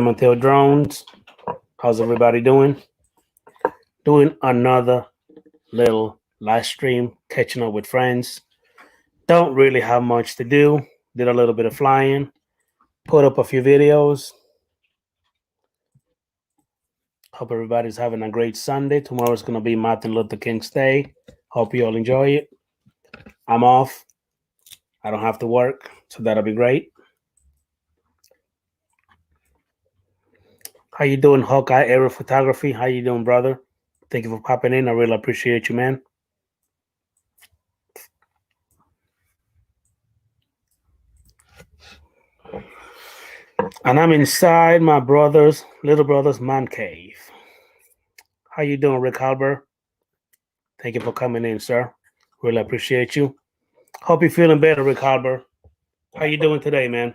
Mateo Drones. How's everybody doing? Doing another little live stream, catching up with friends. Don't really have much to do. Did a little bit of flying, put up a few videos. Hope everybody's having a great Sunday. Tomorrow's going to be Martin Luther King's Day. Hope you all enjoy it. I'm off. I don't have to work, so that'll be great. How you doing, Hawkeye Aerial Photography? How you doing, brother? Thank you for popping in. I really appreciate you, man. And I'm inside my little brother's man cave. How you doing, Rick Halber? Thank you for coming in, sir. Really appreciate you. Hope you're feeling better, Rick Halber. How you doing today, man?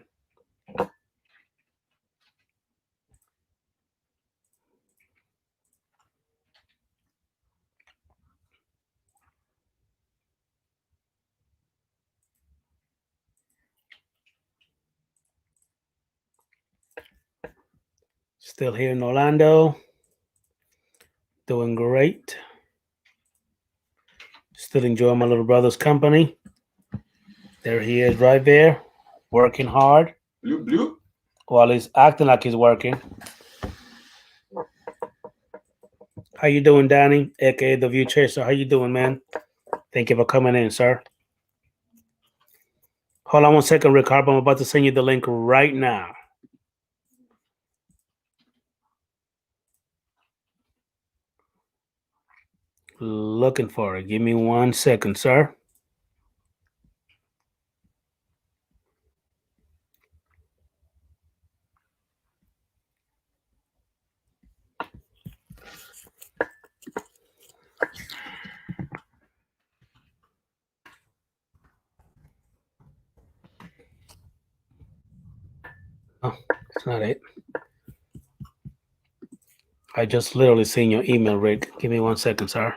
Still here in Orlando. Doing great. Still enjoying my little brother's company. There he is right there, working hard. Blue. While he's acting like he's working. How you doing, Danny, aka the View Chaser? How you doing, man? Thank you for coming in, sir. Hold on one second, Ricardo. I'm about to send you the link right now. Looking for it. Give me 1 second, sir. Oh, it's not it. I just literally seen your email, Rick. Give me 1 second, sir.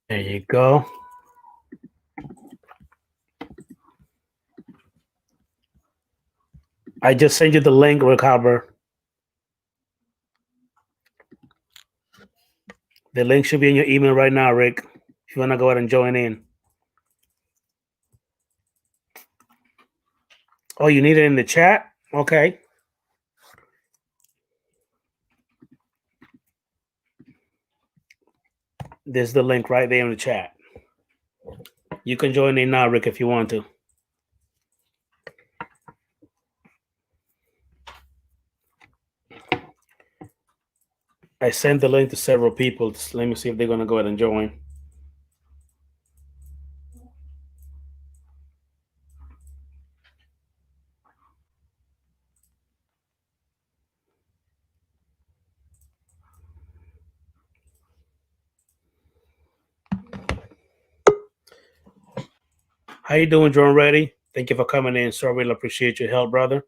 There you go. I just sent you the link, Rick Halber. The link should be in your email right now, Rick. If you want to go ahead and join in. Oh, you need it in the chat? Okay. There's the link right there in the chat. You can join in now, Rick, if you want to. I sent the link to several people. Let me see if they're going to go ahead and join. How you doing, John Reddy? Thank you for coming in, sir. Really appreciate your help, brother.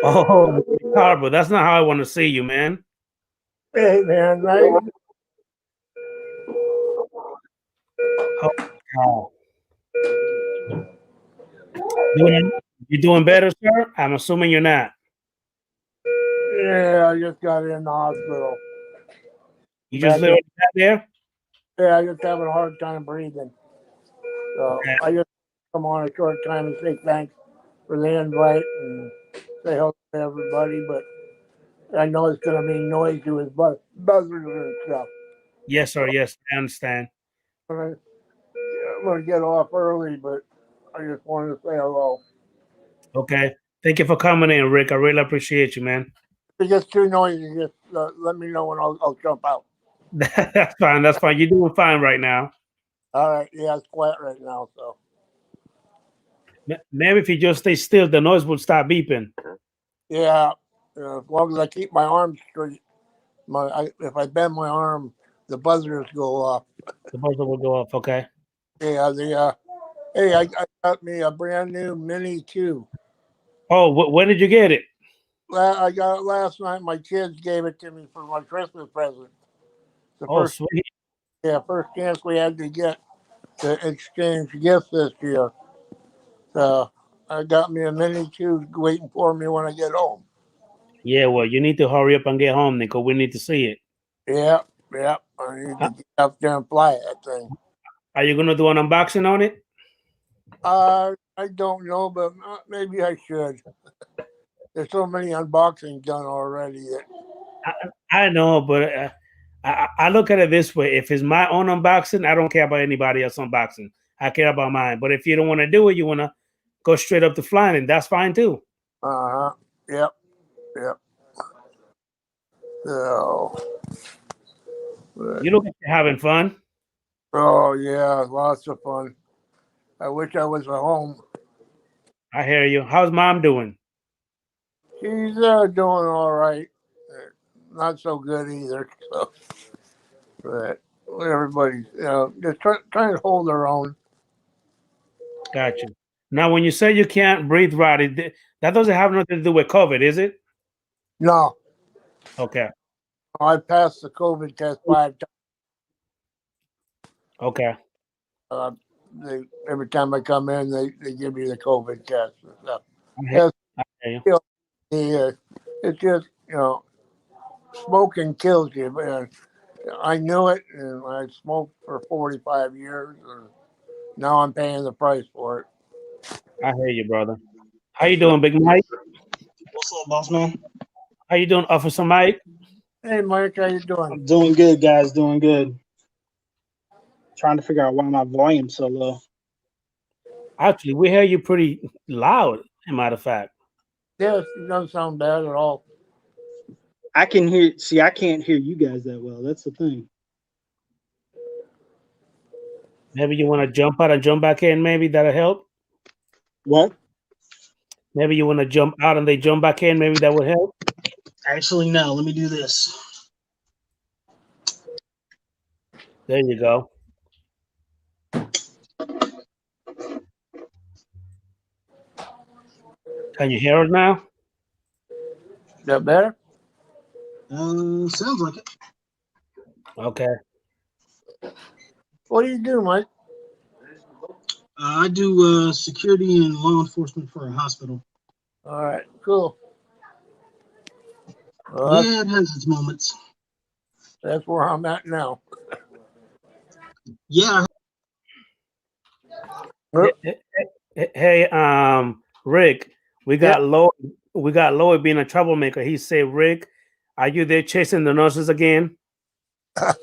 Oh, Carver, that's not how I want to see you, man. Hey, man, Oh. You doing better, sir? I'm assuming you're not. yeah, I just got in the hospital. You just literally got there? Yeah, I just having a hard time breathing. So Okay. I just come on a short time and say thanks for the invite and say hello to everybody. But I know it's going to be noisy with buzzers and stuff. Yes, sir. Yes, I understand. I'm going to get off early, but I just wanted to say hello. Okay. Thank you for coming in, Rick. I really appreciate you, man. If it gets too noisy, just let me know and I'll jump out. That's fine. That's fine. You're doing fine right now. All right. Yeah, it's quiet right now. So Maybe if you just stay still, the noise will stop beeping. yeah, as long as I keep my arms straight, if I bend my arm, the buzzers go off. The buzzer will go off. Okay. Yeah, hey, I got me a brand new Mini 2. Oh, when did you get it? I got it last night. My kids gave it to me for my Christmas present. The Oh, first sweet. first chance we had to get to exchange gifts this year. So I got me a mini tube waiting for me when I get home. Yeah, well, you need to hurry up and get home, Nico. We need to see it. Yeah. I need to get up there and fly that thing. Are you gonna do an unboxing on it? I don't know, but maybe I should. There's so many unboxings done already. I know, but I look at it this way: if it's my own unboxing, I don't care about anybody else unboxing. I care about mine. But if you don't want to do it, you want to go straight up to flying, and that's fine too. Yep. So, You look like you're having fun. oh yeah, lots of fun. I wish I was at home. I hear you. How's mom doing? She's doing all right. Not so good either. So, but everybody's just trying to hold their own. Gotcha. Now, when you say you can't breathe right, that doesn't have nothing to do with COVID, is it? No, Okay. I passed the COVID test 5 times. Okay. Every time I come in, they give me the COVID test and stuff. I hear you. It's just smoking kills you. But I knew it, and I smoked for 45 years, and now I'm paying the price for it. I hear you, brother. How you doing, Big Mike? What's up, boss man? How you doing, Officer Mike? Hey, Mike, how you doing? I'm doing good, guys. Doing good. Trying to figure out why my volume's so low. Actually, we hear you pretty loud, as a matter of fact. Yes, it doesn't sound bad at all. I can hear. See, I can't hear you guys that well. That's the thing. Maybe you want to jump out and jump back in. Maybe that'll help. What? Maybe you want to jump out and they jump back in. Maybe that would help. Actually, no. Let me do this. There you go. Can you hear us now? Is that better? Sounds like it. Okay. What do you do, Mike? I do security and law enforcement for a hospital. All right, cool. Well, Yeah, it has its moments. that's where I'm at now. Yeah. Hey, Rick, we got Lloyd being a troublemaker. He said, Rick, are you there chasing the nurses again? God.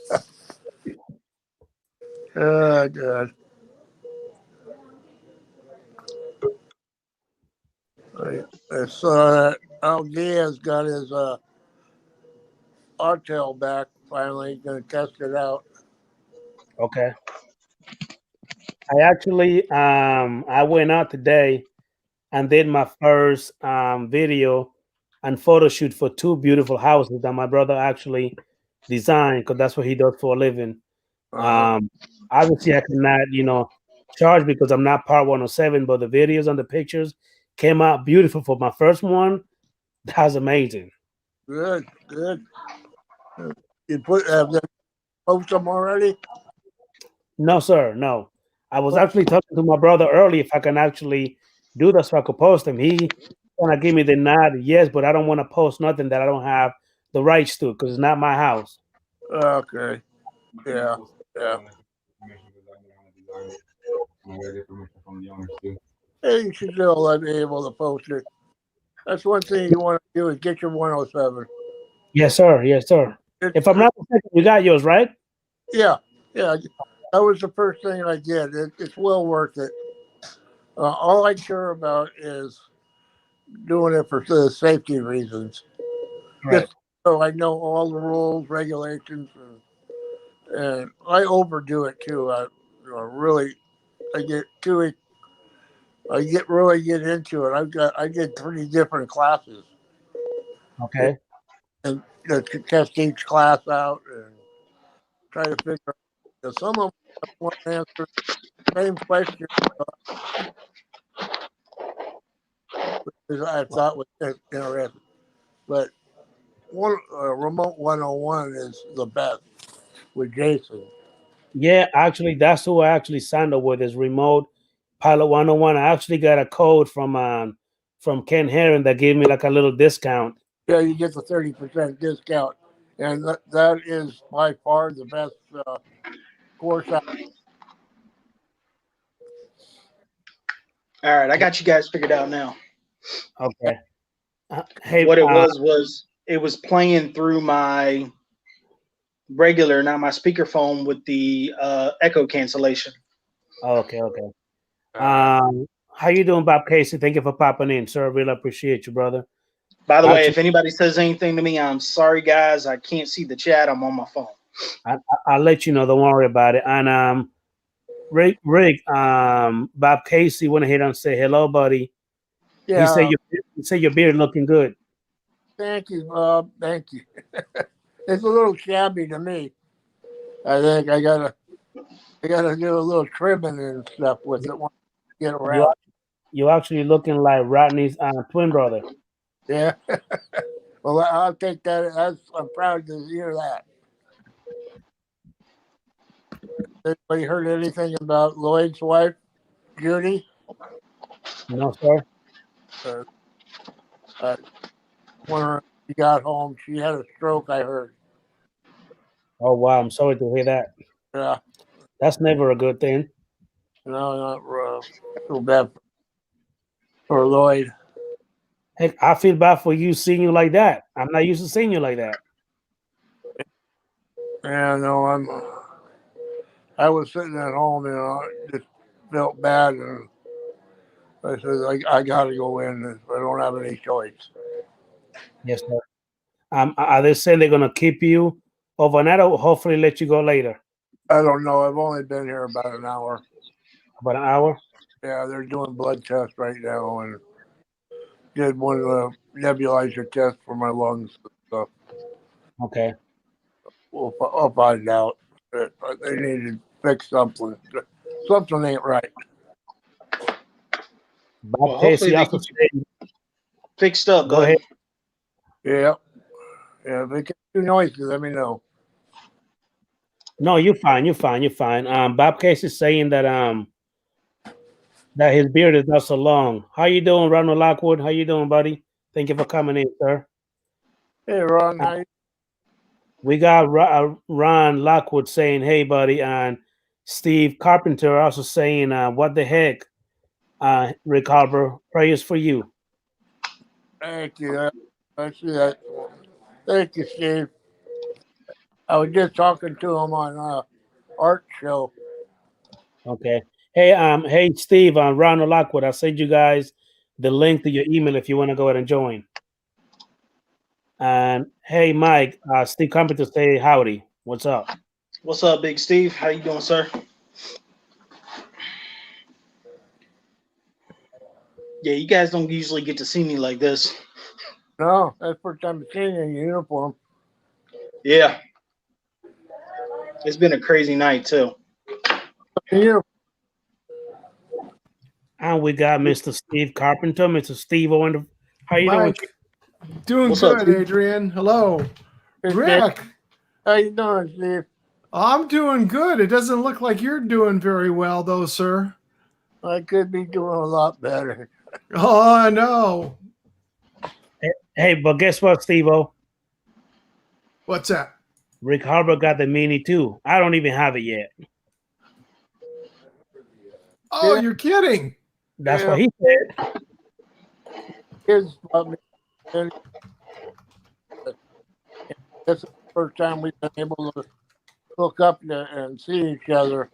I saw that Al Diaz got his Artel back. Finally, he's going to test it out. Okay. I actually I went out today and did my first video and photo shoot for 2 beautiful houses that my brother actually designed, because that's what he does for a living. Obviously I cannot, charge because I'm not part 107, but the videos and the pictures came out beautiful for my first one. That was amazing. Good. You have they post them already? No, sir, no. I was actually talking to my brother early if I can actually do that so I could post them. He kind of gave me the nod, yes, but I don't want to post nothing that I don't have the rights to because it's not my house. Okay. Yeah. Hey, you should still be able to post it. That's one thing you want to do is get your 107. Yes, sir. If I'm not mistaken, you got yours, right? Yeah. That was the first thing I did. It's well worth it. All I care about is doing it for the safety reasons. Right. Just so I know all the rules, regulations, and I overdo it too. I really get into it. I did 3 different classes. Okay. And to test each class out and try to figure out. Some of them want to answer the same question, which I thought was interesting. But Remote 101 is the best with Jason. Yeah, actually, that's who I actually signed up with is Remote Pilot 101. I actually got a code from Ken Herron that gave me like a little discount. Yeah, you get the 30% discount, and that is by far the best course. All right, I got you guys figured out now. Okay. Hey, What it was it was playing through my regular, not my speakerphone, with the echo cancellation. okay. How you doing, Bob Casey? Thank you for popping in, sir. Really appreciate you, brother. By the way, Actually, if anybody says anything to me, I'm sorry, guys. I can't see the chat. I'm on my phone. I'll let you know. Don't worry about it. And Rick, Bob Casey went ahead and say hello, buddy. Yeah, He said your beard looking good. thank you, Bob. Thank you. It's a little shabby to me. I think I gotta do a little trimming and stuff with it when I get around. You actually looking like Rodney's twin brother. Yeah. Well, I'll take that. I'm proud to hear that. Anybody heard anything about Lloyd's wife, Judy? No, sir. When she got home, she had a stroke, I heard. Oh wow, I'm sorry to hear that. Yeah. That's never a good thing. No, not so bad for Lloyd. Heck, I feel bad for you seeing you like that. I'm not used to seeing you like that. Yeah, no, I was sitting at home and I just felt bad, and I said I got to go in. I don't have any choice. Yes, sir. Are they saying they're gonna keep you overnight or hopefully let you go later? I don't know. I've only been here about an hour. About an hour? Yeah, they're doing blood tests right now, and did one of the nebulizer tests for my lungs and stuff. Okay. I'll find out. But they need to fix something. Something ain't right. Bob Well, hopefully Casey they also keep said, fixed up. go ahead. Yeah. Yeah, if it gets too noisy, let me know. No, you're fine. You're fine. Bob Casey is saying that that his beard is not so long. How you doing, Ronald Lockwood? How you doing, buddy? Thank you for coming in, sir. Hey, Ron, how you? We got Ron Lockwood saying, "Hey, buddy," and Steve Carpenter also saying, "What the heck, Rick Harper? Prayers for you." Thank you. I see that. Thank you, Steve. I was just talking to him on Art Show. Okay. Hey, Steve, Ronald Lockwood. I sent you guys the link to your email if you want to go ahead and join. And hey, Mike, Steve Carpenter say howdy. What's up? What's up, Big Steve? How you doing, sir? Yeah, you guys don't usually get to see me like this. No, that's the first time I've seen you in uniform. Yeah. It's been a crazy night, too. Uniform. And we got Mr. Steve Carpenter, Mr. Steve Owen. How you doing? Mike, doing What's up, good, Steve? Adrian. Hello. Rick, How you doing, Steve? I'm doing good. It doesn't look like you're doing very well, though, sir. I could be doing a lot better. Oh, I know. Hey, but guess what, Steve-O? What's that? Rick Harper got the Mini too. I don't even have it yet. Oh, Yeah. you're kidding. That's Yeah. what he said. Kids love me. And this is the first time we've been able to hook up and see each other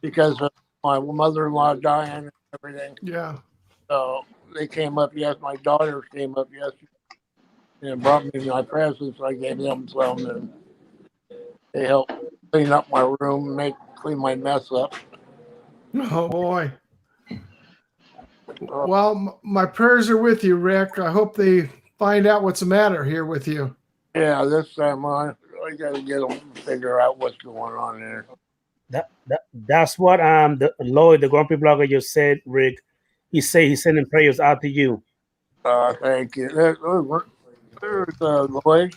because of my mother-in-law dying and everything. Yeah. So they came up. Yes, my daughters came up yesterday and brought me my presents. I gave them some, and they helped clean up my room, clean my mess up. Oh, boy. Well, my prayers are with you, Rick. I hope they find out what's the matter here with you. Yeah, this time I got to get them to figure out what's going on there. That's what Lloyd, the Grumpy Blogger, just said, Rick. He said he's sending prayers out to you. Thank you. There's Lloyd.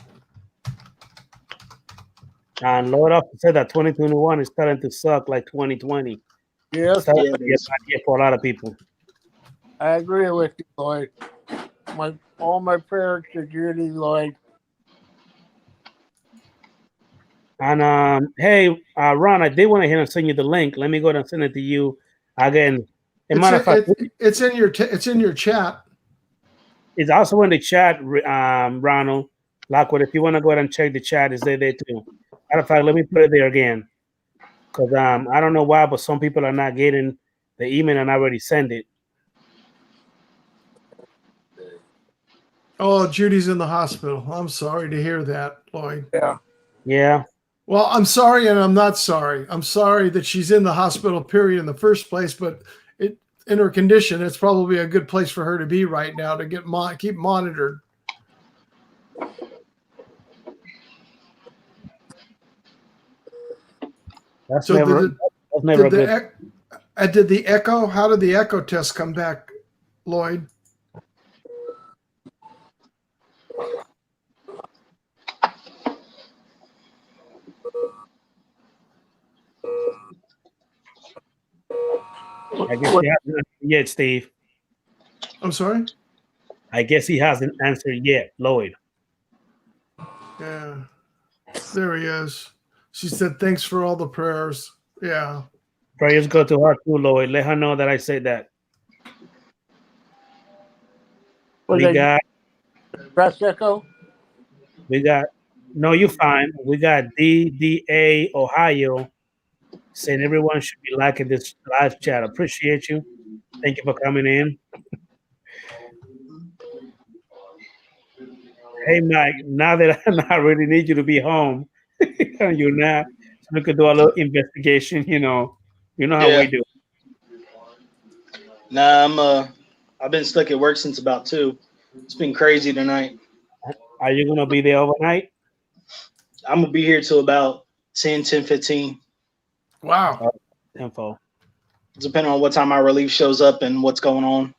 And Lord often said that 2021 is starting to suck like 2020. Yes, Starting Yeah, to it be a is. bad year for a lot of people. I agree with you, Lloyd. All my prayers to Judy, Lloyd. And hey, Ron, I did want to hit and send you the link. Let me go ahead and send it to you again. As a matter of fact, It's in your chat. it's also in the chat, Ronald Lockwood. If you want to go ahead and check the chat, it's there too. Matter of fact, let me put it there again. Because I don't know why, but some people are not getting the email and I already sent it. Oh, Judy's in the hospital. I'm sorry to hear that, Lloyd. Yeah. Yeah. Well, I'm sorry and I'm not sorry. I'm sorry that she's in the hospital, period, in the first place, but in her condition, it's probably a good place for her to be right now to keep monitored. That's So never a good. did the echo? How did the echo test come back, Lloyd? I guess he hasn't answered yet, Steve. I'm sorry. I guess he hasn't answered yet, Lloyd. Yeah, there he is. She said, "Thanks for all the prayers." Yeah. Prayers go to her too, Lloyd. Let her know that I said that. We got Press echo. No, you're fine. We got DDA Ohio saying everyone should be liking this live chat. Appreciate you. Thank you for coming in. Hey, Mike, now that I really need you to be home, you're not, so we could do a little investigation, you know how Yeah. we do. Nah, I've been stuck at work since about 2. It's been crazy tonight. Are you going to be there overnight? I'm gonna be here till about 10:15. Wow. Info. Depending on what time my relief shows up and what's going on.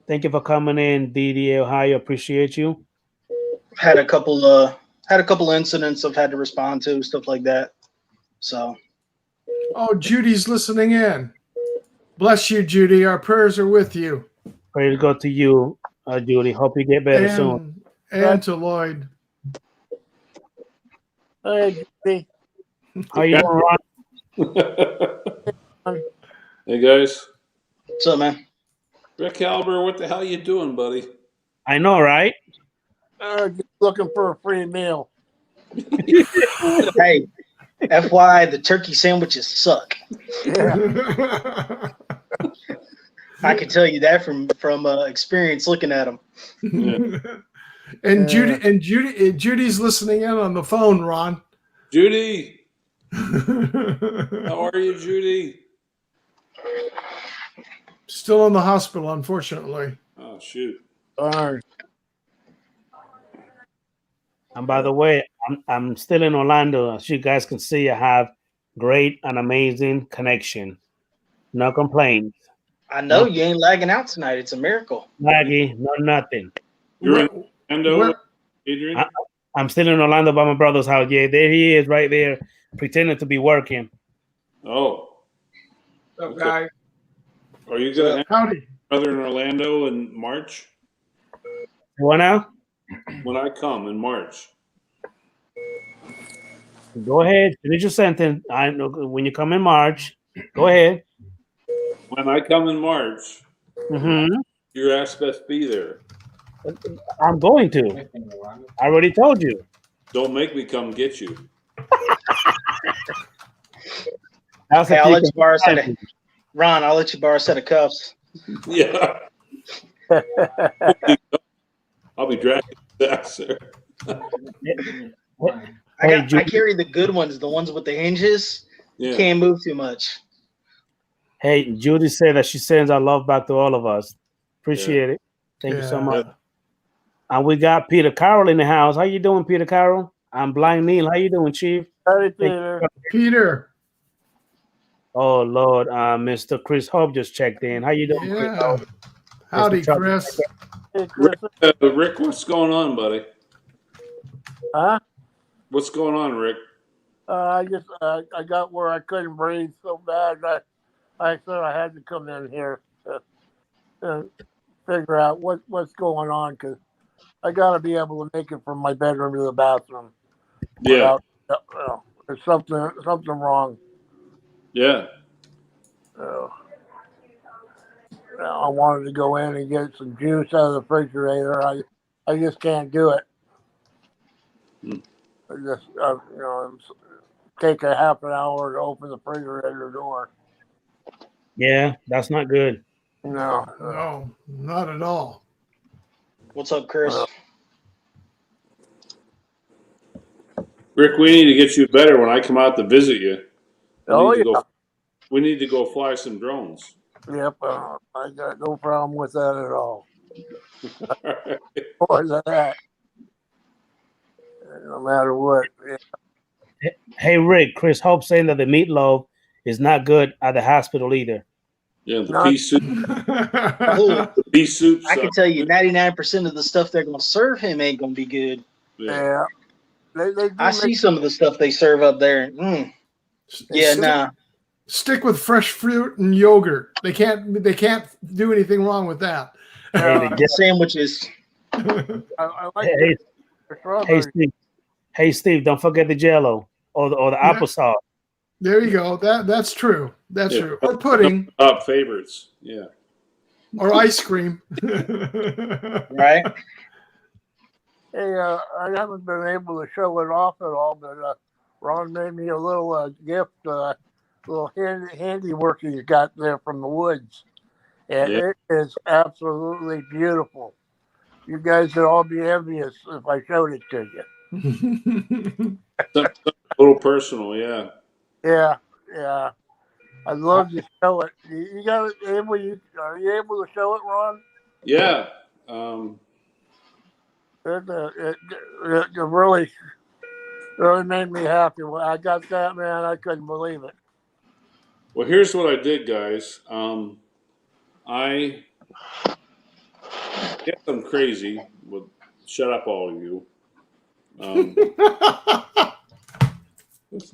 Thank you for coming in, DDA Ohio. Appreciate you. Had a couple incidents I've had to respond to, stuff like that. So. Oh, Judy's listening in. Bless you, Judy. Our prayers are with you. Praise go to you, Judy. Hope you get better soon. And to Lloyd. Hey, Judy. How you doing, Ron? Hey guys. What's up, man? Rick Halber, what the hell you doing, buddy? I know, right? Just looking for a free meal. Hey, FYI, the turkey sandwiches suck. Yeah. I can tell you that from experience looking at them. Yeah. And Judy's listening in on the phone, Ron. Judy, how are you, Judy? Still in the hospital, unfortunately. Oh shoot. Darn. And by the way, I'm still in Orlando. As you guys can see, I have great and amazing connection. No complaints. I know you ain't lagging out tonight. It's a miracle. Laggy, no nothing. You're in Orlando, Adrian? I'm still in Orlando by my brother's house. Yeah, there he is right there, pretending to be working. Oh. What's up, guys? Are you gonna have Howdy. your brother in Orlando in March? What now? When I come in March. Go ahead, finish your sentence. I know when you come in March. Go ahead. When I come in March, Mm-hmm. your ass best be there. I'm going to. I already told you. Don't make me come get you. Hey, I'll let you borrow a set of Ron. I'll let you borrow a set of cuffs. Yeah. I'll be dragging that, sir. I carry the good ones, the ones with the hinges. Yeah. You can't move too much. Hey, Judy said that she sends our love back to all of us. Appreciate it. Thank you so much. And we got Peter Carroll in the house. How you doing, Peter Carroll? I'm Blind Neil. How you doing, Chief? Howdy, Peter. Peter. Oh Lord, Mr. Chris Hope just checked in. How you doing, Chris Yeah. Hope? Howdy, Mr. Chuck. Chris. Hey, Chris. Rick, what's going on, buddy? Huh? What's going on, Rick? I just I got where I couldn't breathe so bad that I thought I had to come in here to figure out what's going on, because I got to be able to make it from my bedroom to the bathroom Yeah, without there's something wrong. yeah. Uh, I wanted to go in and get some juice out of the refrigerator. I just can't do it. Hmm. I just take a half an hour to open the refrigerator door. Yeah, that's not good. No, No, not at all. What's up, Chris? Rick, we need to get you better when I come out to visit you. We need to go fly some drones. Yep, I got no problem with that at all. More than that, no matter what. Yeah. Hey, Rick, Chris Hope saying that the meatloaf is not good at the hospital either. Yeah, the Not- pea soup. Oh, The pea soup. I can tell you 99% of the stuff they're going to serve him ain't going to be good. Yeah. They do I see some of the stuff they serve up there. Yeah, nah. Stick with fresh fruit and yogurt. They can't do anything wrong with that. Hey, the Sandwiches. I like Hey, the strawberry. Hey, Steve, don't forget the Jello or the Yeah. applesauce. There you go. That's true. That's Yeah. true. Or pudding Top favorites. Yeah. or ice cream. Right? Hey, I haven't been able to show it off at all, but Ron made me a little gift, little handiwork he got there from the woods. And Yeah. it is absolutely beautiful. You guys would all be envious if I showed it to you. Something a little personal. Yeah. Yeah. I'd love to show it. You got it able? Are you able to show it, Ron? Yeah. It really made me happy. When I got that, man, I couldn't believe it. Well, here's what I did, guys. I guess I'm crazy. Well, shut up, all of you.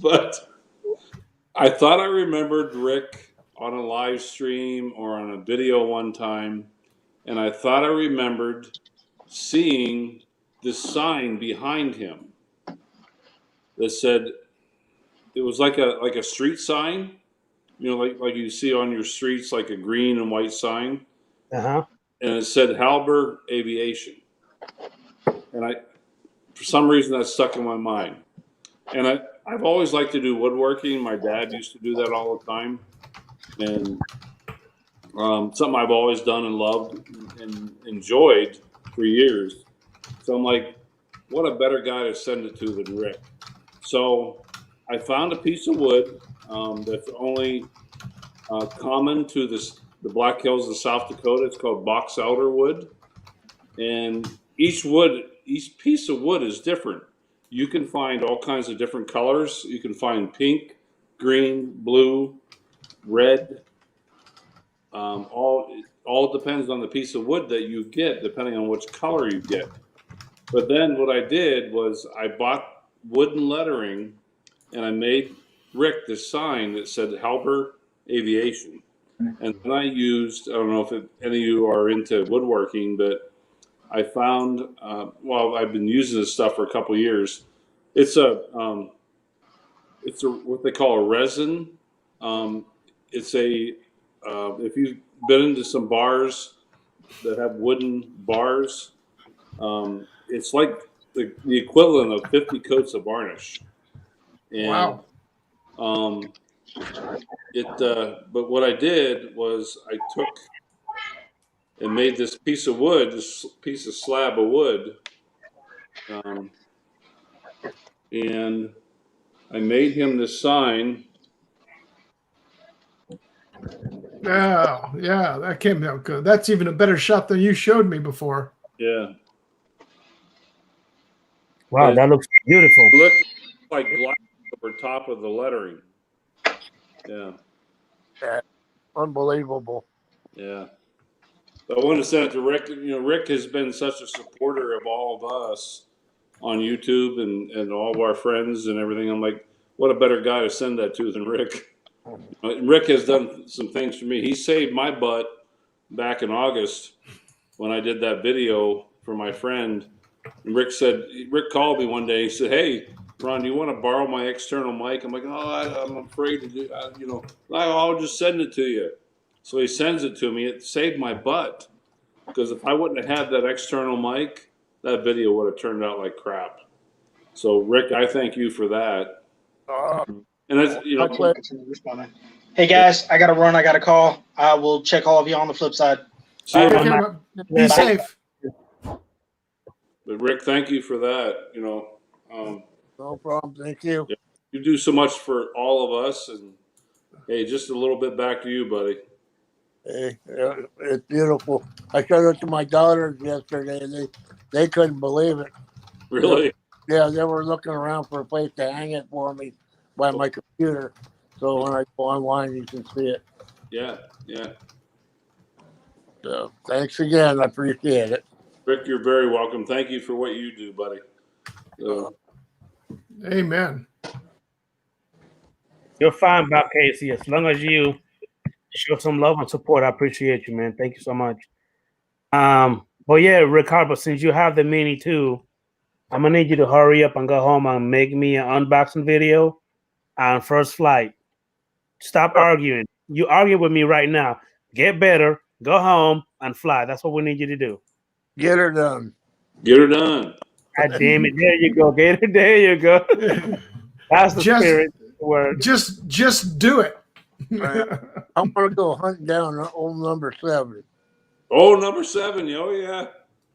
But I thought I remembered Rick on a live stream or on a video one time, and I thought I remembered seeing this sign behind him that said it was like a street sign, like you see on your streets, like a green and white sign, Uh-huh. and it said Halber Aviation, and for some reason that stuck in my mind, and I've always liked to do woodworking. My dad used to do that all the time, and something I've always done and loved and enjoyed for years. So I'm like, what a better guy to send it to than Rick. So I found a piece of wood that's only common to the Black Hills of South Dakota. It's called box elder wood, and each piece of wood is different. You can find all kinds of different colors. You can find pink, green, blue, red. All depends on the piece of wood that you get, depending on which color you get. But then what I did was I bought wooden lettering, and I made Rick this sign that said Halber Aviation. And then I used, I don't know if any of you are into woodworking, but I found, I've been using this stuff for a couple of years. It's what they call a resin. If you've been into some bars that have wooden bars, it's like the equivalent of 50 coats of varnish. And, Wow. but what I did was I took and made this piece of wood, this piece of slab of wood, and I made him this sign. Oh, yeah, that came out good. That's even a better shot than you showed me before. Yeah. Wow, that looks beautiful. It looked like glass over top of the lettering. Yeah. Unbelievable. Yeah. I wanted to send it to Rick. Rick has been such a supporter of all of us on YouTube and all of our friends and everything. I'm like, what a better guy to send that to than Rick. Rick has done some things for me. He saved my butt back in August when I did that video for my friend. And Rick called me one day. He said, "Hey, Ron, do you want to borrow my external mic?" I'm like, "Oh, I'm afraid to do. I'll just send it to you." So he sends it to me. It saved my butt because if I wouldn't have had that external mic, that video would have turned out like crap. So Rick, I thank you for that. And that's Continue responding. Hey guys, I gotta run. I got a call. I will check all of you on the flip side. see you, Take man. care, be safe. But Rick, thank you for that. No problem. Thank you. You do so much for all of us, and hey, just a little bit back to you, buddy. Hey, it's beautiful. I showed it to my daughters yesterday, and they couldn't believe it. Really? Yeah, they were looking around for a place to hang it for me by my computer. So when I go online, you can see it. Yeah. So thanks again. I appreciate it. Rick, you're very welcome. Thank you for what you do, buddy. Amen. You're fine, Bob Casey. As long as you show some love and support, I appreciate you, man. Thank you so much. But yeah, Ricardo, since you have the mini too, I'm gonna need you to hurry up and go home and make me an unboxing video on First Flight. Stop arguing. You argue with me right now. Get better, go home, and fly. That's what we need you to do. Get her done. Get her done. God damn it. There you go. Get it. There you go. That's the spirit word. Just do it. Right. I'm gonna go hunt down old number 7. Oh, number 7. Oh yeah.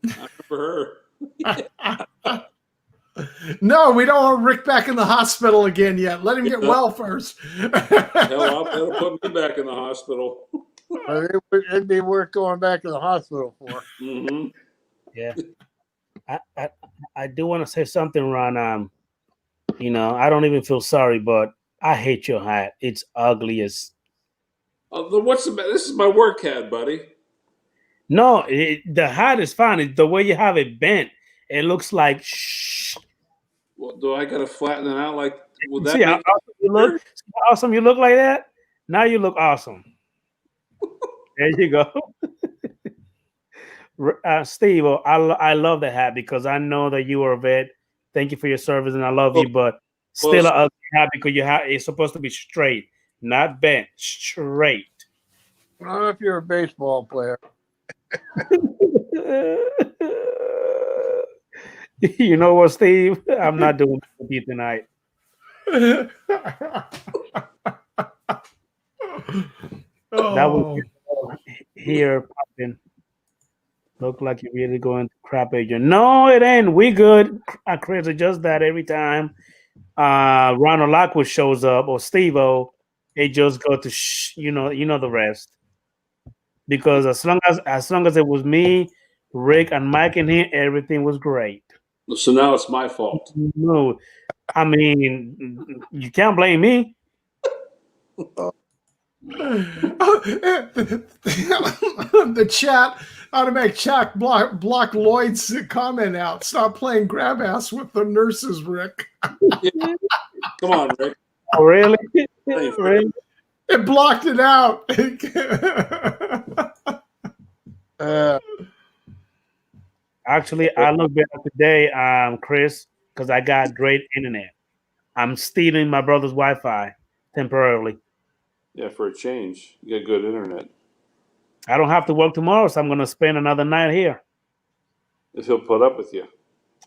I remember her. No, we don't want Rick back in the hospital again yet. Let him get well first. Hell, that'll put me back in the hospital. It'd be worth going back to the hospital for. Mm-hmm. Yeah. I do want to say something, Ron. I don't even feel sorry, but I hate your hat. It's ugly as. This is my work hat, buddy. No, the hat is fine. It's the way you have it bent. It looks like shh. Well, do I gotta flatten it out like? Would that See how awesome you look? See how awesome you look like that? Now you look awesome. There you go. Steve, I love the hat because I know that you are a vet. Thank you for your service, and I love you. But still, an ugly hat because it's supposed to be straight, not bent, straight. Not if you're a baseball player. You know what, Steve? I'm not doing this with you tonight. That was here popping. Look like you're really going to crap agent. No, it ain't. We good. Chris adjusts that every time Ronald Lockwood shows up or Steve-O. It just go to you know the rest. Because as long as it was me, Rick, and Mike in here, everything was great. So now it's my fault. No, I mean you can't blame me. The chat, automatic chat block Lloyd's comment out. Stop playing grab ass with the nurses, Rick. Yeah. Come on, Rick. Oh, really? Really? It blocked it out. Actually, I look better today, Chris, because I got great internet. I'm stealing my brother's Wi-Fi temporarily. Yeah, for a change, you got good internet. I don't have to work tomorrow, so I'm going to spend another night here. If he'll put up with you.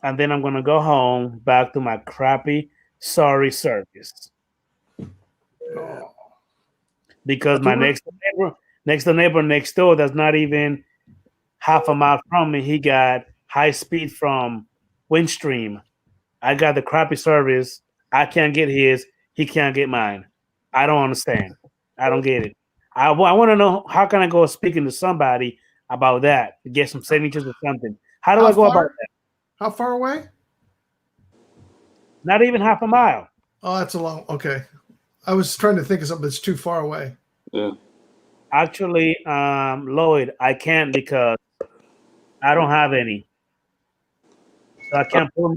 And then I'm going to go home, back to my crappy, sorry service. Because my next neighbor next door, that's not even half a mile from me, he got high speed from Windstream. I got the crappy service. I can't get his. He can't get mine. I don't understand. I don't get it. I want to know, how can I go speaking to somebody about that to get some signatures or something? How do I go about that? How far away? Not even half a mile. Oh, that's a long. Okay, I was trying to think of something that's too far away. Yeah. Actually, Lloyd, I can't because I don't have any. So I can't put my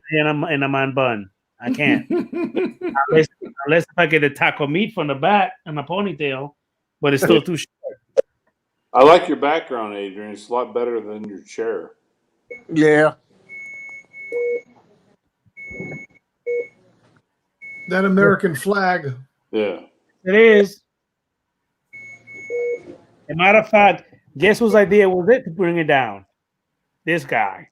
in a man bun. I can't. unless if I get the taco meat from the back and a ponytail, but it's still too short. I like your background, Adrian. It's a lot better than your chair. Yeah. That American flag. Yeah. It is. As a matter of fact, guess whose idea was it to bring it down? This guy.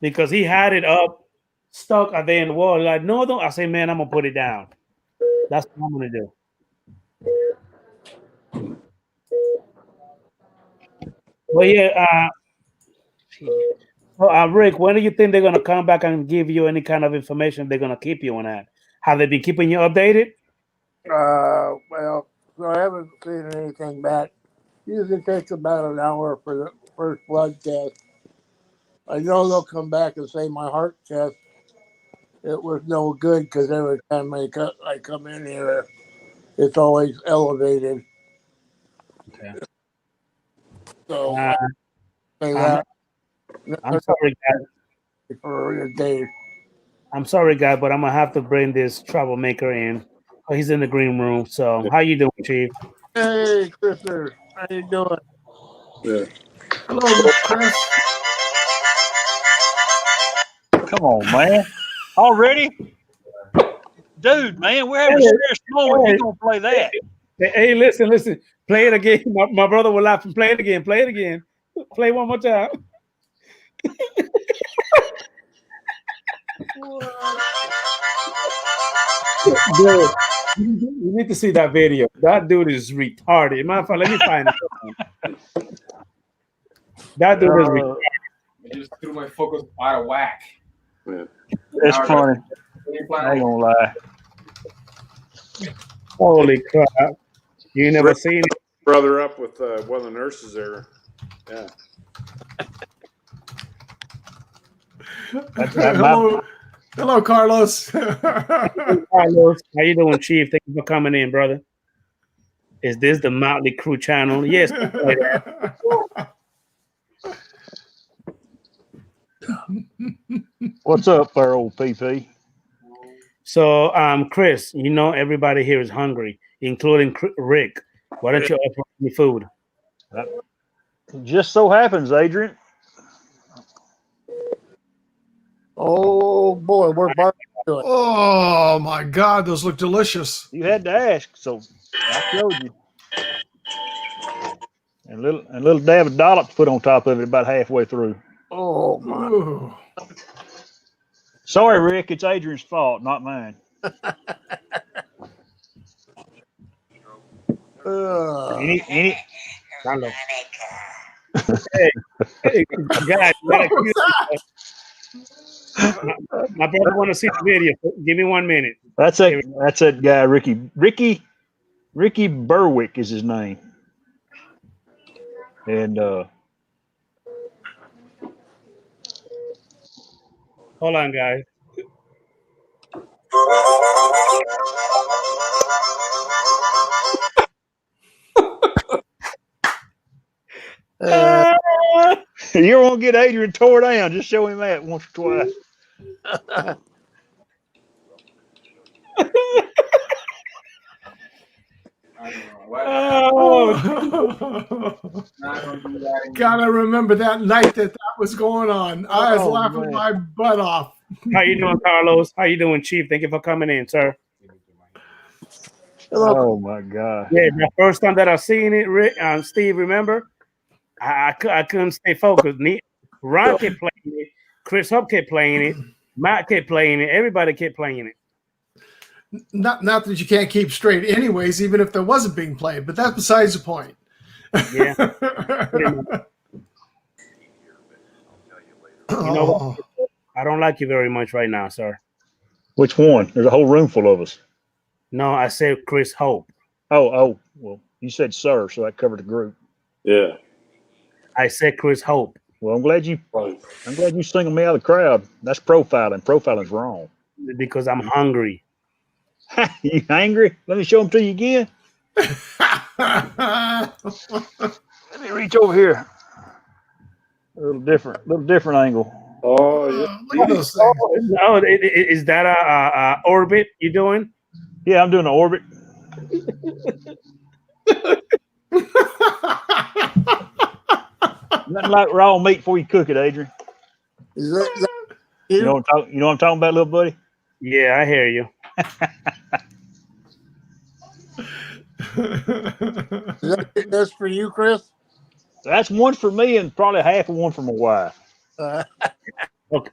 Because he had it up, stuck at the end of the wall. Like, no, don't. I say, man, I'm going to put it down. That's what I'm going to do. But yeah, Rick, when do you think they're going to come back and give you any kind of information they're going to keep you on that? Have they been keeping you updated? Well, so I haven't seen anything back. Usually takes about an hour for the first blood test. I know they'll come back and say my heart test, it was no good because every time I come in here, it's always elevated. Okay. So I say I'm, that I'm sorry, guys. for a day. I'm sorry, guys, but I'm going to have to bring this troublemaker in. Oh, he's in the green room. So how you doing, Chief? Hey, Christopher, how you doing? Yeah. Hello, Chris. Come on, man. Already? Dude, man, we're having a serious moment. You're going to play that. Hey, listen. Play it again. My brother will laugh and play it again. Play one more time. Dude, you need to see that video. That dude is retarded. Matter of fact, let me find it. That dude is retarded. I just threw my focus out of whack. Yeah. That's funny. I ain't going to lie. Holy crap. You never seen it? Brother up with one of the nurses there. Yeah. Hello, Carlos. Carlos, how you doing, Chief? Thank you for coming in, brother. Is this the Motley Crew channel? Yes. What's up there, old PP? So, Chris, you know everybody here is hungry, including Rick. Why don't you offer me food? It just so happens, Adrian. Oh boy, we're barbecuing. Oh my God, those look delicious. You had to ask, so I showed you. And a little dab of dollops put on top of it about halfway through. Oh my. Ooh. Sorry, Rick, it's Adrian's fault, not mine. Any Hello. Hey, guys, my brother want to see the video. Give me 1 minute. That's that guy, Ricky Berwick is his name. And Hold on, guys. you won't get Adrian tore down. Just show him that once or twice. Gotta remember that night that was going on. I was laughing my butt off. How you doing, Carlos? How you doing, Chief? Thank you for coming in, sir. Oh my God! Yeah, the first time that I seen it, Rick, Steve, remember? I couldn't stay focused. Ron kept playing it. Chris Hub kept playing it. Matt kept playing it. Everybody kept playing it. Not that you can't keep straight anyways, even if there wasn't being played, but that's besides the point. Yeah. You know what? I don't like you very much right now, sir. Which one? There's a whole room full of us. No, I said Chris Hope. Oh, well, you said sir, so that covered the group. Yeah. I said Chris Hope. Well, I'm glad you singled me out of the crowd. That's profiling. Profiling's wrong. Because I'm hungry. You angry? Let me show them to you again. Let me reach over here. A little different angle. Oh, yeah. Look at those things. Oh, no, is that a orbit you doing? Yeah, I'm doing an orbit. Nothing like raw meat before you cook it, Adrian. Is that You know what I'm talking about, little buddy? Yeah, I hear you. that's for you, Chris? That's one for me and probably half of one for my wife.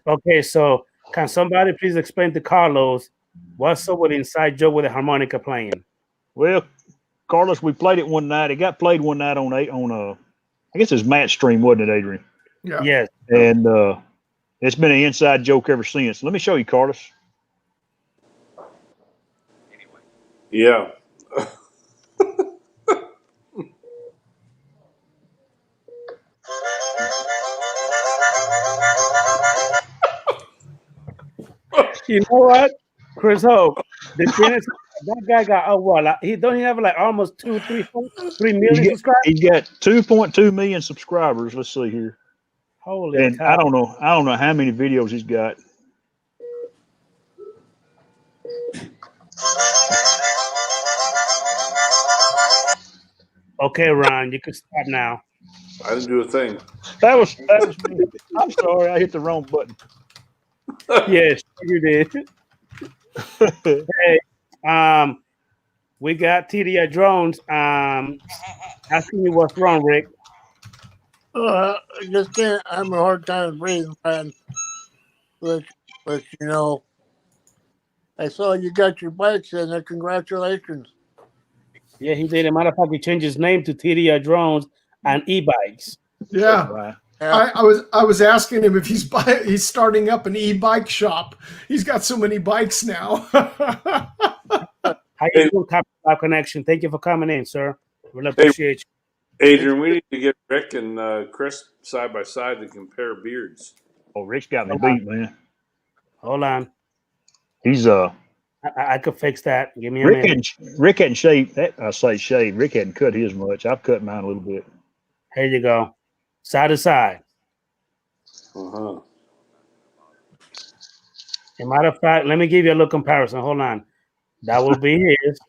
Okay, so can somebody please explain to Carlos what's up with Inside Joke with the harmonica playing? Well, Carlos, we played it one night. It got played one night on I guess it's Matt's stream, wasn't it, Adrian? Yeah. Yes. And it's been an inside joke ever since. Let me show you, Carlos. Yeah. You know what, Chris Hope? The thing is, that guy got he don't he have like almost 3 million subscribers? He's got 2.2 million subscribers. Let's see here. Holy And cow. I don't know how many videos he's got. Okay, Ron, you can stop now. I didn't do a thing. That was me. I'm sorry, I hit the wrong button. Yes, you did. Hey, we got TDI drones. Asking you what's wrong, Rick. I just can't. I'm having a hard time breathing, man. But you know, I saw you got your bikes in there. Congratulations. Yeah, he did. As a matter of fact, he changed his name to TDI drones and e-bikes. Yeah. Right. I was asking him if he's starting up an e-bike shop. He's got so many bikes now. How you doing, Copper Connection? Thank you for coming in, sir. Really appreciate you. Adrian, we need to get Rick and Chris side by side to compare beards. Oh, Rick's got me beat, man. Hold on. He's I could fix that. Give me a minute. Rick hadn't shaved. I say shaved. Rick hadn't cut his much. I've cut mine a little bit. Here you go. Side to side. Uh-huh. As a matter of fact, let me give you a little comparison. Hold on. That will be his.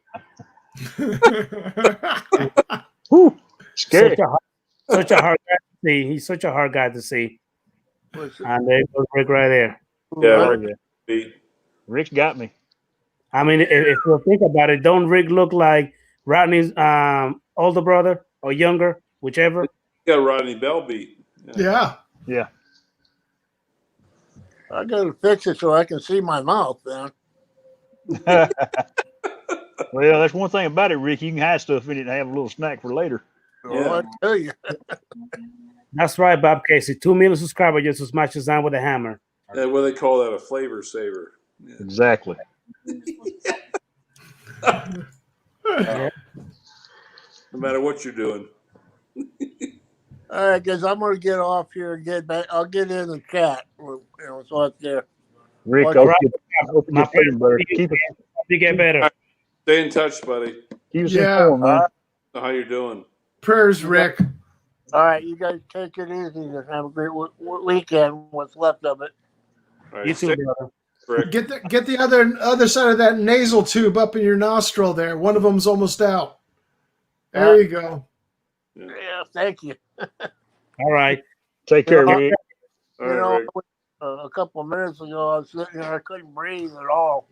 Whew, scary. Such a hard guy to see. He's such a hard guy to see. And there goes Rick right there. Yeah, Oh, Rick yeah. beat. Rick's got me. I mean, if you think about it, don't Rick look like Rodney's older brother or younger, whichever? He got Rodney Bell beat. Yeah. Yeah. I gotta fix it so I can see my mouth, man. Well, that's one thing about it, Rick. You can hide stuff in it and have a little snack for later. Oh, I tell you. That's right, Bob Casey. 2 million subscribers just to smash his down with a hammer. Yeah, what do they call that? A flavor saver. Yeah. Exactly. Yeah. No matter what you're doing. All right, guys, I'm gonna get off here and get back. I'll get in the chat. You know, so it's there. Rick, Okay. I hope you My get feeling better. Keep You get better. Stay in touch, buddy. us Yeah. informed, man. Know how you're doing. Prayers, Rick. All right, you guys take it easy and have a great weekend. What's left of it. All right, You too, stay, brother. Rick. Get the other side of that nasal tube up in your nostril there. One of them's almost out. There you go. Yeah, thank you. All right. Take care, Rick. All You right, know, Rick. a couple of minutes ago, I was sitting there, I couldn't breathe at all,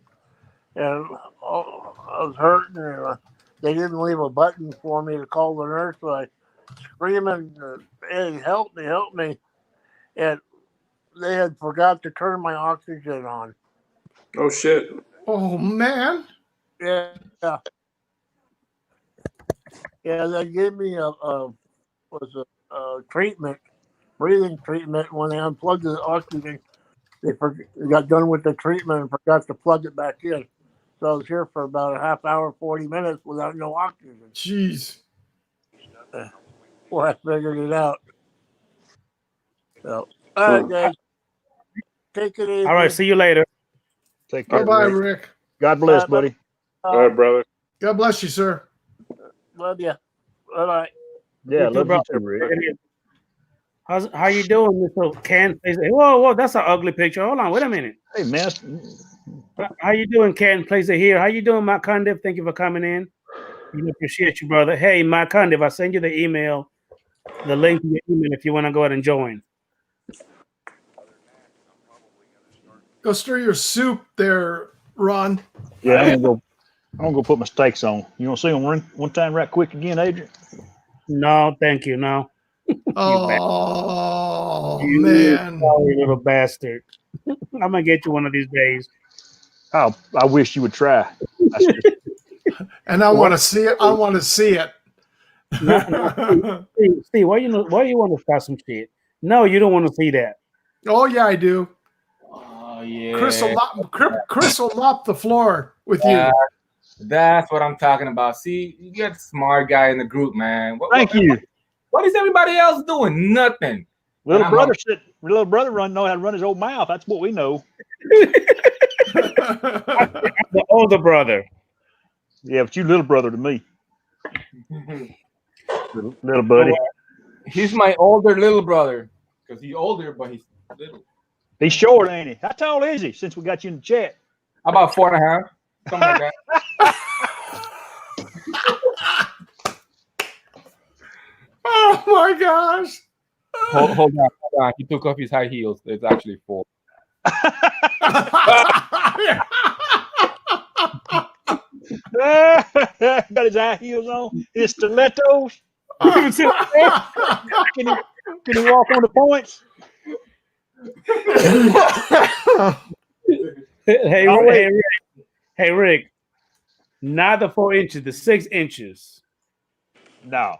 and I was hurting. And they didn't leave a button for me to call the nurse, so I screaming, "Hey, help me, help me!" And they had forgot to turn my oxygen on. Oh, shit. Oh man. Yeah, they gave me a treatment, breathing treatment. When they unplugged the oxygen, they got done with the treatment and forgot to plug it back in. So I was here for about a half hour, 40 minutes without no oxygen. Jeez. Well, I figured it out. So, all right, guys, take it easy. All right. See you later. Take care, Bye-bye, Rick. Rick. God bless, buddy. All right, brother. God bless you, sir. Love you. All right. Yeah, You too, love you brother. too, Rick. How you doing, Mr. Ken? Whoa, that's an ugly picture. Hold on, wait a minute. Hey, man. How you doing, Ken? Place it here. How you doing, Matt Condiv? Thank you for coming in. We appreciate you, brother. Hey, Matt Condiv, I send you the email, the link to your email if you want to go ahead and join. Go stir your soup there, Ron. Yeah, I'm gonna go put my steaks on. You want to see them one time right quick again, Adrian? No, thank you. No. Oh, You man. sorry little bastard. I'm gonna get you one of these days. Oh, I wish you would try. That's just, And I want to see it. I want to see it. No, Steve, why you want to start some shit? No, you don't want to see that. Oh, yeah, I do. Oh yeah. Chris will mop the floor with you. That's what I'm talking about. See, you got a smart guy in the group, man. thank you. What is everybody else doing? Nothing. Little I'm brother know how to run his old mouth. That's what we know. The older brother. Yeah, but you little brother to me. Little buddy. He's my older little brother because he's older, but he's little. He's short, ain't he? How tall is he since we got you in the chat? About 4.5, something like that. Oh, my gosh. Hold on. He took off his high heels. It's actually 4. Got his high heels on, his stilettos. Can he walk on the points? Hey, Rick. Not the 4 inches, the 6 inches. No.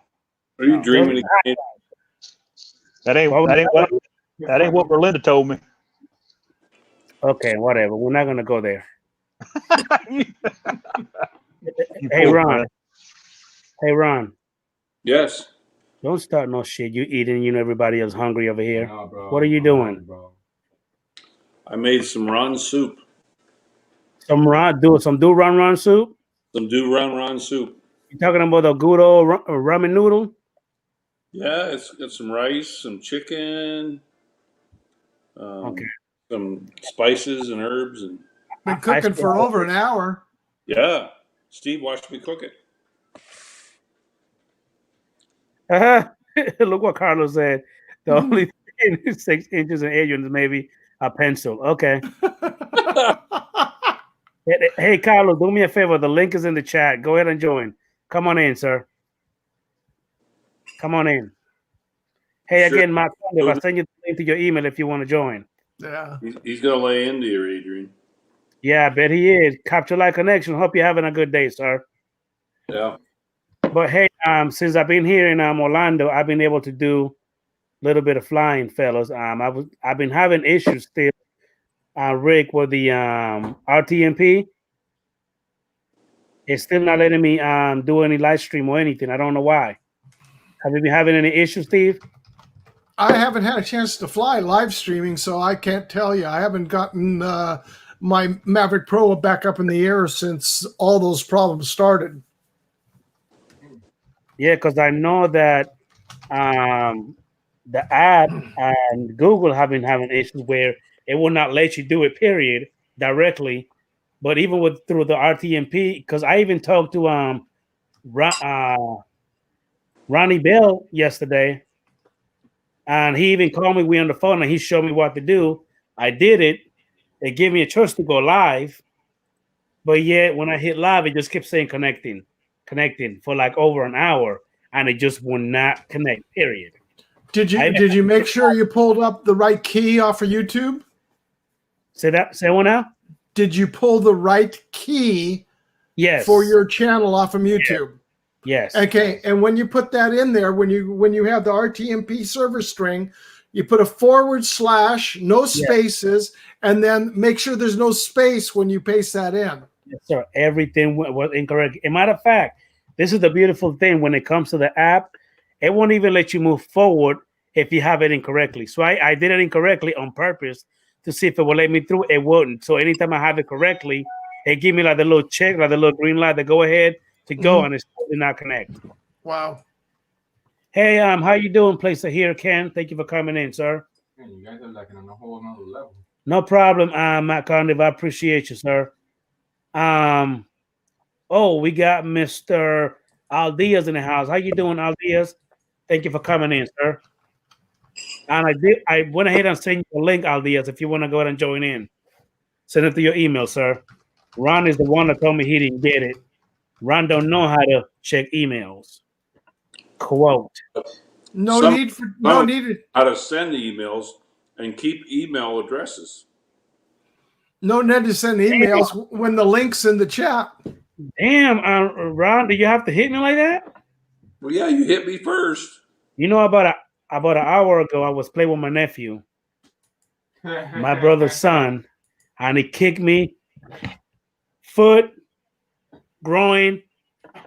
Are you dreaming again? That ain't what Berlinda told me. Okay, whatever. We're not gonna go there. You Hey, poor Ron. man. Hey, Ron. Yes. Don't start no shit. You eating, everybody else hungry over here. No, bro. What are you doing? Bro. I made some Ron soup. Some Ron soup? Some do Ron soup. You talking about the good old ramen noodle? Yeah, it's got some rice, some chicken, Okay. some spices and herbs, and Been cooking for over an hour. yeah, Steve watched me cook it. Look what Carlos said. The only thing is 6 inches in Adrian is maybe a pencil. Okay. Hey, Carlos, do me a favor. The link is in the chat. Go ahead and join. Come on in, sir. Come on in. Hey, Sure. again, Matt, if I send you the link to your email if you want to join. Yeah. He's gonna lay into you, Adrian. Yeah, I bet he is. Capture Light Connection. Hope you're having a good day, sir. Yeah. But hey, since I've been here in Orlando, I've been able to do a little bit of flying, fellas. I've been having issues still, Rick, with the RTMP. It's still not letting me do any live stream or anything. I don't know why. Have you been having any issues, Steve? I haven't had a chance to fly live streaming, so I can't tell you. I haven't gotten my Maverick Pro back up in the air since all those problems started. Yeah, because I know that the app and Google have been having issues where it will not let you do it, period, directly. But even through the RTMP, because I even talked to Ronnie Bell yesterday, and he even called me. We on the phone, and he showed me what to do. I did it. It gave me a choice to go live, but yet when I hit live, it just kept saying connecting for like over an hour, and it just would not connect. Period. Did you make sure you pulled up the right key off of YouTube? Say one now. Did you pull the right key? Yes. For your channel off of YouTube. Yes. Okay, and when you put that in there, when you have the RTMP server string, you put a /, no spaces, and then make sure there's no space when you paste that in. Yes, sir. Everything was incorrect. As a matter of fact, this is the beautiful thing when it comes to the app. It won't even let you move forward if you have it incorrectly. So I did it incorrectly on purpose to see if it will let me through. It wouldn't. So anytime I have it correctly, it give me like the little check, like the little green light to go ahead to go, and it's still did not connect. Wow. Hey, how you doing, Placer here, Ken? Thank you for coming in, sir. Man, you guys are like on a whole nother level. No problem, Matt Condiv. I appreciate you, sir. Oh, we got Mr. Aldiaz in the house. How you doing, Aldiaz? Thank you for coming in, sir. And I went ahead and sent you a link, Aldiaz, if you want to go ahead and join in. Send it to your email, sir. Ron is the one that told me he didn't get it. Ron don't know how to check emails. Quote. No Some- need for no need How to send emails and keep email addresses. no need to send emails when the link's in the chat. Damn, Ron, do you have to hit me like that? Well, yeah, you hit me first. You know, about an hour ago, I was playing with my nephew, my brother's son, and he kicked me, foot, groin,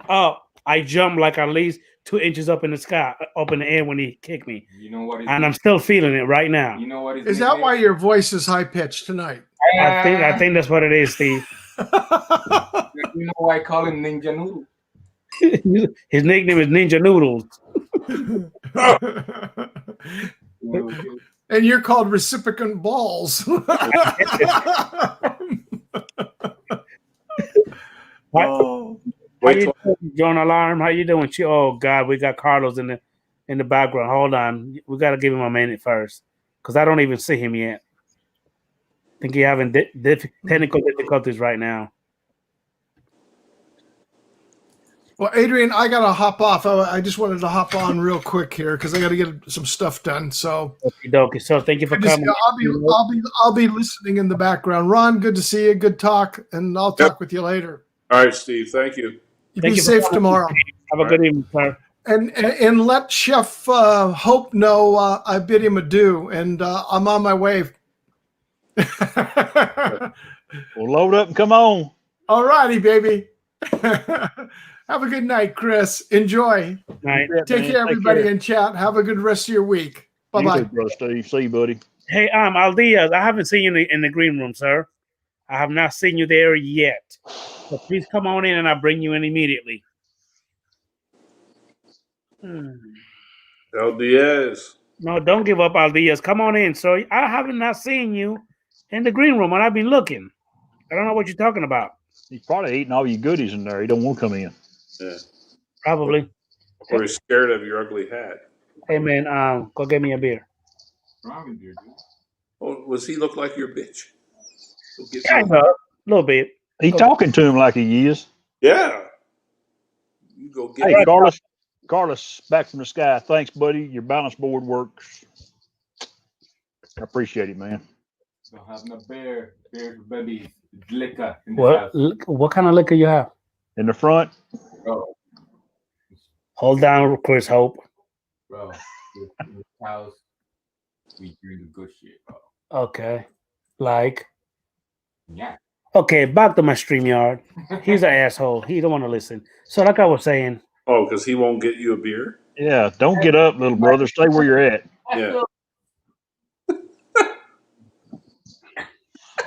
up. I jumped like at least 2 inches up in the sky, up in the air when he kicked me, You know what? and I'm still feeling it right now. You know what? Is that why your voice is high pitched tonight? I think that's what it is, Steve. You know why I call him Ninja Noodle? His nickname is Ninja Noodles. And you're called recipient balls. Oh. How Wait you till, doing, John Alarm? How you doing? Oh God, we got Carlos in the background. Hold on, we got to give him a minute first, because I don't even see him yet. I think he's having technical difficulties right now. Well, Adrian, I gotta hop off. I just wanted to hop on real quick here because I got to get some stuff done. So, Okay, so thank you for coming. I'll be listening in the background. Ron, good to see you. Good talk, and I'll talk with you later. all right, Steve. Thank you. You Thank be you for safe coming. tomorrow. Have a good evening, sir. And let Chef Hope know I bid him adieu, and I'm on my way. Well, load up and come on. All righty, baby. Have a good night, Chris. Enjoy. Night. Take care, everybody in chat. Have a good rest of your week. Bye You bye. too, brother Steve. See you, buddy. Hey, Aldiaz, I haven't seen you in the green room, sir. I have not seen you there yet. So please come on in, and I'll bring you in immediately. El Diaz. No, don't give up, Aldiaz. Come on in, sir. I haven't not seen you in the green room, and I've been looking. I don't know what you're talking about. He's probably eating all your goodies in there. He don't want to come in. Yeah. Probably. Or he's scared of your ugly hat. Hey, man, go get me a beer. Wrong with you, dude. Oh, does he look like your bitch? Go get Kind some- of, a little bit. He talking to him like he is. Yeah. You go get Hey, Carlos, back from the sky. Thanks, buddy. Your balance board works. I appreciate it, man. Don't have no beer for babies. Liquor in the house. What kind of liquor you have? In the front, Bro, Hold down, Chris Hope. bro. In the house, we drink the good shit, bro. Okay. Like, Yeah. okay, back to my StreamYard. He's an asshole. He don't want to listen. So like I was saying, Oh, because he won't get you a beer? yeah. Don't get up, little brother. Stay where you're at. Yeah.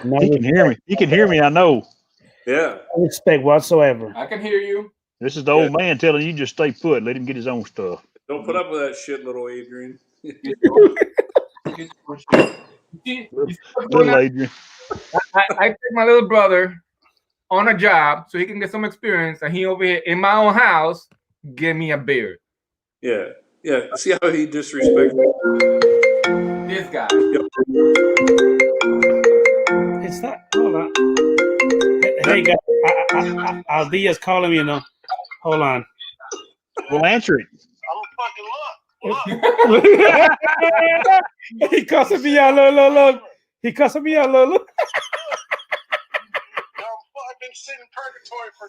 no He can hear me. He can hear me. I know. Yeah. respect whatsoever. I can hear you. This is the old man telling you just stay put. Let him get his own stuff. Don't put up with that shit, little Adrian. You see what's going Little on? Adrian. I take my little brother on a job so he can get some experience, and he over here in my own house give me a beer. Yeah. Yeah. See how he disrespects me? This guy. It's not. Hold on. Hey guys, Aldia's calling me. Hold on. We'll answer it. He cussing me out. Look. He cussing me out. Look. I've been sitting in purgatory for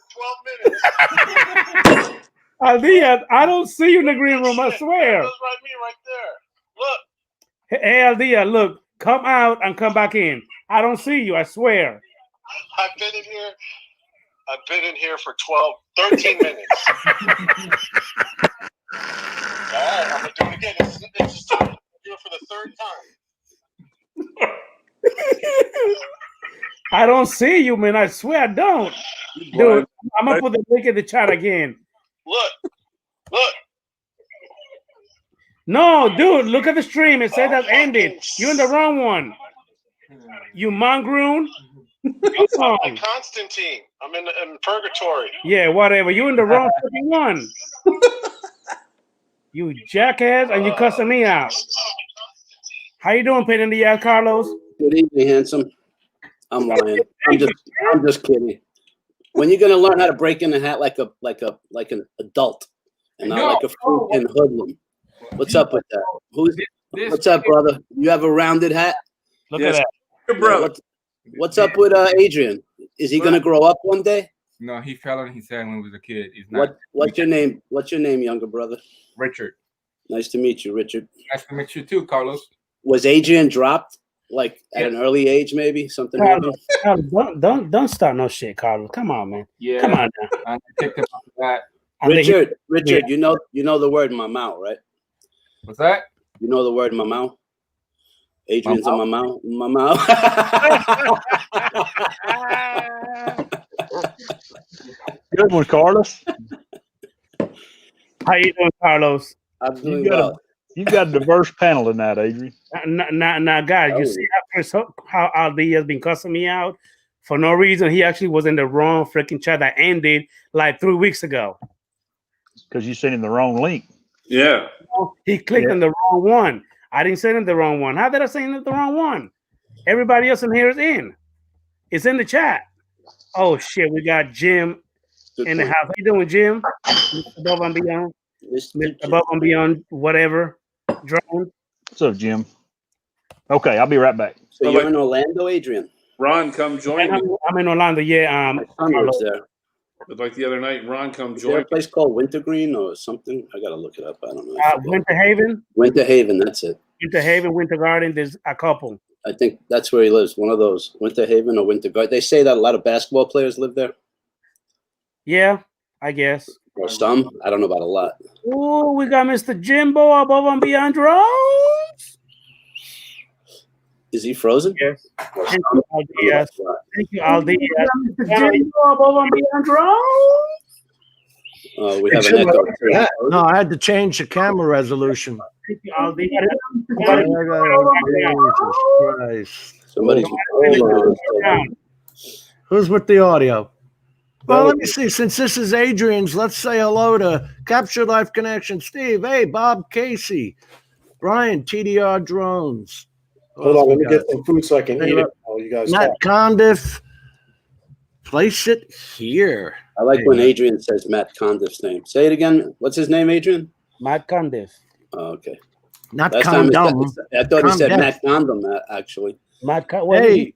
12 minutes. Aldia, I don't see you in the green room. I swear. That's right, me right there. Look, Hey, Aldia, look. Come out and come back in. I don't see you. I swear. I've been in here for 13 minutes. All right, I'm gonna do it again. This is time. Do it for the third time. I don't see you, man. I swear I don't. Dude, I'm gonna put the link in the chat again. Look. No, dude, look at the stream. It says that ended. You're in the wrong one. You mongroon. I'm like Constantine. I'm in purgatory. Yeah, whatever. You in the wrong fucking one. You jackass, and you cussing me out. How you doing, Pin in the ass, Carlos? Good evening, handsome. I'm lying. I'm just kidding. When you gonna learn how to break in a hat like an adult and not like a freaking hoodlum? What's up with that? What's up, brother? You have a rounded hat? Look at that. Good brother. What's up with Adrian? Is he gonna grow up one day? No, he fell on his head when he was a kid. He's not. What's your name? What's your name, younger brother? Richard. Nice to meet you, Richard. Nice to meet you too, Carlos. Was Adrian dropped like at an early age, maybe something happened? Carlos, don't start no shit, Carlos. Come on, man. Yeah. Come on now. I picked him up for that. Richard, you know the word mamau, right? What's that? You know the word mamau? Adrian's a mamau. Mamau. Good one, Carlos. How you doing, Carlos? I'm doing You got well. You got a diverse panel tonight, Adrian. Now, guys, you see how Aldi has been cussing me out for no reason. He actually was in the wrong freaking chat that ended like 3 weeks ago. Because you sent him the wrong link. Yeah. He clicked on the wrong one. I didn't send him the wrong one. How did I send him the wrong one? Everybody else in here is in. It's in the chat. Oh shit, we got Jim Good in the point. house. How you doing, Jim? Mr. Above and Beyond. Mr. Above and Beyond, whatever. Drone. What's up, Jim? Okay, I'll be right back. So you're in Orlando, Adrian? Ron, come join me. I'm in Orlando. Yeah. My son lives there. But like the other night, Ron, come Is there join a place called Wintergreen or something? I gotta look it up. I don't know. Winter Haven. Winter Haven, that's it. Winter Haven, Winter Garden. There's a couple. I think that's where he lives. One of those, Winter Haven or Winter Garden. They say that a lot of basketball players live there. Yeah, I guess. Or some. I don't know about a lot. Oh, we got Mr. Jimbo Above and Beyond Drones. Is he frozen? Yes. Or Thank some? you, Aldi. Yes. Thank you, Aldi. Yes. Jimbo Jimbo Above and Beyond Drones. We have an echo. No, I had to change the camera resolution. Thank you, Aldi. Jesus Christ. Somebody's. Who's with the audio? Well, let me see. Since this is Adrian's, let's say hello to Capture Life Connection, Steve. Hey, Bob Casey, Brian, TDR Drones. Hold on, let me get some food so I can eat it while you guys Matt talk. Condiff. Place it here. I like when Adrian says Matt Condiff's name. Say it again. What's his name, Adrian? Matt Condiff. Oh, okay. Not Last time condom. I thought he said Condiff. Matt Condom, actually. Matt Hey,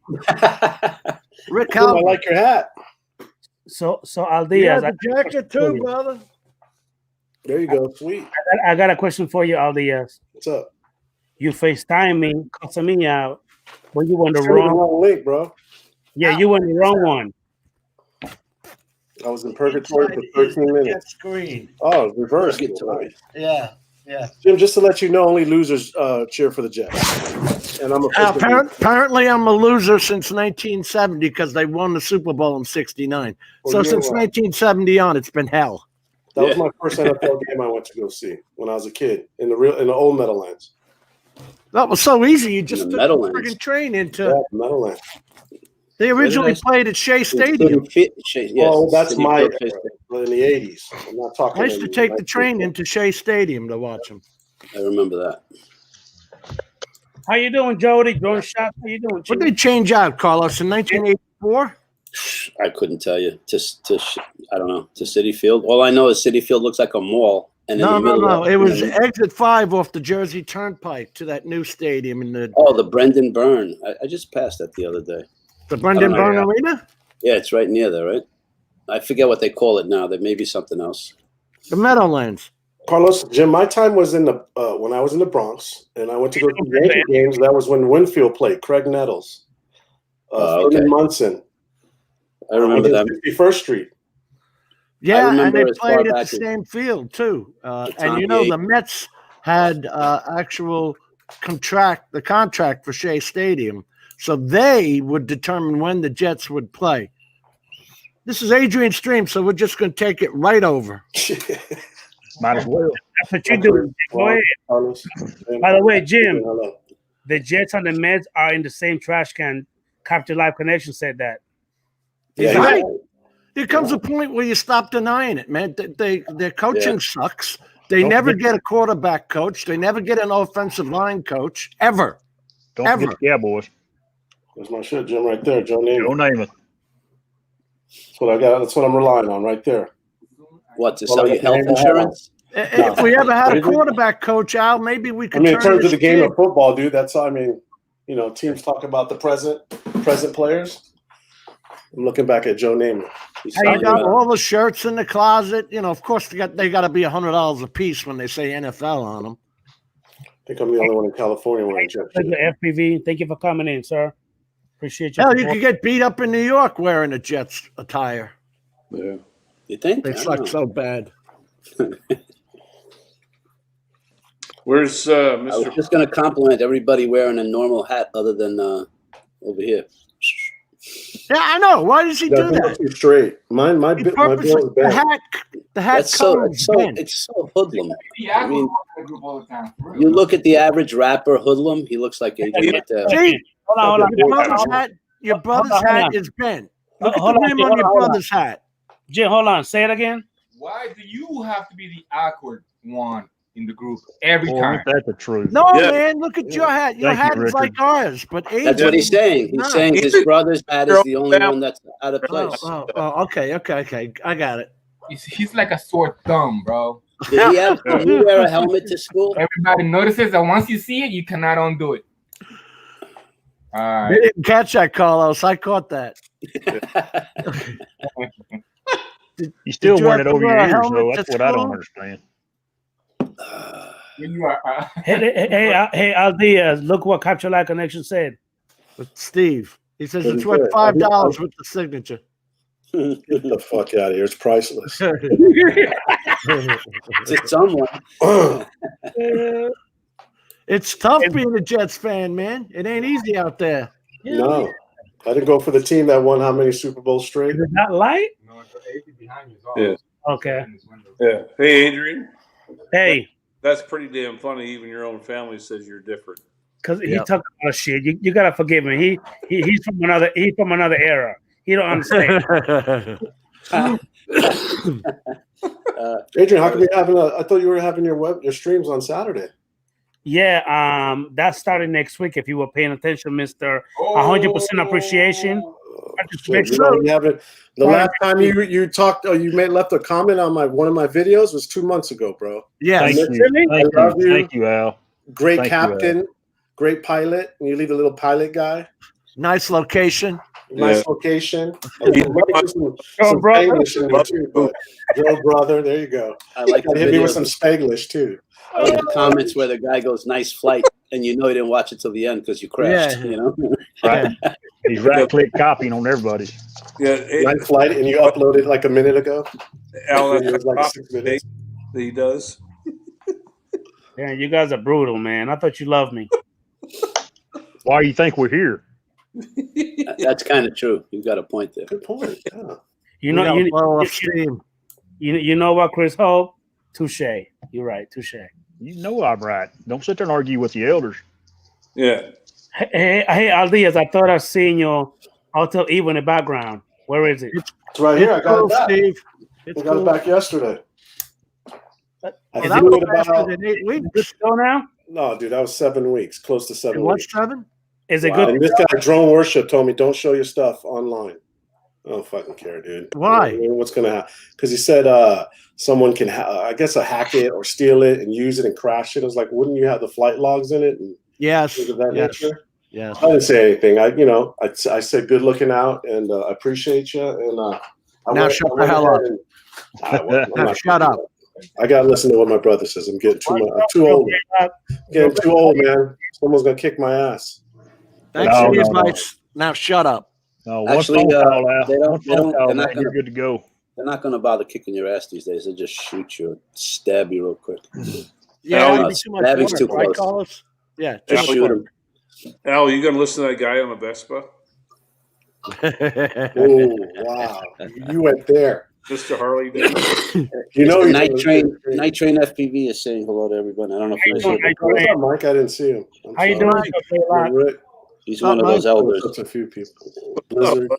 Rick I Halbert. like your hat. So Aldi. Yeah, I, the jacket too, brother. There you go. Sweet. I got a question for you, Aldi. Yes. What's up? You FaceTime me, cussing me out, but you went the Send me the wrong. wrong link, bro. Yeah, you went the wrong one. I was in purgatory for 13 minutes. Screen. Oh, reverse. Get to it. Yeah. Jim, just to let you know, only losers cheer for the Jets. And I'm a Apparently, I'm a loser since 1970 because they won the Super Bowl in '69. Well, So you're since right. 1970 on, it's been hell. That was my first NFL game I went to go see when I was a kid in the old Meadowlands. That was so easy. You just In took the the Meadowlands. friggin' train into. Yeah, Meadowlands. They originally Meadowlands. played at Shea Stadium. Yes, Well, that's City my Field era, Stadium. in the 80s. I'm not talking. I used to in take the train 1940s. into Shea Stadium to watch them. I remember that. How you doing, Jody? Drone shot. How you doing? What Chief? did they change out, Carlos, in 1984? I couldn't tell you. I don't know. To City Field. All I know is City Field looks like a mall. And in No. the middle of It was and- exit 5 off the Jersey Turnpike to that new stadium in the Oh, the Brendan Byrne. I just passed that the other day. Brendan I don't know, Byrne yeah. Arena, Yeah, it's right near there, right? I forget what they call it now. There may be something else. the Meadowlands. Carlos, Jim, my time was in the when I was in the Bronx, and I went to go to Yankee games. That was when Winfield played. Craig Nettles, Okay. Ferdinand Munson. I remember that. 51st Street. Yeah, and remember they as far played at back the as- same field too. The And you Tom know Yates. the Mets had actual contract for Shea Stadium, so they would determine when the Jets would play. This is Adrian's stream, so we're just going to take it right over. Might as well. That's what you do. Go ahead. Carlos. By the way, Jim, Hello. the Jets and the Mets are in the same trash can. Capture Live Connection said that. Yeah, Right. There comes a point where you stop denying it, man. Their coaching sucks. They never get a quarterback coach. They never get an offensive line coach ever. Don't Ever. forget the Cowboys. There's my shit, Jim, right there. Joe Namath. Joe Namath. That's what I got. That's what I'm relying on right there. What, to sell you health insurance? If we ever had a quarterback coach, Al, maybe we I could. mean, in turn terms of this the game kid. of football, dude, that's, I mean, you know, teams talk about the present players. I'm looking back at Joe Namath. He's They talking got about- all the shirts in the closet. You know, of course, they got to be $100 a piece when they say NFL on them. I think I'm the only one in California wearing Jet Thank you, FPV. Thank you for coming in, sir. Appreciate you. Hell, you could get beat up in New York wearing a Jets attire. Yeah. You think? They I don't suck know. so bad. Where's I was Mr. just going to compliment everybody wearing a normal hat other than over here. Yeah, I know. Why does he do Doesn't that? look too straight. My He bill is purposely- the bad. hat That's so, comes in. it's so hoodlum. Yeah, I mean, the group all the time. for real. you look at the average rapper hoodlum, he looks like Adrian Mateo. See, Hold on. your brother's hat, hold on. is bent. Look Hold at on, the rim hold on your on, hold on. brother's hat. Jim, hold on. Say it again. Why do you have to be the awkward one in the group every Boy, time? ain't that the truth? No, Yeah. man, look at your hat. Your Thank you, hat is Richard. like ours, but That's what he's saying. He's saying his brother's hat is the only one that's out of place. Okay. I got it. He's like a sore thumb, bro. Did you wear a helmet to school? Everybody notices that once you see it, you cannot undo it. All right. They didn't catch that, Carlos. I caught that. You still you wearing have it to over wear your a ears, helmet though. to That's what I don't school? understand. You are, Hey, Aldiaz, look what Capture Live Connection said. With Steve. He says Pretty it's worth good. $5 with the signature. Get the fuck out of here. It's priceless. To someone. It's tough being a Jets fan, man. It ain't easy out there. No. I didn't go for the team that won how many Super Bowls straight? Is it not light? no, it's behind you. Yeah. Okay. Yeah. Hey, Adrian. Hey, That's pretty damn funny. Even your own family says you're different. because he talking about shit. You gotta forgive him. He's from another era. He don't understand. Adrian, how come you having I thought you were having your streams on Saturday. Yeah, that's starting next week. If you were paying attention, Mister, 100% appreciation. Shit, you know, you haven't, the last time you talked, left a comment on one of my videos was 2 months ago, bro. Yes. Thank you. I love you. Thank you, Al. Great Thank you, captain, great pilot, and you leave a little pilot guy. Nice location. Nice location. Some brother. Spanglish in there too, but Joe brother, there you go. I like the Hit me with video. some Spanglish too. I like the comments where the guy goes, "Nice flight," and you know he didn't watch it till the end because you crashed. Yeah. You know. Right. He's right-click copying on everybody. Yeah. Nice flight, and you uploaded like a minute ago. Al, It was like that's 6 minutes. that he does. Man, you guys are brutal, man. I thought you loved me. Why do you think we're here? That's kind of true. You got a point there. Good point. Yeah. You know, We gotta blow off steam. you know what, Chris Hope? Touche. You're right. Touche. You know I'm right. Don't sit there and argue with the elders. Yeah. Hey, Aldiaz, I thought I seen your Alto Evo in the background. Where is it? It's right here. I It's got cool, it back. Steve. I It's got cool. it back yesterday. I Oh, threw that it was faster about. than 8 Is weeks. it still now? No, dude, that was 7 weeks, close to 7 It was weeks. 7? Is it Wow. good? And this guy, Drone Worship, told me, don't show your stuff online. I don't fucking care, dude. Why? What's going to happen? Because he said someone can, I guess, hack it or steal it and use it and crash it. I was like, wouldn't you have the flight logs in it and Yes. things of that Yes. nature? Yes. I didn't say anything. I said good looking out and I appreciate you. And Now shut the hell up. up. Shut up. I got to listen to what my brother says. I'm getting too old. Getting too old, man. Someone's going to kick my ass. Thanks No, for the no, no. advice. Now shut up. No, one Actually, phone call, Al. they don't- One they phone don't- call, they're not man, you're gonna- good to go. They're not going to bother kicking your ass these days. They'll just shoot you, stab you real quick. Yeah, No, that'd be too much stabbing's work, too right, close. Carlos? Yeah. too Just much shoot work. him. Al, you gonna listen to that guy on the Vespa? Oh, wow. You went there. Mr. Harley Davidson. You know, he's Night on the Train. screen. Night Train FPV is saying hello to everybody. I don't know if How you you doing, see Night Oh, what's Train? up, Mike? I didn't see him. I'm How you sorry. doing? Yeah, Rick. He's one of those elders. That's a few people. Blizzard.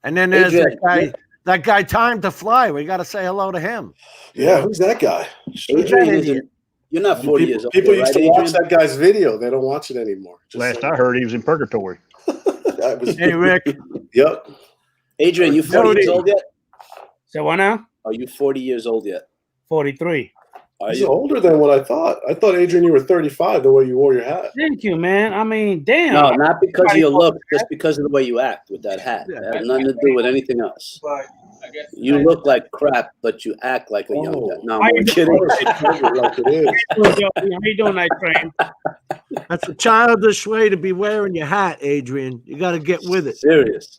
And then there's Adrian, that guy Time to Fly. We got to say hello to him. Yeah, who's that guy? Adrian idiot. isn't. You're not 40 years old. People yet, used to right, watch Adrian? that guy's video. They don't watch it anymore. Just Last saying. I heard, he was in purgatory. That was, Hey, Rick. yep. Adrian, you 40 years old yet? So what now? Are you 40 years old yet? 43. Are He's you? older than what I thought. I thought, Adrian, you were 35 the way you wore your hat. Thank you, man. I mean, damn. No, not because of your look, just because of the way you act with that hat. It has nothing to do with anything else. But I guess You look like crap, but you act like a young guy. No, I'm kidding. Like it is. How you doing, Night Train? That's a childish way to be wearing your hat, Adrian. You got to get with it. Serious.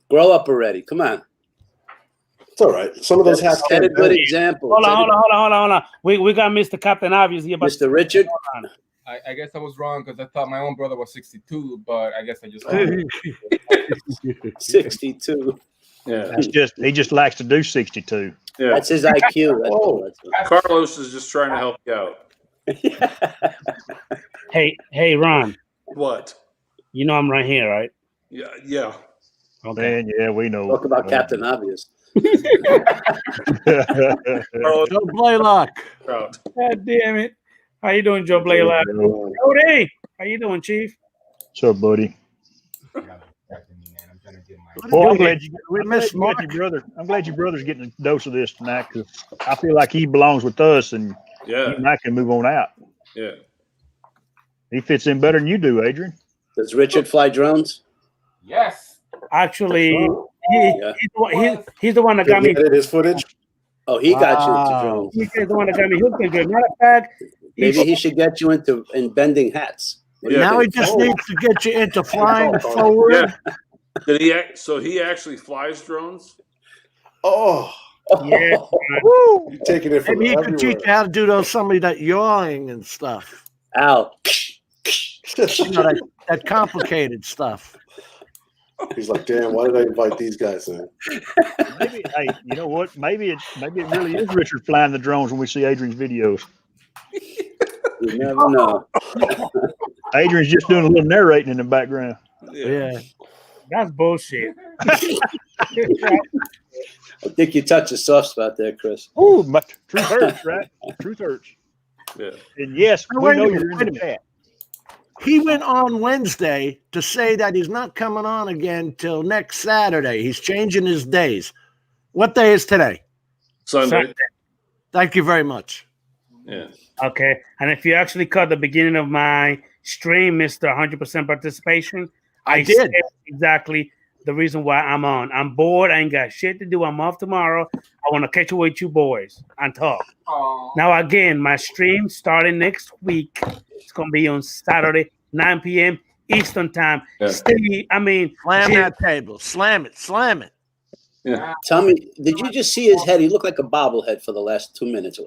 Grow up already. Come on. It's all right. Some of those hats Set a can't good bend. example. Hold on. We got Mr. Captain Obvious here. But Mr. Richard? I guess I was wrong because I thought my own brother was 62, but I guess I just 62. Yeah. He just likes to do 62. Yeah. That's his IQ. That's all. Carlos is just trying to help you out. hey, Ron. What? You know I'm right here, right? Yeah. Yeah. Okay. Man, yeah, we know. Talk about Captain Obvious. Carlos, Joe Blaylock. proud. God damn it. How you doing, Joe Blaylock? Cody, how you doing, Chief? What's up, buddy? Well, I'm glad your brother. I'm glad your brother's getting a dose of this tonight because I feel like he belongs with us, and Yeah. you and I can move on out. Yeah. He fits in better than you do, Adrian. Does Richard fly drones? yes. Actually, Yeah. he's the one that Did got he me. edit his footage? Oh, he got you Wow. into drones. He's the one that got me hooked into it. Matter of fact, Maybe he should get you into bending hats. What do you Now he think? just needs to get you into flying forward. Yeah. Did he? So he actually flies drones? Oh, yeah. Woo! you're taking it from Maybe he could everywhere. teach you how to do those some of that yawing and stuff. Al. You know, that complicated stuff. He's like, damn, why did I invite these guys in? Maybe, hey, you know what? Maybe it really is Richard flying the drones when we see Adrian's videos. You never know. Adrian's just doing a little narrating in the background. Yeah. That's bullshit. I think you touched a soft spot there, Chris. Ooh, but truth hurts, right? Truth hurts. Yeah. And yes, Now, we wait a know minute, you're in wait a the minute. chat. He went on Wednesday to say that he's not coming on again till next Saturday. He's changing his days. What day is today? Sunday. Thank you very much. Yeah. Okay. And if you actually caught the beginning of my stream, Mr. 100% participation, I did. said exactly the reason why I'm on. I'm bored. I ain't got shit to do. I'm off tomorrow. I want to catch up with you boys and talk. Aw. Now, again, my stream starting next week. It's going to be on Saturday, 9 p.m. Eastern time. Yeah. Steve, I mean, Slam Jim, that table. Slam it. Slam it. Yeah. Tell me, did you just see his head? He looked like a bobblehead for the last 2 minutes.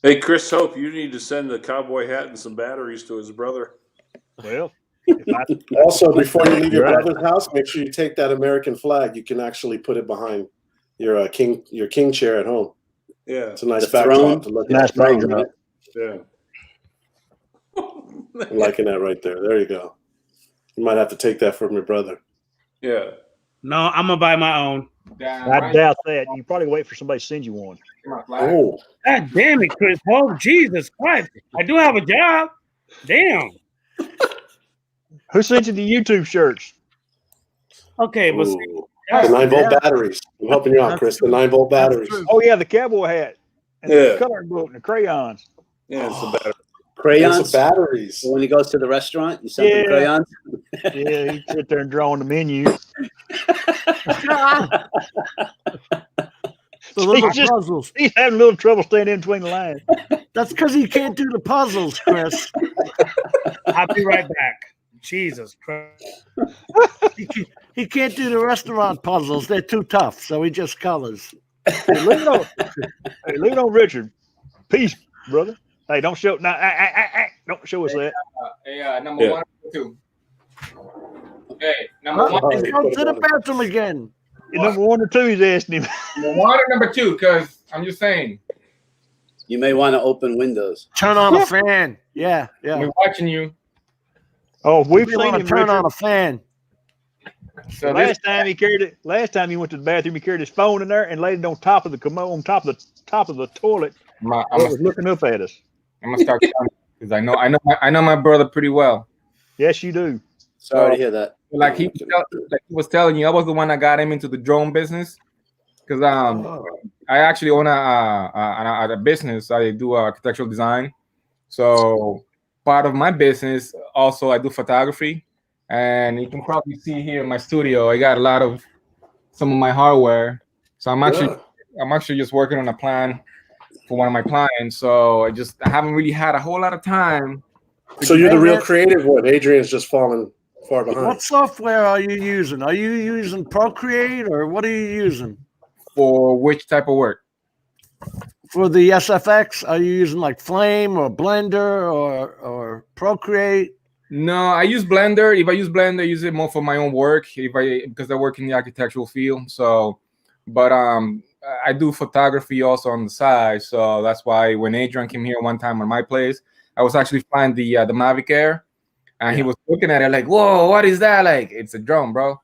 Hey, Chris Hope, you need to send a cowboy hat and some batteries to his brother. Well, if I, Also, before you leave your Right. brother's house, make sure you take that American flag. You can actually put it behind your king chair at home. Yeah. It's a nice The backdrop throne? to look Nice at. Throne, backdrop. right? Yeah. I'm liking that right there. There you go. You might have to take that from your brother. Yeah. no, I'm going to buy my own. Damn I right. doubt that. You probably wait for somebody to send you one. My flag. Oh, God damn it, Chris Hope. Jesus Christ. I do have a job. Damn. Who sent you the YouTube shirts? Okay, but see, ooh. The 9-volt batteries. I'm helping you out, Chris. The 9-volt batteries. Oh yeah, the cowboy hat and Yeah. the coloring book and the crayons. Yeah. It's a battery. And Crayons? some batteries. When he goes to the restaurant, you send him Yeah. crayons? Yeah, he sit there and draw on the menu. The little He's just- puzzles. He's having a little trouble staying in between the lines. That's because he can't do the puzzles, Chris. I'll be right back. Jesus Christ. He can't do the restaurant puzzles. They're too tough, so he just colors. Hey, leave it on Richard. Peace, brother. Hey, don't show don't show us that. Hey, number Yeah. 1 or 2. Okay, number Huh? one. He's going to the bathroom again. Number 1 or 2, he's asking him. Number 1 or number 2? Because I'm just saying. You may want to open windows. Turn on a fan. Yeah, yeah. We're watching you. Oh, we've You want seen to him, turn on Richard. a fan. So Last time he went to the bathroom, he carried his phone in there and laid it on top of the commode, on top of the toilet. I'm Was looking up at us. gonna start because I know my brother pretty well. Yes, you do. Sorry to hear that. Like he was telling you, I was the one that got him into the drone business. Because I actually own a business. I do architectural design. So part of my business also I do photography, and you can probably see here in my studio I got a lot of some of my hardware. So I'm actually just working on a plan for one of my clients. So I haven't really had a whole lot of time. So you're the real creative one. Adrian's just falling far behind. What software are you using? Are you using Procreate or what are you using? For which type of work? For the SFX, are you using like Flame or Blender or Procreate? No, I use Blender. If I use Blender, I use it more for my own work. Because I work in the architectural field. So, but I do photography also on the side. So that's why when Adrian came here one time on my place, I was actually flying the Mavic Air, and he was looking at it like, "Whoa, what is that?" Like, it's a drone, bro.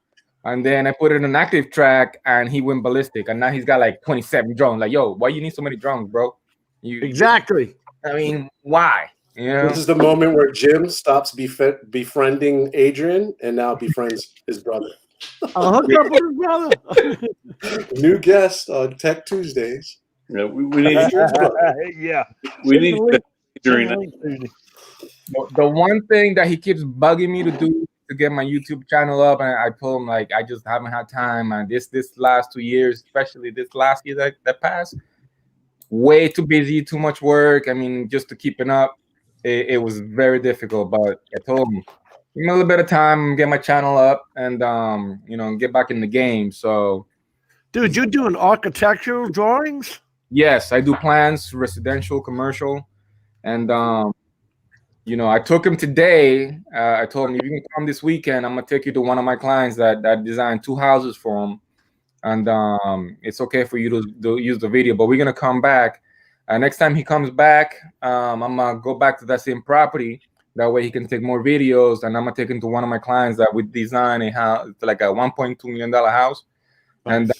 And then I put it in an active track, and he went ballistic. And now he's got like 27 drones. Like, yo, why you need so many drones, bro? Exactly. I mean, why? You know? This is the moment where Jim stops befriending Adrian and now befriends his brother. I'll hook up with his brother. New guest on Tech Tuesdays. Yeah, we need Yeah. we need during The one thing that he keeps bugging me to do to get my YouTube channel up, and I told him like I just haven't had time. And this last 2 years, especially this last year that passed, way too busy, too much work. I mean, just to keeping up, it was very difficult. But I told him, give me a little bit of time, get my channel up, and get back in the game. So, dude, you're doing architectural drawings? Yes, I do plans, residential, commercial, and I took him today. I told him, if you can come this weekend, I'm gonna take you to one of my clients that designed 2 houses for him, and it's okay for you to use the video. But we're gonna come back. Next time he comes back, I'm gonna go back to that same property. That way he can take more videos, and I'm gonna take him to one of my clients that would design a house, like a $1.2 million house, and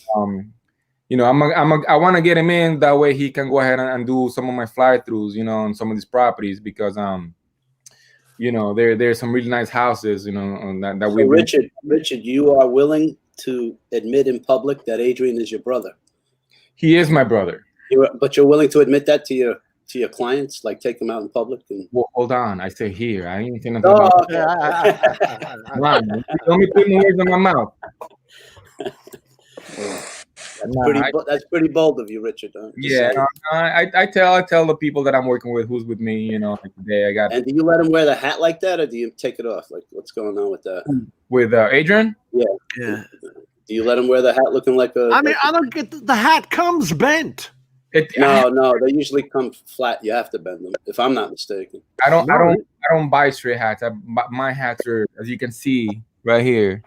I want to get him in. That way he can go ahead and do some of my fly-throughs, on some of these properties because there's some really nice houses, that we. Richard, you are willing to admit in public that Adrian is your brother. He is my brother. But you're willing to admit that to your clients, like take them out in public. Well, hold on, I say here. I ain't saying nothing about that. Come on, man. Don't be putting words in my mouth. That's pretty bold of you, Richard. Yeah, I tell the people that I'm working with who's with me, like today I got. And do you let him wear the hat like that, or do you take it off? Like, what's going on with that? With Adrian? Yeah. Do you let him wear the hat looking like a? I mean, I don't get the hat comes bent. No, they usually come flat. You have to bend them, if I'm not mistaken. I don't buy straight hats. My hats are, as you can see right here.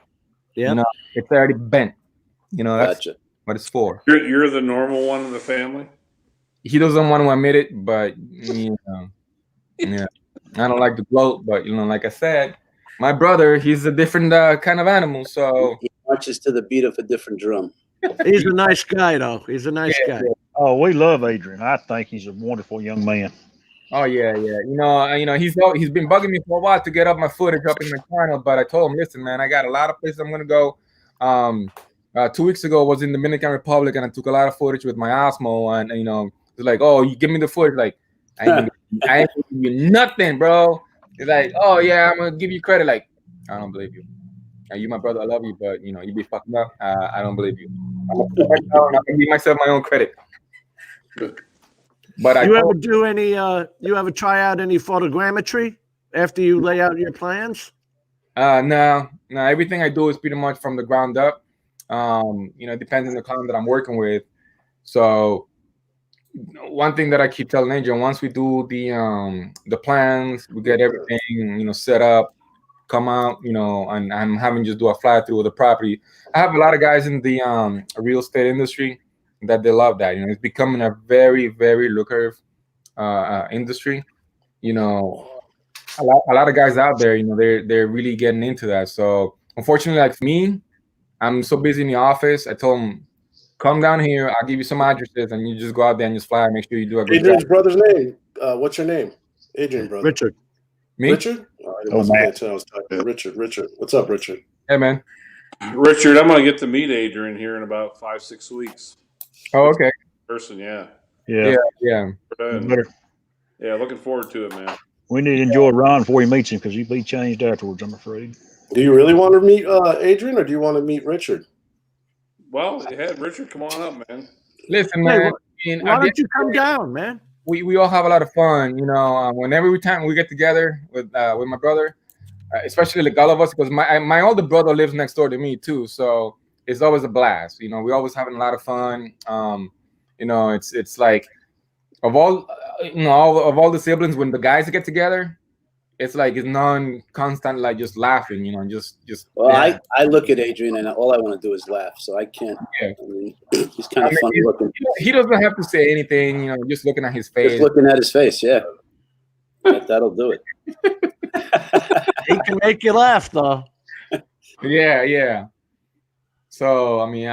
Yeah. It's already bent. That's Gotcha. what it's for. You're the normal one in the family. He doesn't want to admit it, but yeah, I don't like to gloat. But like I said, my brother, he's a different kind of animal. So he marches to the beat of a different drum. He's a nice guy, though. He's a nice guy. Oh, we love Adrian. I think he's a wonderful young man. Oh yeah. He's been bugging me for a while to get up my footage up in my channel, but I told him, listen, man, I got a lot of places I'm gonna go. 2 weeks ago I was in Dominican Republic and I took a lot of footage with my Osmo, and it's like, oh, you give me the footage, like I ain't giving you nothing, bro. It's like, oh yeah, I'm gonna give you credit, like I don't believe you. You my brother, I love you, but you be fucking up. I don't believe you. I'm gonna give myself my own credit. But you ever try out any photogrammetry after you lay out your plans? No. Everything I do is pretty much from the ground up. It depends on the client that I'm working with. So one thing that I keep telling Angel, once we do the plans, we get everything set up, come out, you know, and I'm having just do a fly through of the property. I have a lot of guys in the real estate industry that they love that. You know, it's becoming a very, very lucrative industry. You know, a lot of guys out there, you know, they're really getting into that. So unfortunately, like for me, I'm so busy in the office. I told them, come down here. I'll give you some addresses, and you just go out there and just fly. Make sure you do a good Adrian's job. brother's name. What's your name? Adrian, brother. Richard. Me? Richard? I was talking to Richard. Richard. What's up, Richard? Hey, man. Richard, I'm going to get to meet Adrian here in about 5-6 weeks. Oh, okay. Person, yeah. Yeah. And, yeah, looking forward to it, man. We need to enjoy Ron before he meets him because he'll be changed afterwards, I'm afraid. Do you really want to meet Adrian, or do you want to meet Richard? Well, yeah, Richard, come on up, man. Listen, Hey, man. why don't you come down, man? We all have a lot of fun, you know. Whenever time we get together with my brother, especially like all of us, because my older brother lives next door to me too, so it's always a blast. You know, we're always having a lot of fun. You know, it's like of all the siblings, when the guys get together, it's like it's non-constant, like just laughing. You know, just. Well, yeah. I look at Adrian and all I want to do is laugh, so I can't. Yeah. I mean, he's kind of funny looking. He doesn't have to say anything. You know, just looking at his face. Just looking at his face, yeah. That'll do it. He can make you laugh, though. Yeah. So I mean,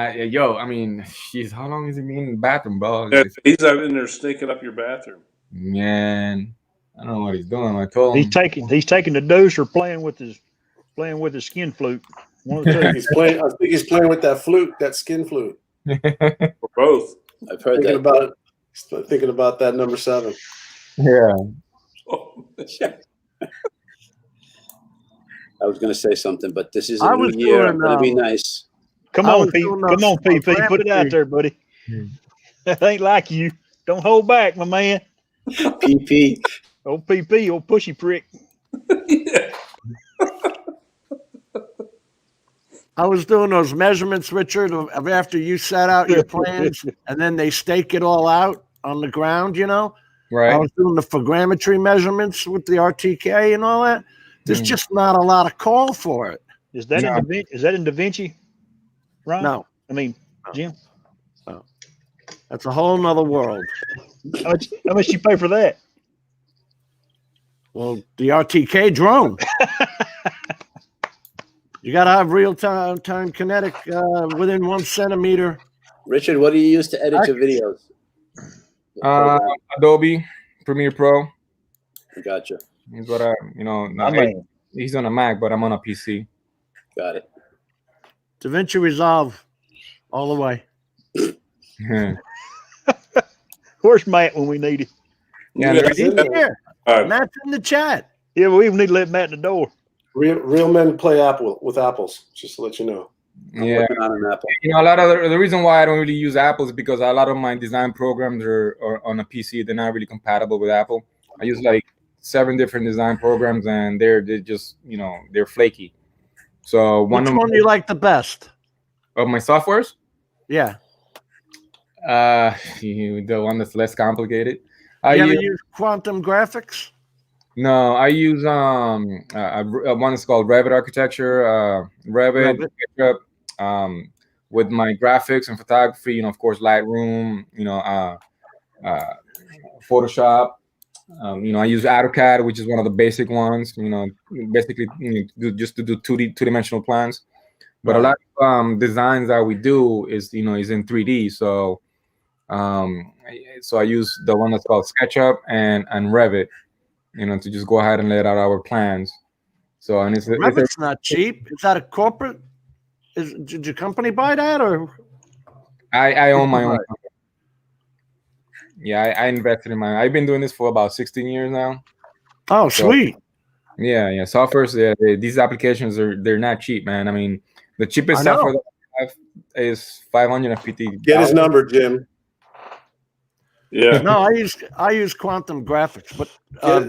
jeez, how long has he been in the bathroom, bro? Yeah, he's out in there stinking up your bathroom. Man, I don't know what he's doing. I told him He's taking the dose or playing with his skin flute. One of the two. He's playing. I think he's playing with that flute, that skin flute. Or both. I've heard Thinking about that number 7. Yeah. I was going to say something, but this is I a was new year. doing, I'm going to be nice. Come I on, was Pete. doing Come on, PP. Put it out there, buddy. That ain't like you. Don't hold back, my man. PP. Old PP, old pushy prick. I was doing those measurements, Richard, of after you set out your plans, and then they stake it all out on the ground, you know? Right. I was doing the photogrammetry measurements with the RTK and all that. There's just not a lot of call for it. Is that in Da Vinci? Right? No. I mean, Jim. No. That's a whole nother world. How much you pay for that? Well, the RTK drone. You got to have real-time kinetic within 1 centimeter. Richard, what do you use to edit your videos? Adobe Premiere Pro. Gotcha. Is what he's on a Mac, but I'm on a PC. Got it. DaVinci Resolve all the way. Where's Matt when we need him? Yeah, He's here. Matt's in the chat. Yeah, we even need to let Matt in the door. Real men play with apples. Just to let you know. Yeah, on an Apple. you know, a lot of the reason why I don't really use Apple is because a lot of my design programs are on a PC. They're not really compatible with Apple. I use like 7 different design programs, and they're just, you know, they're flaky. So Which one do you like the best? Of my softwares? Yeah. The one that's less complicated. You ever use Quantum Graphics? No, I use one that's called Revit Architecture, Revit. With my graphics and photography, you know, of course, Lightroom, you know, Photoshop. You know, I use AutoCAD, which is one of the basic ones. You know, basically just to do two-dimensional plans. But a lot of designs that we do is in 3D. So, I use the one that's called SketchUp and Revit. You know, to just go ahead and lay out our plans. So, and Revit's not cheap. Is that a corporate? Did your company buy that, or? I own my own company. Yeah, I invested in I've been doing this for about 16 years now. Oh, sweet. Yeah. Softwares, these applications they're not cheap, man. I mean, the cheapest software that I have is $550. Get his number, Jim. Yeah. No, I use Quantum Graphics, but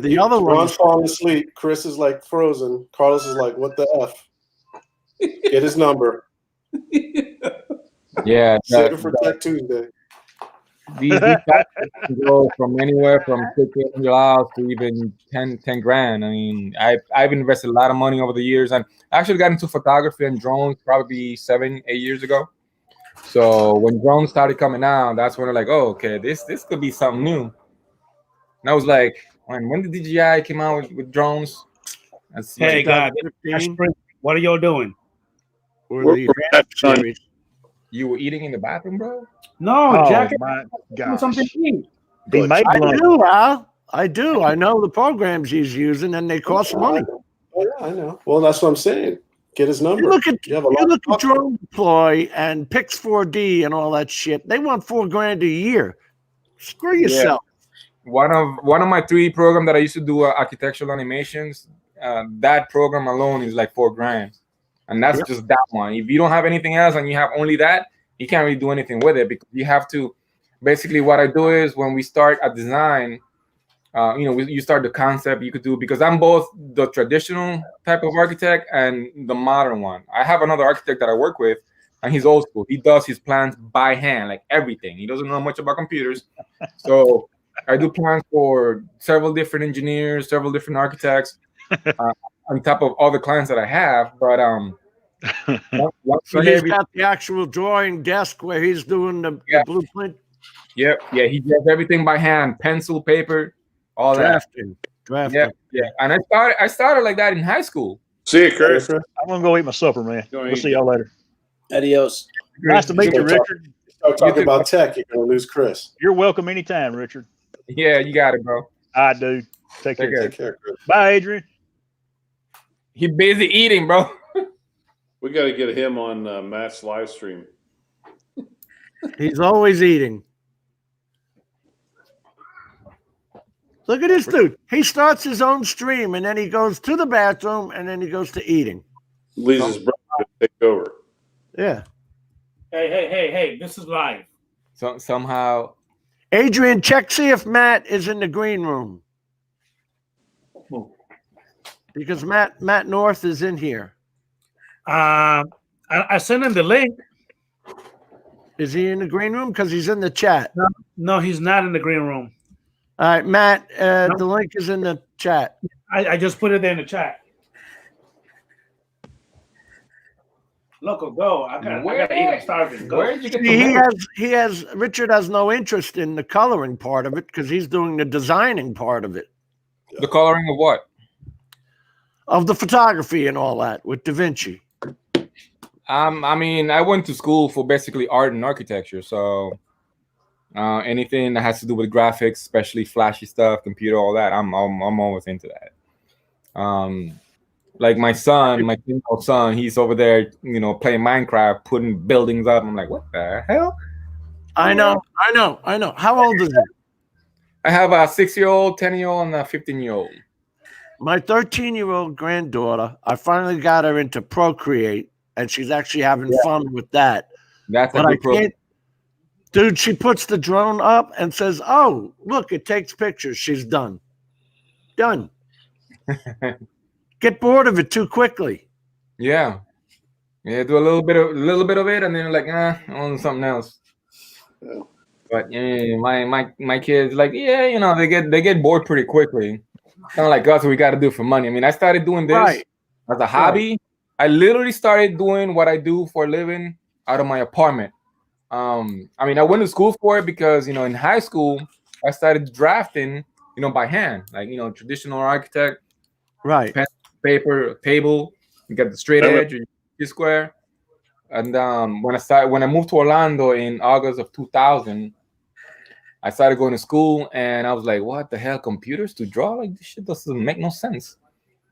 the other one. Ron's falling asleep. Chris is like frozen. Carlos is like, "What the f?" Get his number. Yeah. Save it for Tech Tuesday. these packages can go from anywhere from $600 to even 10 grand. I mean, I've invested a lot of money over the years, and I actually got into photography and drones probably 7-8 years ago. So when drones started coming out, that's when they're like, oh, okay, this could be something new. And I was like, when did DJI came out with drones? That's Hey, God, 2015. what are y'all doing? Or We're the back, son. series. You were eating in the bathroom, bro? No, Oh Jack, my doing something gosh. to eat. He made I lunch. do, Al. I do. I know the programs he's using, and they cost money. Oh, yeah, I know. Well, that's what I'm saying. Get his number. You look at You have a lot of Drone Deploy and Pix4D and all that shit. They want $4 grand a year. Screw yourself. One of my 3D program that I used to do architectural animations, that program alone is like $4 grand, and that's just that one. If you don't have anything else and you have only that, you can't really do anything with it, because you have to. Basically, what I do is when we start a design, you start the concept. You could do, because I'm both the traditional type of architect and the modern one. I have another architect that I work with, and he's old school. He does his plans by hand, like everything. He doesn't know much about computers, so I do plans for several different engineers, several different architects, on top of all the clients that I have. But So he's got the actual drawing desk where he's doing the blueprint. Yeah, he does everything by hand, pencil, paper, all Drafting. Yeah. And I started like that in high school. See you, Chris. I'm gonna go eat my supper, man. We'll see y'all later. Adios. Nice to meet you, Richard. Start talking about tech, you're gonna lose Chris. You're welcome anytime, Richard. Yeah, you got it, bro. I do. Take care. Take care, Chris. Bye, Adrian. He busy eating, bro. We got to get him on Matt's live stream. He's always eating. Look at this dude. He starts his own stream, and then he goes to the bathroom, and then he goes to eating. Leaves his brother to take over. Yeah. Hey, this is live. So somehow, Adrian, see if Matt is in the green room. Because Matt North is in here. I sent him the link. Is he in the green room? Because he's in the chat. No, he's not in the green room. All right, Matt, the link is in the chat. I just put it there in the chat. Loco, go. I gotta eat. I'm starving. Go. Where did you get Richard has no interest in the coloring part of it because he's doing the designing part of it. The coloring of what? Of the photography and all that with Da Vinci. I mean, I went to school for basically art and architecture, so anything that has to do with graphics, especially flashy stuff, computer, all that, I'm always into that. Like my son, my 10-year-old son, he's over there, playing Minecraft, putting buildings up. I'm like, what the hell? I know. How old is he? I have a 6-year-old, 10-year-old, and a 15-year-old. My 13-year-old granddaughter, I finally got her into Procreate, and she's actually having fun with that. That's but a I good program. can't. Dude, she puts the drone up and says, "Oh, look, it takes pictures." She's done. Done. Get bored of it too quickly. Yeah, do a little bit of it, and then like, I want something else. But my kids, like, they get bored pretty quickly. Kind of like us, we got to do it for money. I mean, I started doing this as a hobby. I literally started doing what I do for a living out of my apartment. I mean, I went to school for it because, in high school, I started drafting, by hand, like, traditional architect. Right. Pen, paper, table, you got the straight edge, you square. And when I moved to Orlando in August of 2000, I started going to school, and I was like, what the hell, computers to draw? Like, this shit doesn't make no sense.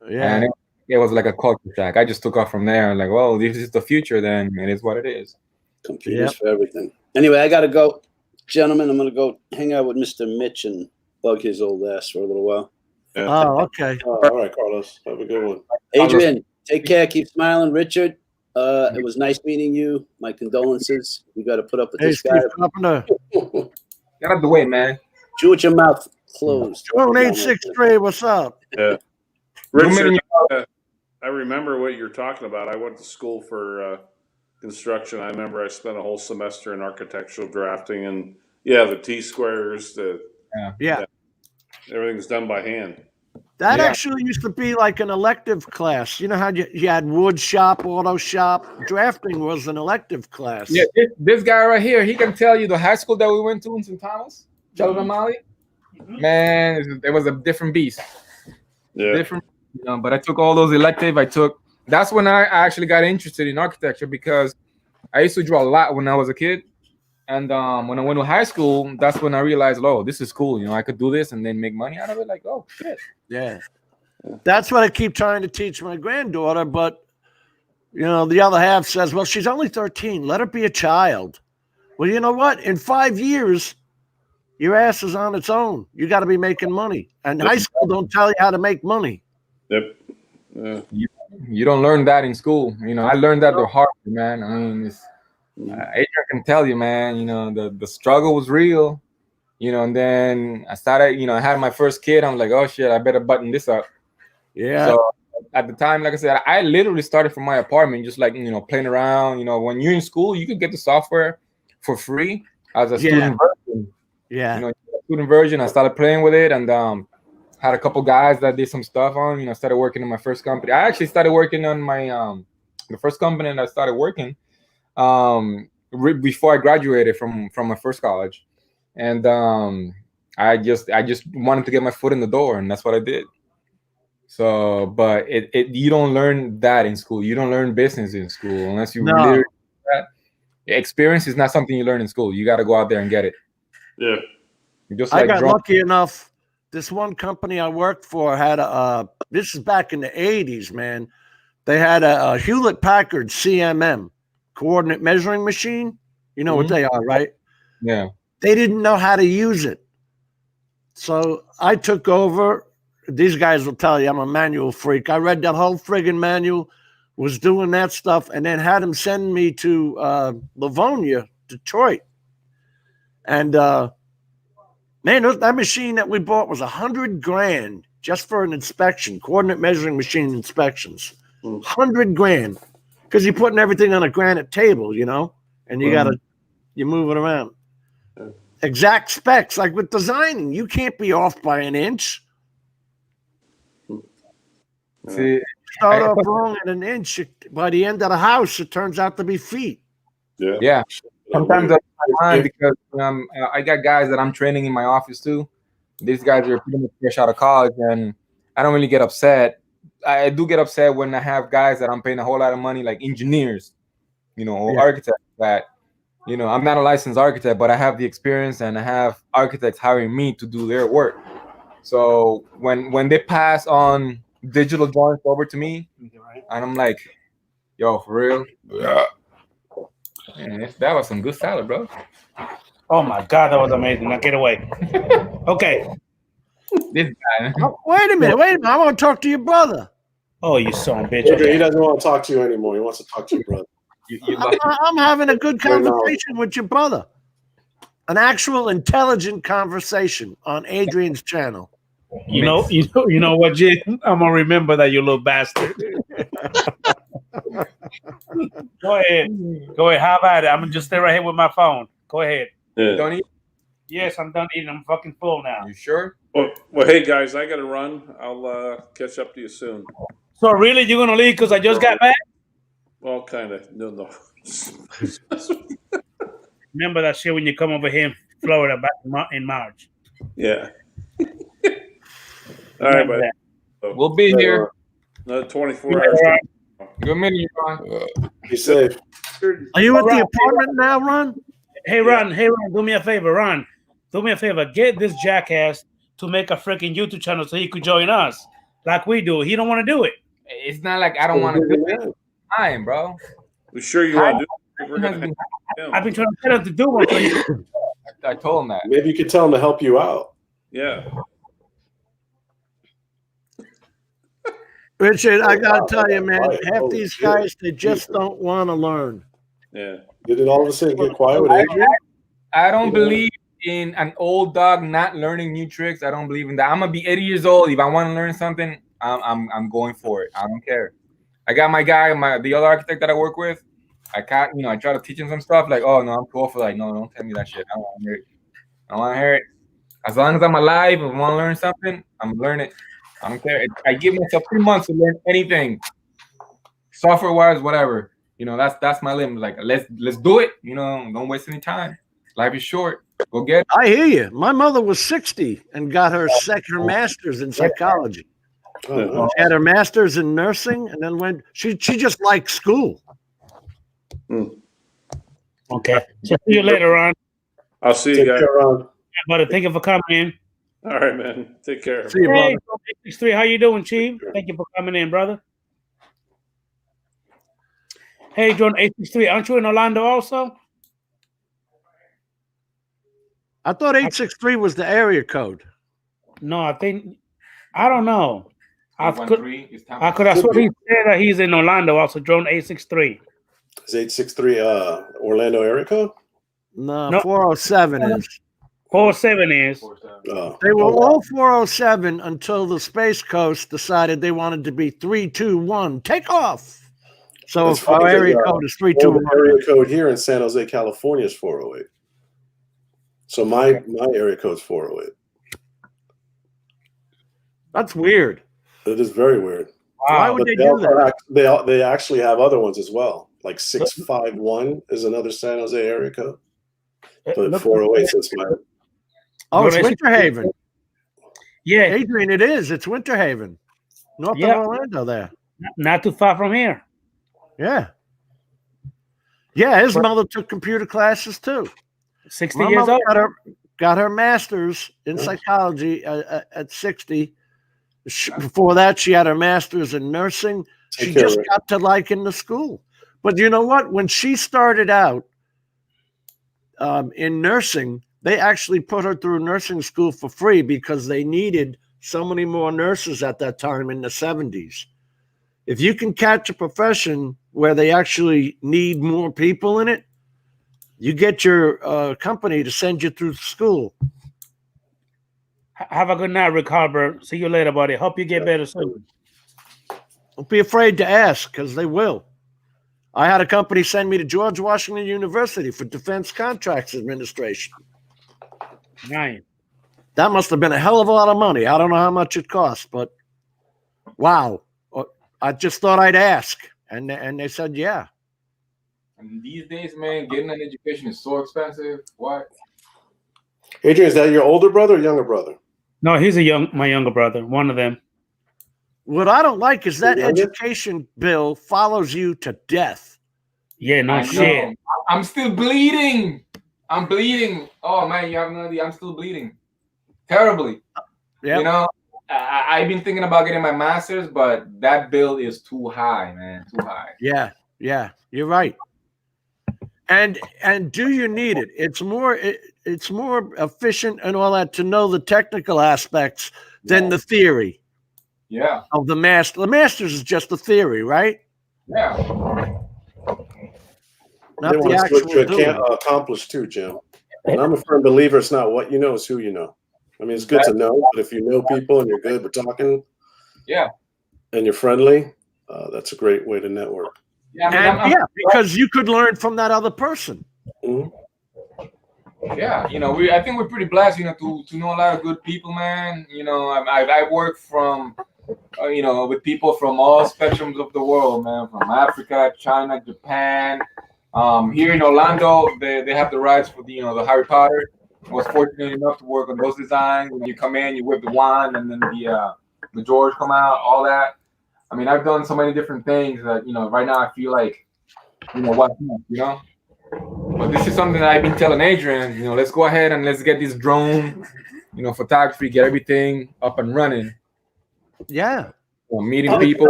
Yeah. And it was like a culture shock. I just took off from there and like, well, this is the future, then it is what it is. Computers for everything. Anyway, I got to go. Gentlemen, I'm going to go hang out with Mr. Mitch and bug his old ass for a little while. Yeah. Oh, okay. All right, Carlos. Have a good one. Adrian, take care. Keep smiling. Richard, it was nice meeting you. My condolences. You got to put up with this guy. Get out of the way, man. Chew with your mouth closed. Drone 863, what's up? Yeah. Richard, I remember what you're talking about. I went to school for construction. I remember I spent a whole semester in architectural drafting, and Yeah, the T squares, Yeah. everything's done by hand. That Yeah. actually used to be like an elective class. You know how you had wood shop, auto shop? Drafting was an elective class. Yeah, this guy right here, he can tell you the high school that we went to in St. Thomas, Chalavamali. Man, it was a different beast. Yeah. Different, but I took all those elective. That's when I actually got interested in architecture, because I used to draw a lot when I was a kid. And when I went to high school, that's when I realized, oh, this is cool. I could do this and then make money out of it. Like, oh, shit. Yeah. That's what I keep trying to teach my granddaughter. But, the other half says, well, she's only 13. Let her be a child. Well, you know what? In 5 years, your ass is on its own. You got to be making money. And high school don't tell you how to make money. Yep. Yeah. You don't learn that in school. I learned that the hard way, man. I mean, Adrian can tell you, man, the struggle was real, and then I started, I had my first kid. I'm like, oh shit, I better button this up. Yeah. So at the time, like I said, I literally started from my apartment, just like, playing around. When you're in school, you can get the software for free as a student version. Yeah. Student version. I started playing with it, and had a couple guys that did some stuff on, started working in my first company. I actually started working on my, the first company that I started working, before I graduated from my first college. And I just wanted to get my foot in the door, and that's what I did. So, but you don't learn that in school. You don't learn business in school unless you literally do that. Experience is not something you learn in school. You got to go out there and get it. Yeah. Just I like got lucky enough. This one company I worked for had this is back in the 80s, man. They had a Hewlett Packard CMM, coordinate measuring machine. You know what they are, right? Yeah. They didn't know how to use it. So I took over. These guys will tell you I'm a manual freak. I read that whole friggin' manual, was doing that stuff, and then had them send me to Livonia, Detroit. And man, that machine that we bought was $100,000 just for an inspection, coordinate measuring machine inspections. $100,000, because you're putting everything on a granite table, and you move it around. Exact specs, like with designing, you can't be off by an inch. See, Start off wrong at an inch. By the end of the house, it turns out to be feet. Yeah. Yeah. Sometimes I find, because I got guys that I'm training in my office too. These guys are pretty much fresh out of college, and I don't really get upset. I do get upset when I have guys that I'm paying a whole lot of money, like engineers, or architects that, I'm not a licensed architect, but I have the experience, and I have architects hiring me to do their work. So when they pass on digital drawings over to me, and I'm like, yo, for real? Yeah. Man, that was some good salad, bro. Oh my God, that was amazing. Now get away. Okay. This guy. Wait a minute. I want to talk to your brother. Oh, you son of a bitch. He doesn't want to talk to you anymore. He wants to talk to your brother. I'm having a good conversation with your brother. An actual intelligent conversation on Adrian's channel. You know what, Jay? I'm gonna remember that, you little bastard. Go ahead. How about it? I'm gonna just stay right here with my phone. Go ahead. Yeah. Don't eat? Yes, I'm done eating. I'm fucking full now. You sure? Well, hey guys, I gotta run. I'll catch up to you soon. So really, you're gonna leave because I just got back? Well, kind of. No. Remember that shit when you come over here in Florida back in March. Yeah. All right, buddy. We'll be here. Another 24 hours. Good minute, Ron. Be safe. Are you at the apartment now, Ron? Hey, Ron, do me a favor, Ron. Do me a favor. Get this jackass to make a freaking YouTube channel so he could join us like we do. He don't want to do it. It's not like I don't want to do it. Fine, bro. We sure you want to do it? I've been trying to get him to do one. I told him that. Maybe you could tell him to help you out. Yeah. Richard, I gotta tell you, man, half these guys, they just don't want to learn. Yeah. Did it all of a sudden get quiet with Adrian? I don't believe in an old dog not learning new tricks. I don't believe in that. I'm gonna be 80 years old. If I want to learn something, I'm going for it. I don't care. I got my guy, the other architect that I work with. I try to teach him some stuff. Like, oh no, I'm too old for like, no, don't tell me that shit. I don't want to hear it. I want to hear it. As long as I'm alive and want to learn something, I'm learning. I don't care. I give myself 3 months to learn anything, software wise, whatever. You know, that's my limit. Like, let's do it. You know, don't waste any time. Life is short. Go get it. I hear you. My mother was 60 and got her master's in psychology. Oh, She had her master's in nursing, and then she just liked school. Okay. So see you later, Ron. I'll see you take guys. care, Ron. Brother, thank you for coming in. All right, man. Take care. See you, Hey, brother. 63, how you doing, Chief? Thank you for coming in, brother. Hey, John 863, aren't you in Orlando also? I thought 863 was the area code. No, I don't know. I could 813 is time. have sworn he said that he's in Orlando also, Drone 863. Is 863 Orlando area code? No, 407 is. 47 is. They were all 407 until the Space Coast decided they wanted to be 321. Take off. So That's funny, our area 'cause, code is the 321. area code here in San Jose, California is 408. So my area code's 408. That's weird. It is very weird. Why would they do that? They actually have other ones as well. Like 651 is another San Jose area code. But 408 is my. Oh, it's Winter Haven. Yeah. Adrian, it is. It's Winter Haven. North of Orlando there. Not too far from here. Yeah. Yeah, his mother took computer classes too. 60 My years mother old. got her master's in psychology at 60. Before that, she had her master's in nursing. She just got to liking the school. But you know what? When she started out in nursing, they actually put her through nursing school for free because they needed so many more nurses at that time in the 70s. If you can catch a profession where they actually need more people in it, you get your company to send you through school. Have a good night, Rick Harbor. See you later, buddy. Hope you get better soon. Don't be afraid to ask, because they will. I had a company send me to George Washington University for Defense Contracts Administration. Nice. That must have been a hell of a lot of money. I don't know how much it cost, but wow. I just thought I'd ask. And they said, yeah. And these days, man, getting an education is so expensive. What? Adrian, is that your older brother or younger brother? No, he's my younger brother. One of them. What I don't like is that education bill follows you to death. Yeah, no shit. I'm still bleeding. I'm bleeding. Oh man, you have no idea. I'm still bleeding terribly. Yeah. You know, I've been thinking about getting my master's, but that bill is too high, man. Too high. Yeah, you're right. And do you need it? It's more efficient and all that to know the technical aspects than the theory. Yeah. Of the master. The master's is just the theory, right? Yeah. Not they the want to see what you actual can doing. accomplish too, Jim. And I'm a firm believer it's not what you know, it's who you know. I mean, it's good to know, but if you know people and you're good with talking, yeah, and you're friendly, that's a great way to network. Yeah, because you could learn from that other person. Mm-hmm. Yeah, you know, I think we're pretty blessed, you know, to know a lot of good people, man. You know, I work from, you know, with people from all spectrums of the world, man, from Africa, China, Japan. Here in Orlando, they have the rights for the Harry Potter. I was fortunate enough to work on those designs. When you come in, you whip the wand, and then the George come out, all that. I mean, I've done so many different things that, you know, right now I feel like, you know, what's next, you know? But this is something that I've been telling Adrian, you know, let's go ahead and let's get this drone, you know, photography, get everything up and running. Yeah. Meeting people.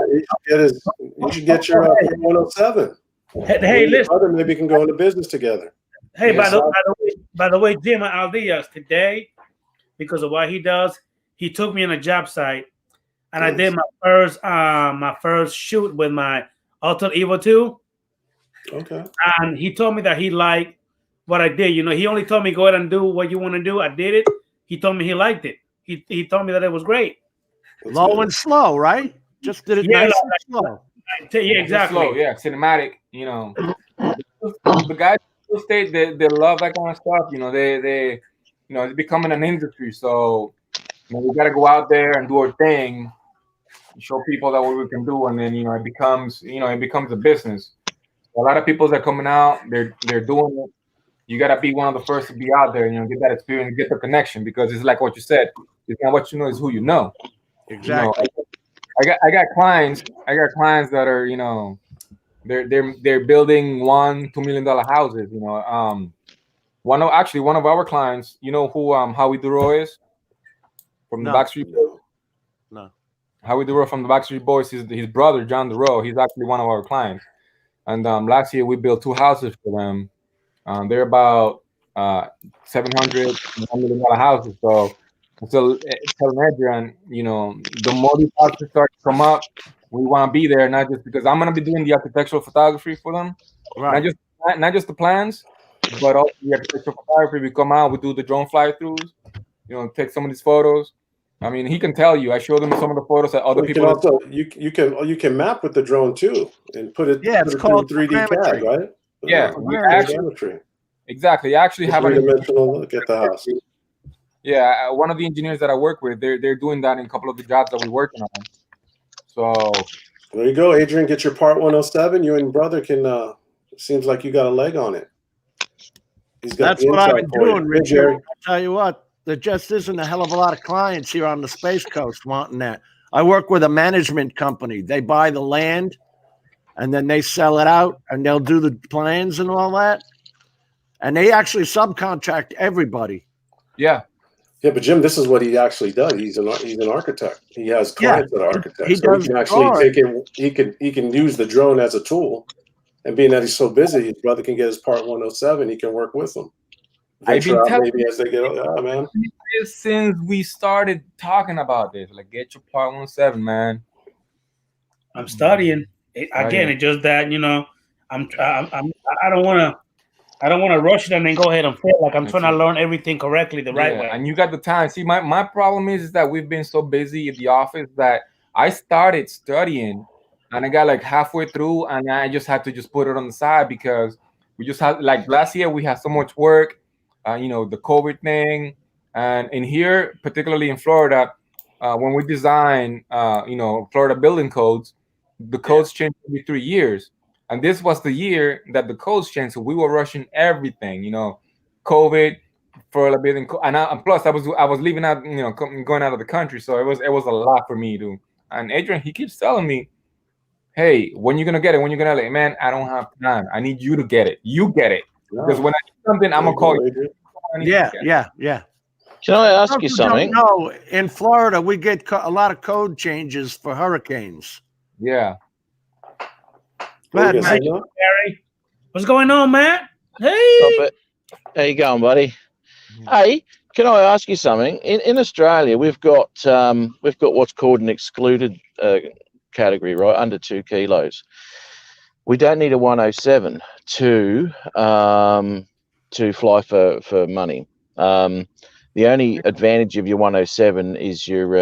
You should get your 107. Hey, listen. Brother maybe can go into business together. Hey, by the way, Jim Aldias today, because of what he does, he took me on a job site, and I did my first shoot with my Alta Evo 2. Okay. And he told me that he liked what I did. You know, he only told me go ahead and do what you want to do. I did it. He told me he liked it. He told me that it was great. Low and slow, right? Just did it nice and slow. Yeah, exactly. Slow, yeah, cinematic. You know, the guys in the state they love that kind of stuff. You know, they you know, it's becoming an industry. So we got to go out there and do our thing, show people that what we can do, and then it becomes a business. A lot of people that are coming out, they're doing it. You got to be one of the first to be out there, get that experience, get the connection, because it's like what you said. It's not what you know, it's who you know. Exactly. I got clients that are, they're building $1-2 million houses. One of our clients, you know who Howie Duro is from the Backstreet Boys? No. Howie Duro from the Backstreet Boys, his brother John Duro. He's actually one of our clients. And last year we built 2 houses for them. They're about $700 $1 million houses. So telling Adrian, the more these houses start to come up, we want to be there, not just because I'm going to be doing the architectural photography for them, Right. not just the plans, but also the architectural photography. We come out, we do the drone fly-throughs, take some of these photos. I mean, he can tell you. I showed him some of the photos that other people. You can map with the drone too and put it. Yeah, it's called 3D CAD, right? Yeah, exactly. I actually have a three-dimensional look at the house. Yeah, one of the engineers that I work with, they're doing that in a couple of the jobs that we're working on. So there you go, Adrian. Get your Part 107. You and brother can. Seems like you got a leg on it. That's what I've been doing, Richard. I'll tell you what, there just isn't a hell of a lot of clients here on the Space Coast wanting that. I work with a management company. They buy the land, and then they sell it out, and they'll do the plans and all that. And they actually subcontract everybody. Yeah. Yeah, but Jim, this is what he actually does. He's an architect. He has clients that are architects. So he can actually take it. He can use the drone as a tool. And being that he's so busy, his brother can get his Part 107. He can work with them. I've been telling maybe as they get older, man. Since we started talking about this, like, get your Part 107, man. I'm studying. Again, it's just that I don't want to rush it and then go ahead and fail. Like, I'm trying to learn everything correctly the right way. And you got the time. See, my problem is that we've been so busy at the office that I started studying and I got like halfway through and I just had to just put it on the side because we just had, like, last year we had so much work, the COVID thing. And in here, particularly in Florida, when we design, Florida building codes, the codes change every 3 years. And this was the year that the codes changed, so we were rushing everything. COVID for a bit, and plus I was leaving out, going out of the country, so it was a lot for me to. And Adrian, he keeps telling me, "Hey, when you gonna get it? When you gonna like, man? I don't have time. I need you to get it. You get it because when I do something, I'm gonna call you." Yeah. Can I ask you something? No, in Florida we get a lot of code changes for hurricanes. Yeah. Go ahead, Matt. Gary. What's going on, Matt? Hey. How you going, buddy? Hey, can I ask you something? In Australia, we've got what's called an excluded category, right? Under 2 kilos. We don't need a 107 to fly for money. The only advantage of your 107 is your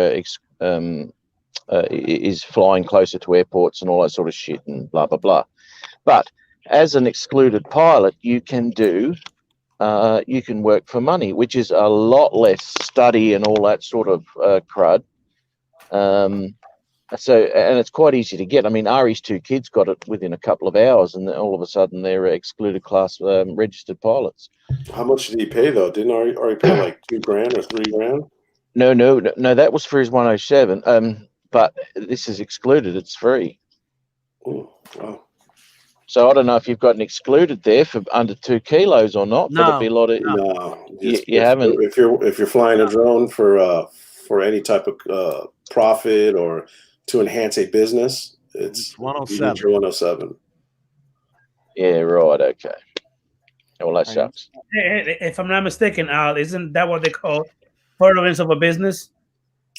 is flying closer to airports and all that sort of shit and blah blah blah. But as an excluded pilot, you can work for money, which is a lot less study and all that sort of crud. And it's quite easy to get. I mean, Ari's 2 kids got it within a couple of hours, and all of a sudden they're excluded class registered pilots. How much did he pay though? Didn't Ari pay like $2,000 or $3,000? No, that was for his 107. But this is excluded. It's free. Ooh, wow. So I don't know if you've got an excluded there for under 2 kilos or not. No, but it'd be a lot of no. You haven't. If you're flying a drone for any type of profit or to enhance a business, it's 107. 107. Yeah, right. Okay. Well, that sucks. If I'm not mistaken, Al, isn't that what they call furtherance of a business?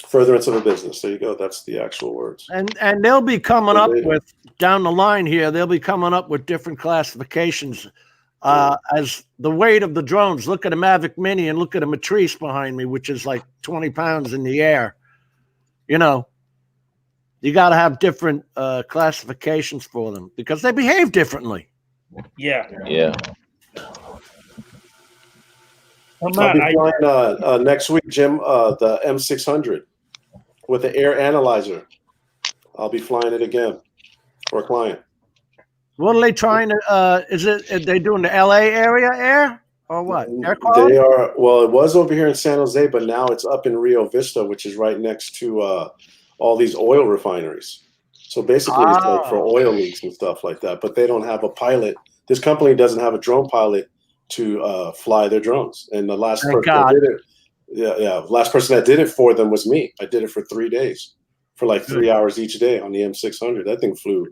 Furtherance of a business. There you go. That's the actual words. And they'll be coming up with down the line here. They'll be coming up with different classifications as the weight of the drones. Look at a Mavic Mini and look at a Matrice behind me, which is like 20 pounds in the air. You got to have different classifications for them because they behave differently. Yeah. I'll be flying next week, Jim. The M600 with the air analyzer. I'll be flying it again for a client. What are they trying to? Are they doing the LA area air or what? Air quality? They are. Well, it was over here in San Jose, but now it's up in Rio Vista, which is right next to all these oil refineries. So basically, it's like for oil leaks and stuff like that. But they don't have a pilot. This company doesn't have a drone pilot to fly their drones. And the last person that did it, last person that did it for them was me. I did it for 3 days, for like 3 hours each day on the M600. That thing flew.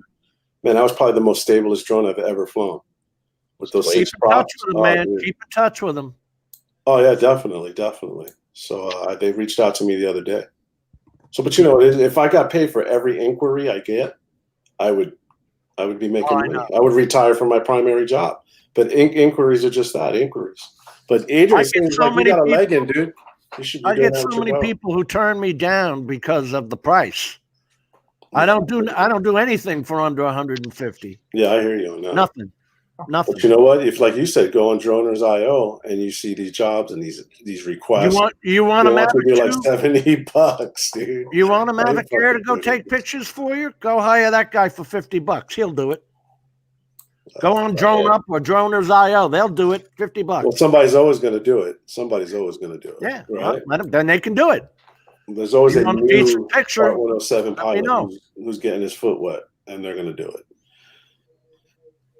Man, that was probably the most stablest drone I've ever flown. With those Keep 6 in props. touch with them, man. Keep in touch with them. Oh yeah, definitely. So they reached out to me the other day. So, but you know, if I got paid for every inquiry I get, I would be making money. I would retire from my primary job. But inquiries are just that, inquiries. But Adrian seems like you got a leg in, dude. You should be I doing get so that many well. people who turn me down because of the price. I don't do anything for under 150. Yeah, I hear you on that. Nothing. But you know what? If, like you said, go on Droners.io and you see these jobs and these requests, you want a to Maverick do like too? $70, dude. You want a Maverick Air to go take pictures for you? Go hire that guy for $50. He'll do it. Go on Drone Up or Droners.io. They'll do it. $50. Well, somebody's always going to do it. Somebody's always going to do it. Yeah, right. Then they can do it. There's always You a want a new decent picture, Part 107 let me pilot know. who's getting his foot wet, and they're going to do it.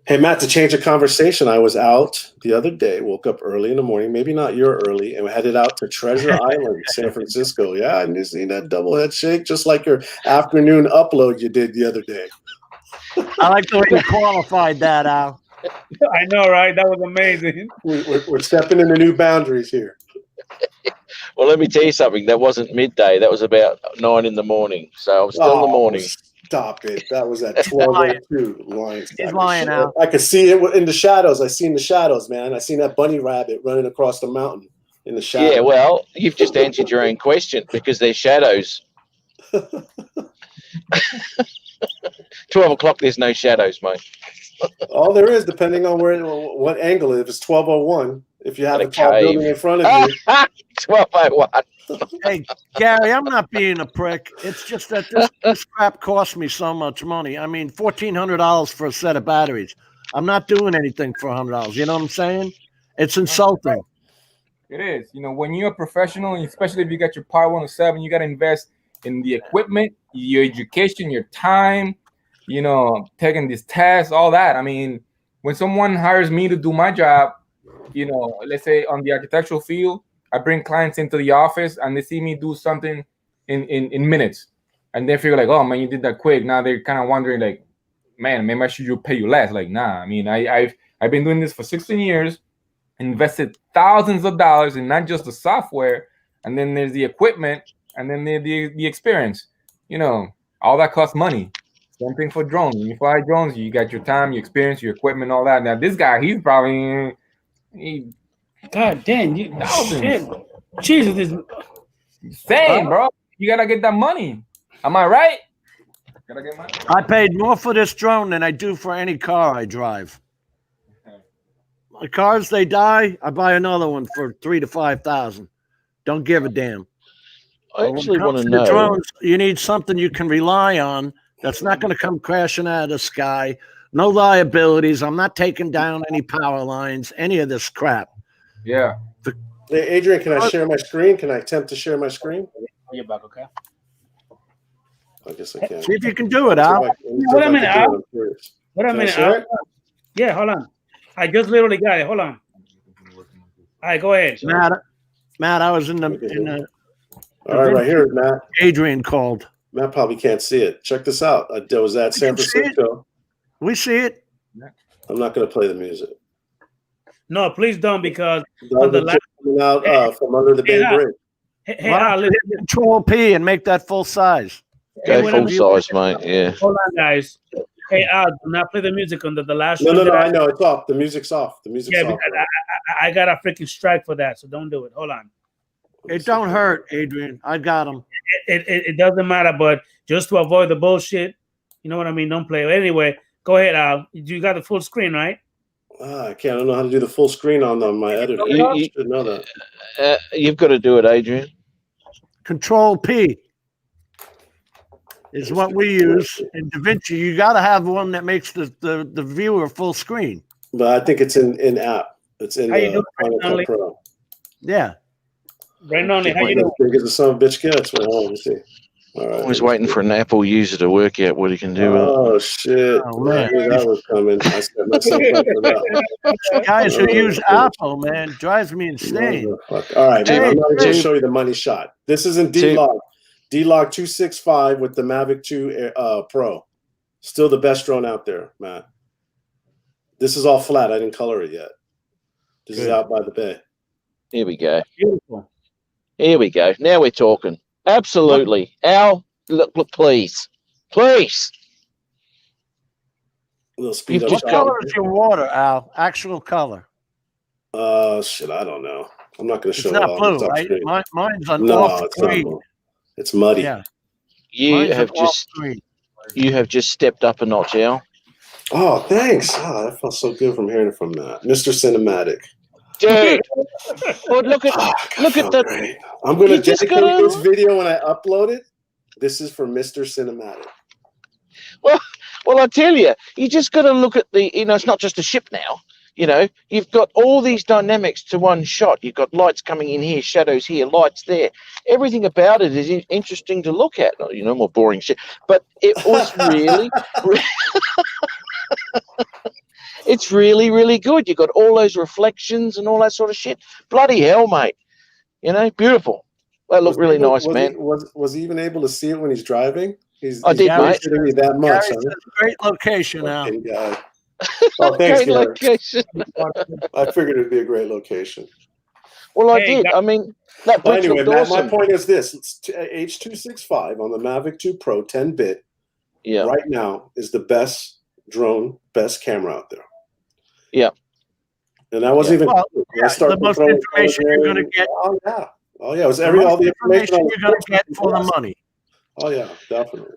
Hey, Matt, to change the conversation, I was out the other day, woke up early in the morning, maybe not your early, and headed out to Treasure Island, San Francisco. Yeah, and you seen that double head shake, just like your afternoon upload you did the other day. I like the way you qualified that, Al. I know, right? That was amazing. We're stepping into new boundaries here. Well, let me tell you something. That wasn't midday. That was about 9 in the morning. So I was still in the morning. Stop it. That was at 12:02. Lying. He's lying out. I could see it in the shadows. I seen the shadows, man. I seen that bunny rabbit running across the mountain in the shadows. Yeah, well, you've just answered your own question because they're shadows. 12 o'clock, there's no shadows, mate. All there is, depending on what angle, if it's 12:01, if you have a tall cave. building in front of you. 12:01. Hey, Gary, I'm not being a prick. It's just that this crap cost me so much money. I mean, $1,400 for a set of batteries. I'm not doing anything for $100. You know what I'm saying? It's insulting. It is. You know, when you're a professional, especially if you got your Power 107, you got to invest in the equipment, your education, your time, you know, taking these tests, all that. I mean, when someone hires me to do my job, you know, let's say on the architectural field, I bring clients into the office and they see me do something in minutes. And they figure like, oh man, you did that quick. Now they're kind of wondering like, man, maybe I should pay you less. Like, nah, I mean, I've been doing this for 16 years, invested thousands of dollars in not just the software, and then there's the equipment, and then the experience. You know, all that costs money. Same thing for drones. When you fly drones, you got your time, your experience, your equipment, all that. Now this guy, he's probably God damn, you shit. Jesus, this same, bro. You gotta get that money. Am I right? Gotta get money. I paid more for this drone than I do for any car I drive. My cars, they die. I buy another one for $3,000 to $5,000. Don't give a damn. I actually want to The know. drones, you need something you can rely on. That's not going to come crashing out of the sky. No liabilities. I'm not taking down any power lines. Any of this crap. Yeah. Hey, Adrian, can I share my screen? Can I attempt to share my screen? You're back, okay? I guess I can. See if you can do it, Al. Wait a minute, Al. Wait a Can I minute, share Al. it? Yeah, hold on. I just literally got it. Hold on. All right, go ahead. Matt, I was in the All right, right here, Matt. Adrian called. Matt probably can't see it. Check this out. I was at San Francisco. We see it. I'm not going to play the music. No, please don't, because Dogs the are last, coming out from under the Bay Al. Bridge. hey, Al, listen. Control P and make that full size. Go wait a full minute. size, mate. Yeah. Hold on, guys. Hey, Al, do not play the music under the last No, show no, no. that I know it's off. The music's off. The music's Yeah, off. because I got a freaking strike for that, so don't do it. Hold on. It don't hurt, Adrian. I got him. It doesn't matter, but just to avoid the bullshit, you know what I mean? Don't play it. Anyway, go ahead, Al. You got the full screen, right? I can't. I don't know how to do the full screen on my editor. You should know that. you've got to do it, Adrian. Control P is what we use in DaVinci. You got to have one that makes the viewer full screen. But I think it's in app. It's in How you the doing, Final Cut Stanley? Pro. Yeah. Brandon, how you As doing? big as the son of a bitch gets. Well, let me see. All right. Always waiting for an Apple user to work out what he can do. Oh shit! Oh, man. I knew that was coming. I set myself up for that. Guys who use Apple, man, drives me insane. Motherfucker. All right, man. I'm not going to Dude. show you the money shot. This isn't D-Log. D-Log 265 with the Mavic 2 Pro. Still the best drone out there, Matt. This is all flat. I didn't color it yet. This is out by the bay. Here we go. Beautiful. Here we go. Now we're talking. Absolutely. Al, look, please. Please. A little speed up What shot. color is your water, Al? Actual color. Shit, I don't know. I'm not going to show It's it not all. blue, It's off right? screen. Mine's an No, off it's not green. blue. It's muddy. Yeah. You Mine's have an just off green. you have just stepped up a notch, Al. Oh, thanks. Oh, that felt so good from hearing it from Matt. Mr. Cinematic. Dude. Well, look at the Great. I'm going to You just dedicate gotta- this video when I upload it. This is for Mr. Cinematic. Well, I tell you, you just got to look at the, it's not just a ship now. You've got all these dynamics to one shot. You've got lights coming in here, shadows here, lights there. Everything about it is interesting to look at. More boring shit. But it was really, it's really, really good. You've got all those reflections and all that sort of shit. Bloody hell, mate. Beautiful. That looked really nice, man. Was he even able to see it when he's driving? I did, mate. He's me that much. Gary says, great location, Al. Fucking guy. Oh, thanks, Great Gary. location. I figured it'd be a great location. Well, I Hey, did. I mean, that But bridge anyway, looked Matt, my awesome. point is this: H265 on the Mavic 2 Pro 10-bit Yeah. right now is the best drone, best camera out there. Yeah. And that wasn't even. Well, when I yeah, started the most throwing information you're color going to get. Oh yeah. Oh yeah. It was The all most the information information you're going to get for the money. Oh yeah, definitely.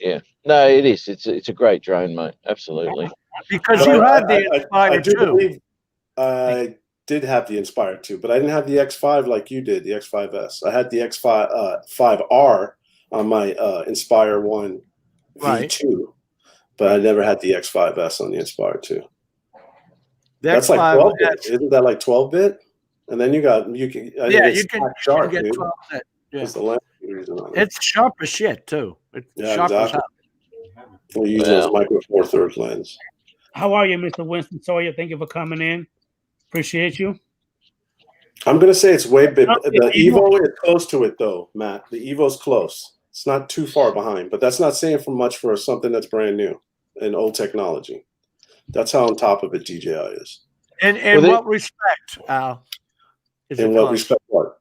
Yeah. No, it is. It's a great drone, mate. Absolutely. Because But you had the I Inspire do 2. believe I did have the Inspire 2, but I didn't have the X5 like you did, the X5S. I had the X5 5R on my Inspire 1 Right. V2, but I never had the X5S on the Inspire 2. The That's like X5 12 bit. S. Isn't that like 12 bit? And then you can. I Yeah, think you it's can, not sharp, get dude. 12 bit. Yeah. It's the lens reason on it. It's sharp as shit, too. It's Yeah, sharp as exactly. hell. We use those Micro Four Thirds lens. How are you, Mr. Winston Sawyer? Thank you for coming in. Appreciate you. I'm gonna say it's way big. No, The Evo is close to it though, Matt. The Evo's close. It's not too far behind, but that's not saying for much for something that's brand new and old technology. That's how on top of it DJI is. In what respect, Al? Is In it what close? respect? What?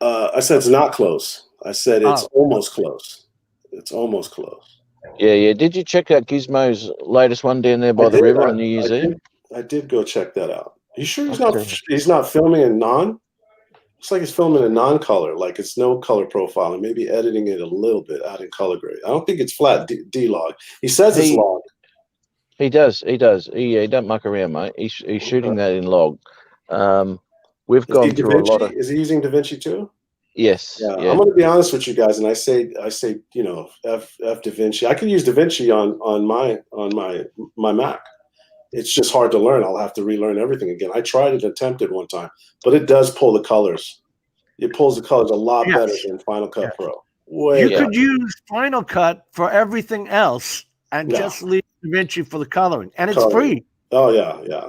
I said it's not close. I said it's almost close. It's almost close. Yeah. Did you check out Gizmo's latest one down there by the river on New Year's Eve? I did go check that out. You sure he's not filming in non? Looks like he's filming in non-color, like it's no color profile, and maybe editing it a little bit, adding color grade. I don't think it's flat D-log. He says it's log. He does. He don't muck around, mate. He's shooting that in log. We've gone through a lot of. Is he using DaVinci too? Yes. Yeah, Yeah. I'm going to be honest with you guys, and I say, F DaVinci. I can use DaVinci on my Mac. It's just hard to learn. I'll have to relearn everything again. I tried it, attempted one time, but it does pull the colors. It pulls the colors a lot better than Final Cut Pro. You could use Final Cut for everything else and Yeah. just leave DaVinci for the coloring, and it's Coloring. free. Oh yeah.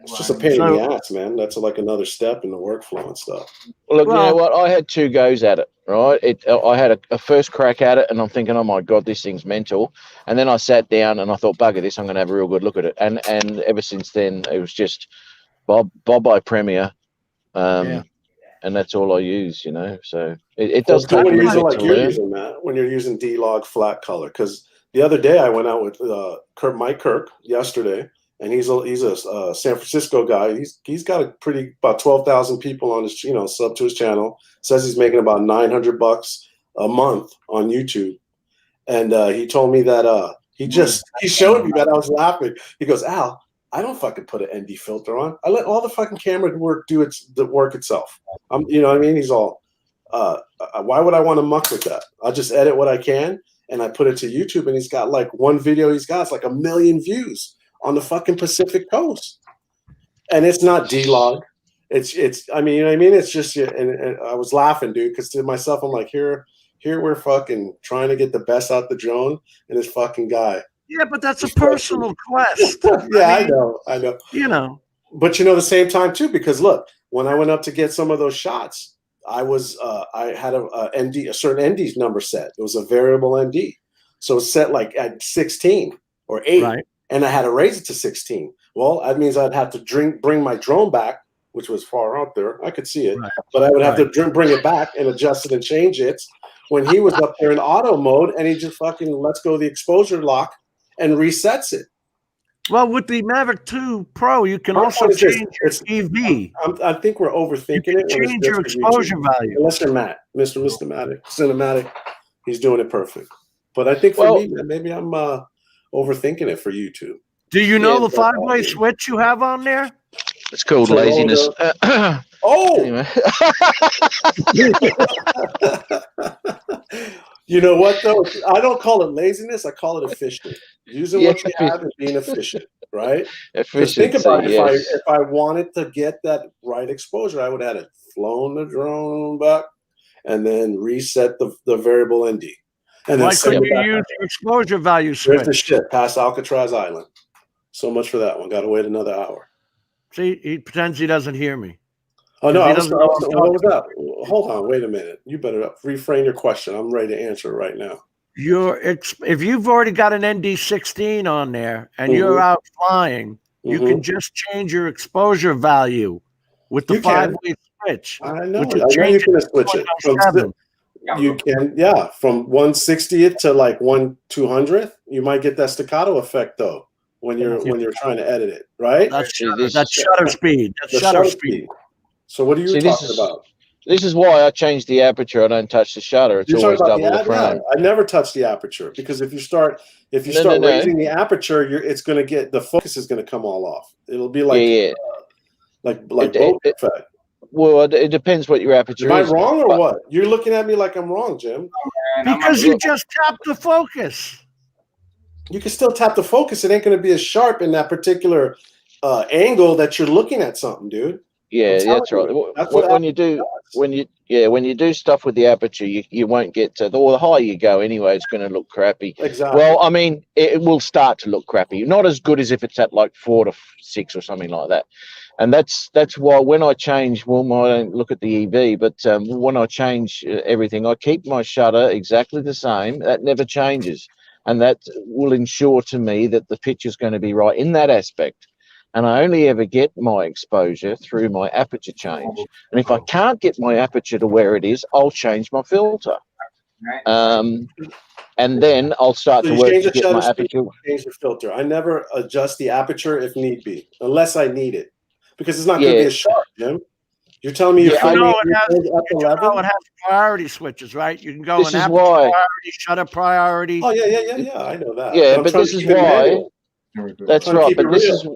It's just a pain in the ass, man. That's like another step in the workflow and stuff. Well, look, you know what? I had 2 goes at it, right? I had a first crack at it, and I'm thinking, oh my god, this thing's mental. And then I sat down and I thought, bugger this, I'm going to have a real good look at it. And ever since then, it was just Bob by Premiere, and that's all I use, So it does take when a you're using minute like to you're learn. using, Matt, when you're using D-Log flat color. Because the other day I went out with Mike Kirk yesterday, and he's a San Francisco guy. He's got about 12,000 people on his sub to his channel. Says he's making about $900 a month on YouTube, and he told me that he showed me that. I was laughing. He goes, Al, I don't fucking put an ND filter on. I let all the fucking camera work do the work itself. You know what I mean? He's all, why would I want to muck with that? I'll just edit what I can and I put it to YouTube, and he's got like one video it's like 1 million views on the fucking Pacific Coast. And it's not D-Log. It's I mean, you know what I mean? It's just, and I was laughing, dude, because to myself, I'm like, here we're fucking trying to get the best out the drone, and this fucking guy. Yeah, but that's a personal quest. Yeah, I know. You know. But you know, the same time too, because look, when I went up to get some of those shots, I had a certain ND number set. It was a variable ND, so it's set like at 16 or 8, right. And I had to raise it to 16. Well, that means I'd have to bring my drone back, which was far out there. I could see it, right. But I would have to bring it back and adjust it and change it. When he was up there in auto mode, and he just fucking lets go of the exposure lock and resets it. Well, with the Mavic 2 Pro, you can also change your EV. I think we're overthinking it. Change your exposure value. Unless you're Matt, Mr. Cinematic, he's doing it perfect. But I think for me, maybe I'm overthinking it for YouTube. Do you know the 5-way switch you have on there? It's called laziness. Oh! You know what, though? I don't call it laziness. I call it efficient. Using what you have and being efficient, right? Think about it. Yes. If I wanted to get that right exposure, I would have flown the drone back and then reset the variable ND. And why couldn't you use the exposure value switch? There's the shit past Alcatraz Island. So much for that one. Got to wait another hour. See, he pretends he doesn't hear me. Oh no! What was that? Hold on, wait a minute. You better reframe your question. I'm ready to answer it right now. If you've already got an ND16 on there and you're out flying, you can just change your exposure value with the 5-way switch. I know. You can switch it. You can, from 160th to like 1/200th. You might get that staccato effect though when you're trying to edit it, right? That's shutter speed. That's shutter speed. So what are you talking about? This is why I changed the aperture. I don't touch the shutter. It's always double the frame. I never touch the aperture because if you start raising the aperture, it's going to get the focus is going to come all off. It'll be like boat effect. Well, it depends what your aperture is. Am I wrong or what? You're looking at me like I'm wrong, Jim. Because you just tapped the focus. You can still tap the focus. It ain't going to be as sharp in that particular angle that you're looking at something, dude. Yeah, that's right. When you do stuff with the aperture, you won't get to the higher you go anyway. It's going to look crappy. Exactly. Well, I mean, it will start to look crappy. Not as good as if it's at like 4 to 6 or something like that. And that's why when I change, I don't look at the EV, but when I change everything, I keep my shutter exactly the same. That never changes, and that will ensure to me that the picture is going to be right in that aspect. And I only ever get my exposure through my aperture change. And if I can't get my aperture to where it is, I'll change my filter. And then I'll start to work to get my aperture. Change the filter. I never adjust the aperture if need be, unless I need it. Because it's not going to be as sharp, Jim. You're telling me it has priority switches, right? You can go in aperture priority, shutter priority. Oh, yeah. I know that. Yeah, but this is why. That's right. But this is...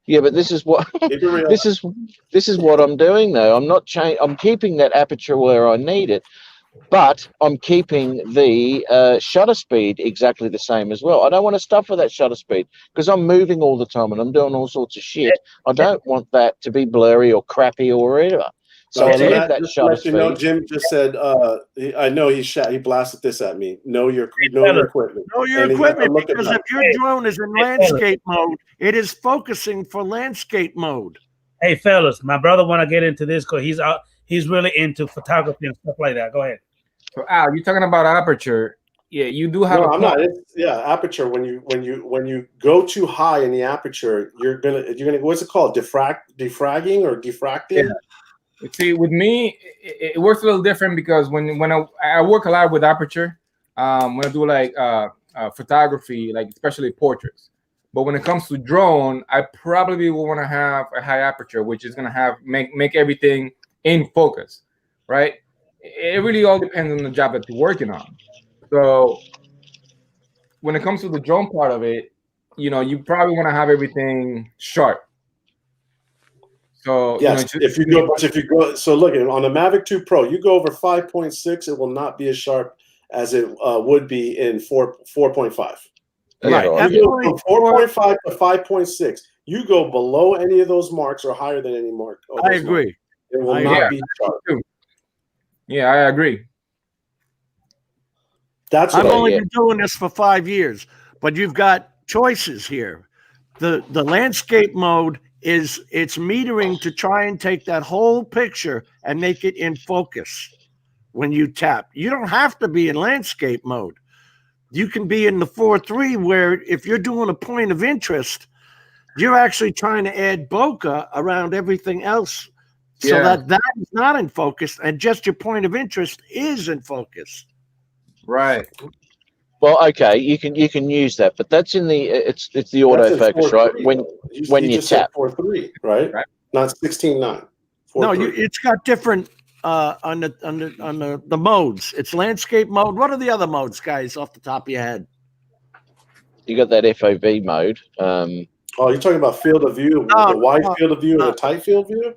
Yeah, but this is what this is what I'm doing though. I'm not I'm keeping that aperture where I need it, but I'm keeping the shutter speed exactly the same as well. I don't want to stuff with that shutter speed because I'm moving all the time and I'm doing all sorts of shit. I don't want that to be blurry or crappy or whatever. So I leave that shutter speed. Jim just said, I know he blasted this at me. Know your equipment. Know your equipment, because if your drone is in landscape mode, it is focusing for landscape mode. Hey, fellas, my brother want to get into this because he's really into photography and stuff like that. Go ahead. So Al, you're talking about aperture. Yeah, you do have. No, I'm not. Aperture. When you go too high in the aperture, you're gonna what's it called? Defragging or diffracting? Yeah. See, with me, it works a little different because when I work a lot with aperture, when I do like photography, like especially portraits. But when it comes to drone, I probably will want to have a high aperture, which is gonna make everything in focus, right? It really all depends on the job that you're working on. So when it comes to the drone part of it, you probably want to have everything sharp. So yes, if you go, so look at on the Mavic 2 Pro, you go over 5.6, it will not be as sharp as it would be in 4.5. Right. You go from 4.5 to 5.6. You go below any of those marks or higher than any mark. I agree. Marks. It will not be sharp. Yeah, I agree. That's I've only been doing this for 5 years, but you've got choices here. The landscape mode it's metering to try and take that whole picture and make it in focus when you tap. You don't have to be in landscape mode. You can be in the 4:3 where if you're doing a point of interest, you're actually trying to add bokeh around everything else so that is not in focus and just your point of interest is in focus. Right. Well, okay, you can use that, but that's in the it's the autofocus, right? When you tap 4:3, right? Not 16:9. No, it's got different on the modes. It's landscape mode. What are the other modes, guys, off the top of your head? You got that FOV mode. Oh, you're talking about field of view, the wide field of view and the tight field view?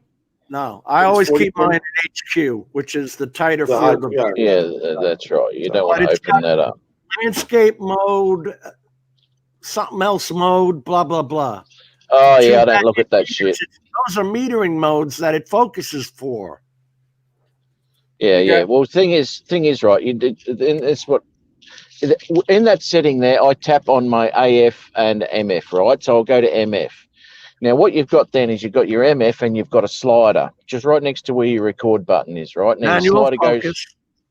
No, I always keep mine at HQ, which is the tighter field of view. Yeah, that's right. You don't want to open that up. Landscape mode, something else mode, blah, blah, blah. Oh, yeah, I don't look at that shit. Those are metering modes that it focuses for. Yeah. Well, thing is, right. It's what in that setting there. I tap on my AF and MF, right? So I'll go to MF. Now, what you've got then is you've got your MF and you've got a slider just right next to where your record button is, right? Now Manual your slider focus, goes,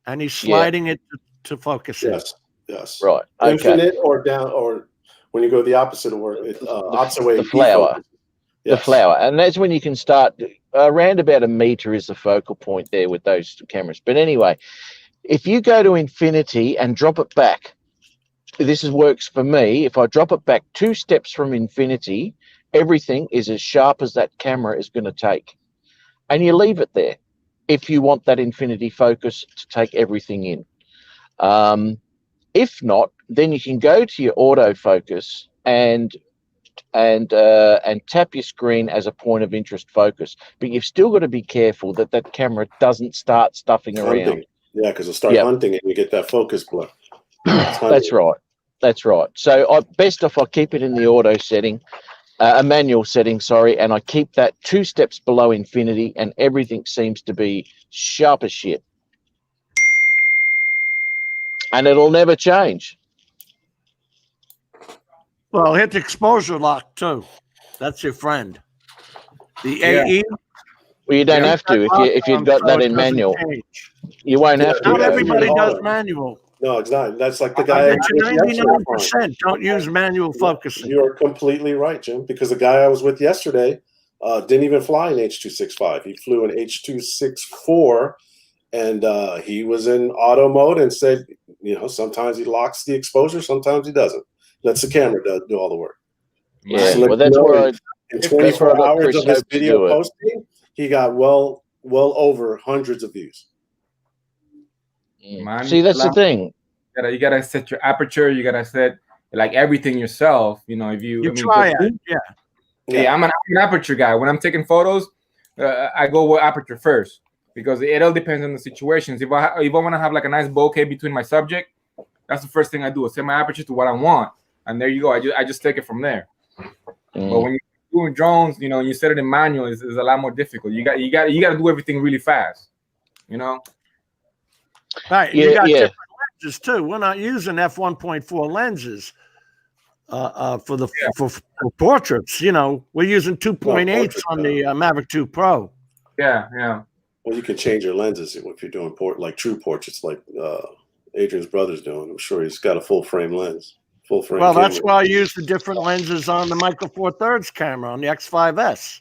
and he's sliding it to focus it. Yes. Right. Okay. Infinite or down, or when you go the opposite way. The flower. Yes. The flower, and that's when you can start around about 1 meter is the focal point there with those cameras. But anyway, if you go to infinity and drop it back, works for me. If I drop it back 2 steps from infinity, everything is as sharp as that camera is going to take, and you leave it there if you want that infinity focus to take everything in. If not, then you can go to your autofocus and tap your screen as a point of interest focus, but you've still got to be careful that camera doesn't start stuffing around. Yeah, because it'll start hunting and you get that focus blur. That's right. So best off I keep it in the auto setting, a manual setting, sorry, and I keep that 2 steps below infinity, and everything seems to be sharp as shit, and it'll never change. Well, hit the exposure lock too. That's your friend. The AE. Well, you don't have to if you've got that in manual. You won't have to. Not everybody does manual. No, it's not. That's like the guy. 99% don't use manual focusing. You're completely right, Jim. Because the guy I was with yesterday didn't even fly an H.265. He flew an H.264, and he was in auto mode and said, sometimes he locks the exposure, sometimes he doesn't. Lets the camera do all the work. Yeah, well, that's where in 24 hours of his video posting, he got well over hundreds of views. See, that's the thing. You gotta set your aperture. You gotta set like everything yourself. If you try it, yeah. I'm an aperture guy. When I'm taking photos, I go with aperture first because it all depends on the situations. If I want to have like a nice bokeh between my subject, that's the first thing I do. I set my aperture to what I want, and there you go. I just take it from there. But when you're doing drones, and you set it in manual, it's a lot more difficult. You got to do everything really fast. Right. You got different lenses too. We're not using f1.4 lenses for portraits. We're using 2.8s on the Mavic 2 Pro. Yeah. Well, you can change your lenses if you're doing true portraits, like Adrian's brother's doing. I'm sure he's got a full frame lens. Well, camera. That's why I use the different lenses on the Micro Four Thirds camera on the X5S.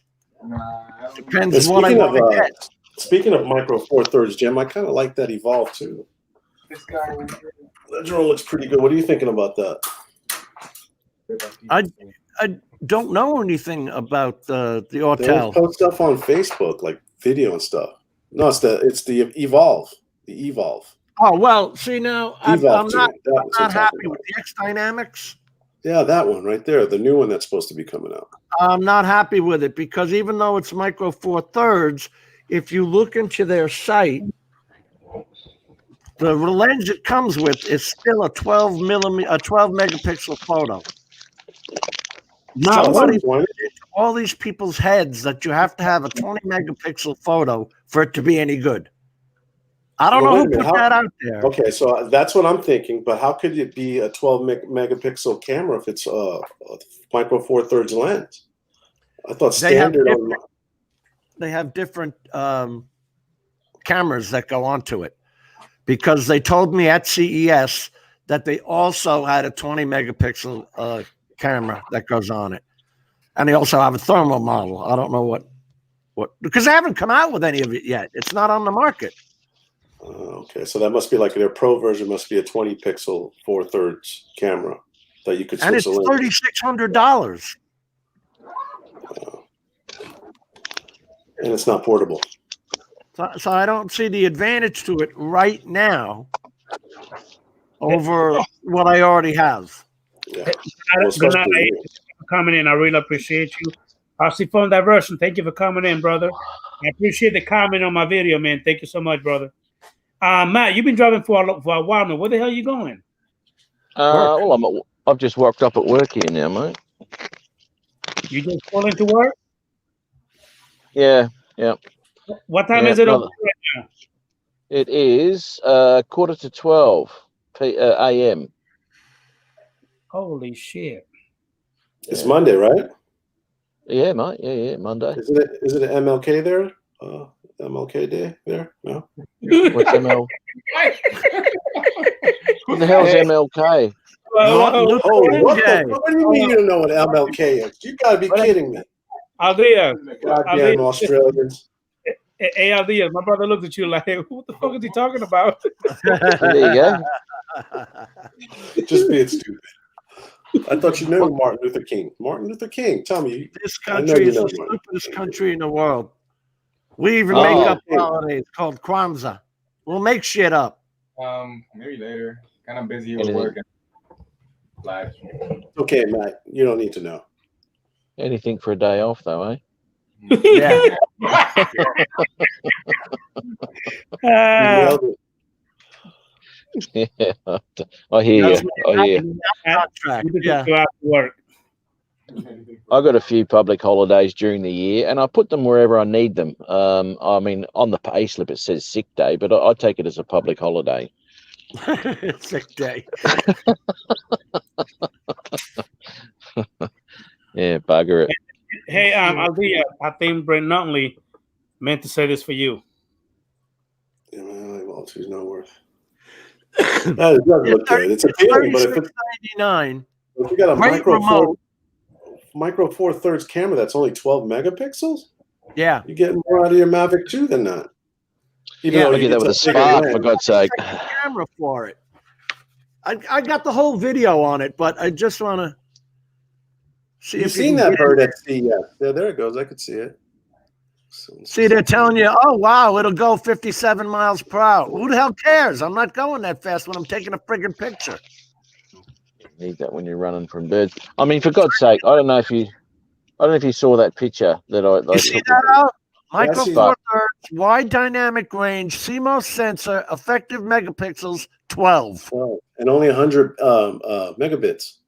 Depends what I want to get. Speaking of Micro Four Thirds, Jim, I kind of like that Evolve too. This guy. That drone looks pretty good. What are you thinking about that? I don't know anything about the Autel. They post stuff on Facebook, like video and stuff. No, it's the Evolve. The Evolve. Oh well, see now I'm not happy with the X Dynamics. Yeah, that one right there, the new one that's supposed to be coming out. I'm not happy with it because even though it's Micro Four Thirds, if you look into their site, the lens it comes with is still a 12 megapixel photo. Somebody put it into all these people's heads that you have to have a 20 megapixel photo for it to be any good. I don't know who put that out there. Okay, so that's what I'm thinking. But how could it be a 12 megapixel camera if it's a Micro Four Thirds lens? I thought standard on. They have different cameras that go onto it because they told me at CES that they also had a 20 megapixel camera that goes on it, and they also have a thermal model. I don't know what because they haven't come out with any of it yet. It's not on the market. Okay, so that must be like their pro version. Must be a 20 pixel 4/3 camera that you could switch. And it's $3,600. And it's not portable. So I don't see the advantage to it right now over what I already have. Yeah. Good night for coming in. I really appreciate you. RC Phone Diversion, thank you for coming in, brother. I appreciate the comment on my video, man. Thank you so much, brother. Matt, you've been driving for a while now. Where the hell are you going? Well, I've just walked up at work here now, mate. You just pulling to work? Yeah. What time is it over right now? It is 11:45 a.m. Holy shit! It's Monday, right? Yeah, mate. Yeah, Monday. Is it an MLK there? MLK Day there? No. What's MLK? What the hell is MLK? What do you mean you don't know what MLK is? You gotta be kidding me. Aldia. Goddamn Australians. Hey, Aldia, my brother looked at you like, what the fuck is he talking about? There you go. Just being stupid. I thought you knew Martin Luther King. Martin Luther King. Tell me. This country is the stupidest country in the world. We even make up holidays called Kwanzaa. We'll make shit up. Maybe later. Kind of busy with work and live. Okay, Matt. You don't need to know. Anything for a day off, though, eh? Yeah. Yeah, I hear you. Yeah. Work. I got a few public holidays during the year, and I put them wherever I need them. I mean, on the pay slip it says sick day, but I take it as a public holiday. Sick day. Yeah, bugger it. Hey, Aldia, I think Brent Nutley meant to say this for you. Yeah, well, she's not worth. That doesn't look good. It's appealing, but if it's $39, if you got a Micro Four Thirds camera that's only 12 megapixels, yeah, you're getting more out of your Mavic 2 than that. Even though you get that with a Spark, for God's sake. Camera for it. I got the whole video on it, but I just want to see. You've seen that bird at CES. Yeah, there it goes. I could see it. See, they're telling you, oh, wow, it'll go 57 miles per hour. Who the hell cares? I'm not going that fast when I'm taking a friggin' picture. Need that when you're running from birds. I mean, for God's sake, I don't know if you saw that picture that I you see that out? Micro Yes, Four Thirds, wide dynamic range, CMOS sensor, effective megapixels, 12. And only 100 megabits.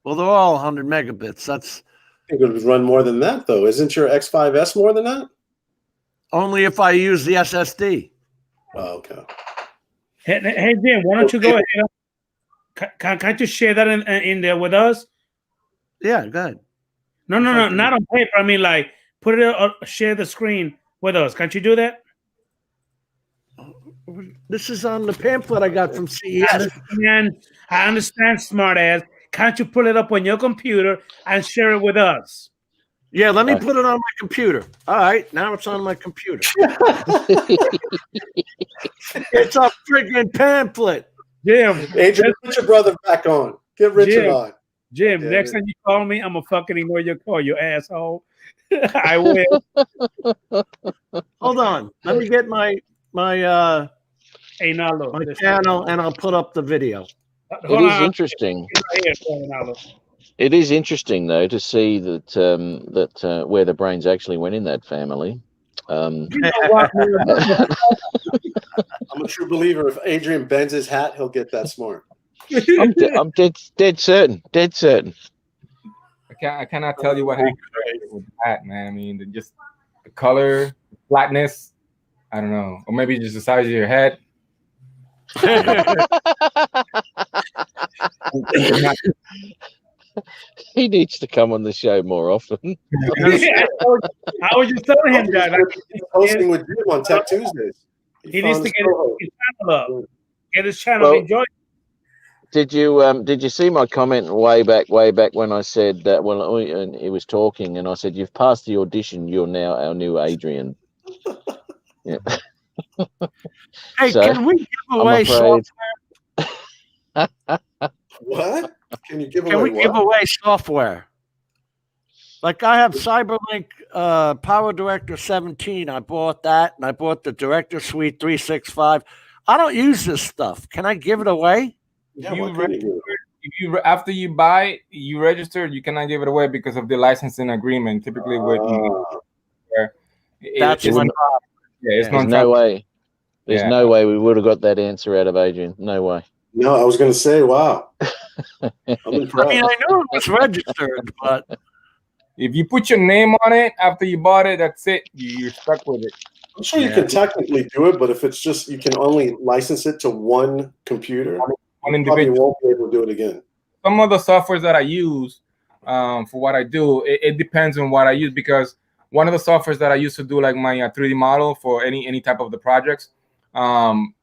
Well, they're all 100 megabits. That's I think it would run more than that, though. Isn't your X5S more than that? only if I use the SSD. Oh, okay. Hey, Jim, why don't you go ahead? Can't you share that in there with us? Yeah, go ahead. No, not on paper. I mean, like, put it, share the screen with us. Can't you do that? This is on the pamphlet I got from CES. I understand, smart ass. Can't you pull it up on your computer and share it with us? Yeah, let me put it on my computer. All right, now it's on my computer. It's a friggin' pamphlet. Jim, Adrian, put your brother back on. Get Richard on. Jim, next time you call me, I'm gonna fucking ignore your call, you asshole. I will. Hold on. Let me get my hey, now look, channel and I'll put up the video. It is interesting. It is interesting though to see that where the brains actually went in that family. I'm a true believer. If Adrian bends his hat, he'll get that smart. I'm dead certain. Dead certain. I cannot tell you what happened with that, man. I mean, just the color, flatness. I don't know, or maybe just the size of your head. He needs to come on the show more often. I was just telling him that. He's hosting with you on Tech Tuesdays. He needs to get his channel up. Get his channel. Well, Enjoy. Did you see my comment way back when I said that when he was talking and I said you've passed the audition, you're now our new Adrian. Yeah. Hey, So, can we give away I'm software? What? Can you give Can away we give what? away software? Like I have CyberLink Power Director 17. I bought that, and I bought the Director Suite 365. I don't use this stuff. Can I give it away? Yeah, You what can you do? If you after you buy it, you register, you cannot give it away because of the licensing agreement. Typically, with That's it's my not- problem. yeah, it's There's not no way. There's Yeah. no way we would have got that answer out of Adrian. No way. No, I was going to say, wow. I'm I impressed. mean, I knew it was registered, but If you put your name on it after you bought it, that's it. You're stuck with it. I'm sure you can technically do it, but if it's just you can only license it to one computer, One you probably individual. won't be able to do it again. Some of the softwares that I use for what I do, it depends on what I use, because one of the softwares that I use to do like my 3D model for any type of the projects,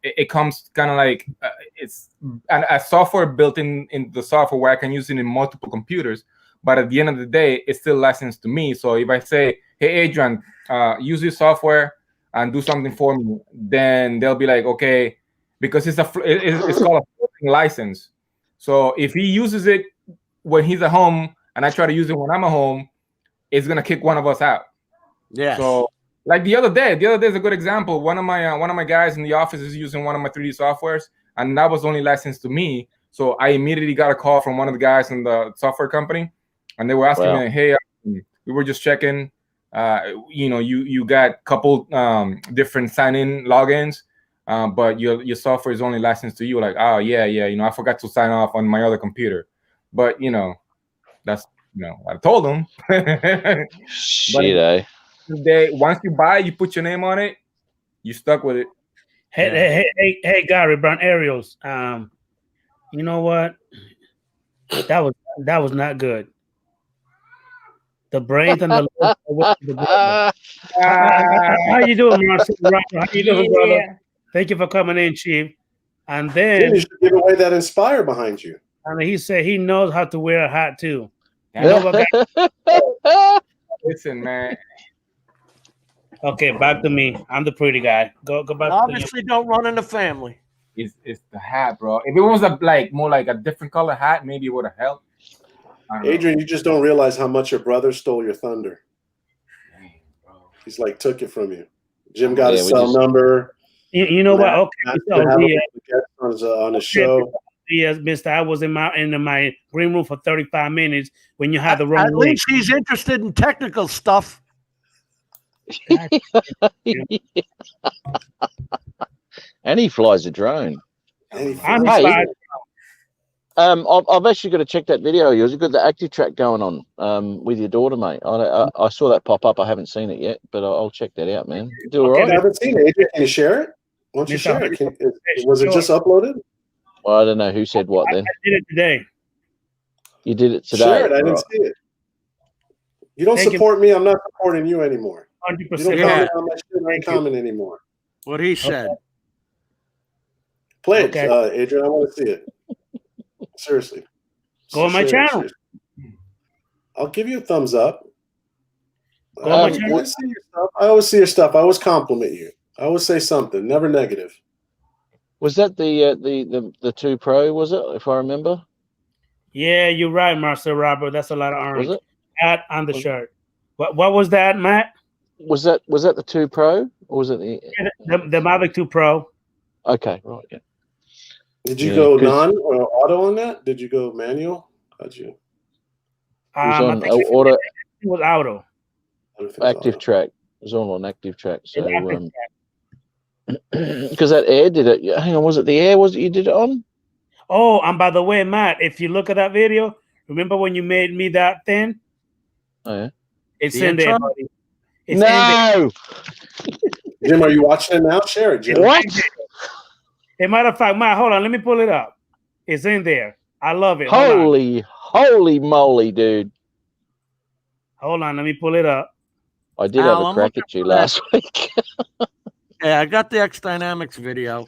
it comes kind of like it's a software built in the software where I can use it in multiple computers. But at the end of the day, it's still licensed to me. So if I say, hey, Adrian, use this software and do something for me, then they'll be like, okay, because it's called a floating license. So if he uses it when he's at home and I try to use it when I'm at home, it's gonna kick one of us out. yeah. So like the other day is a good example. One of my guys in the office is using one of my 3D softwares, and that was only licensed to me. So I immediately got a call from one of the guys in the software company, and they were asking Wow. me, hey, we were just checking. You got a couple different sign-in logins, but your software is only licensed to you. Like, oh yeah, I forgot to sign off on my other computer. But that's I told them. Shit, eh? Once you buy, you put your name on it, you stuck with it. Hey, Gary Brown Ariels. You know what? That was not good. The brains and the how you doing, Marcel? How you doing, brother? Thank you for coming in, Chief. And then You should give away that Inspire behind you. and he said he knows how to wear a hat too. You know what, Listen, man. okay, back to me. I'm the pretty guy. Go back. Obviously, don't run in the family. It's the hat, bro. If it was more like a different color hat, maybe it would have helped. I don't know. Adrian, you just don't realize how much your brother stole your thunder. He's like took it from you. Jim got his cell number. You know what? Okay, so on a show. Yes, Mister. I was in my green room for 35 minutes when you had the wrong At link. least he's interested in technical stuff. And he flies a drone. I'm Hey, inspired. I've actually got to check that video. You've got the active track going on with your daughter, mate. I saw that pop up. I haven't seen it yet, but I'll check that out, man. You do all I right. haven't seen it. Adrian, can you share it? Why don't you share it? Was it just uploaded? Well, I don't know who said what then. I did it today. You did it today. Share it. I didn't Right. see it. You don't Thank you. support me. I'm not supporting you anymore. 100%. You don't comment on my shit. I ain't comment anymore. What he said. Play Okay. it, Adrian. I want to see it. Seriously. Go on my Share it, channel. seriously. I'll give you a thumbs up. Go on my I channel. always see your stuff. I always see your stuff. I always compliment you. I always say something, never negative. Was that the 2 Pro? Was it, if I remember? Yeah, you're right, Marcel Robert. That's a lot of orange. Was it? Hat on the shirt. What was that, Matt? Was that the 2 Pro or was it the? The Mavic 2 Pro. Okay, right. Yeah. Did you Yeah, go 'cause- non or auto on that? Did you go manual? How'd you? It was on I think auto, it was auto. active track. It was all on active track. It So, was active track. because that air did it. Hang on, was it the air? Was it you did it on? Oh, and by the way, Matt, if you look at that video, remember when you made me that thin? Oh yeah. It's The in there, intro? buddy. It's in there. No. Jim, are you watching it now? Share it, Jim. What? As a matter of fact, Matt, hold on, let me pull it up. It's in there. I love it. Hold on. Holy moly, dude! Hold on, let me pull it up. I did Al, have a I'm crack looking at you for that. last week. Yeah, I got the X Dynamics video.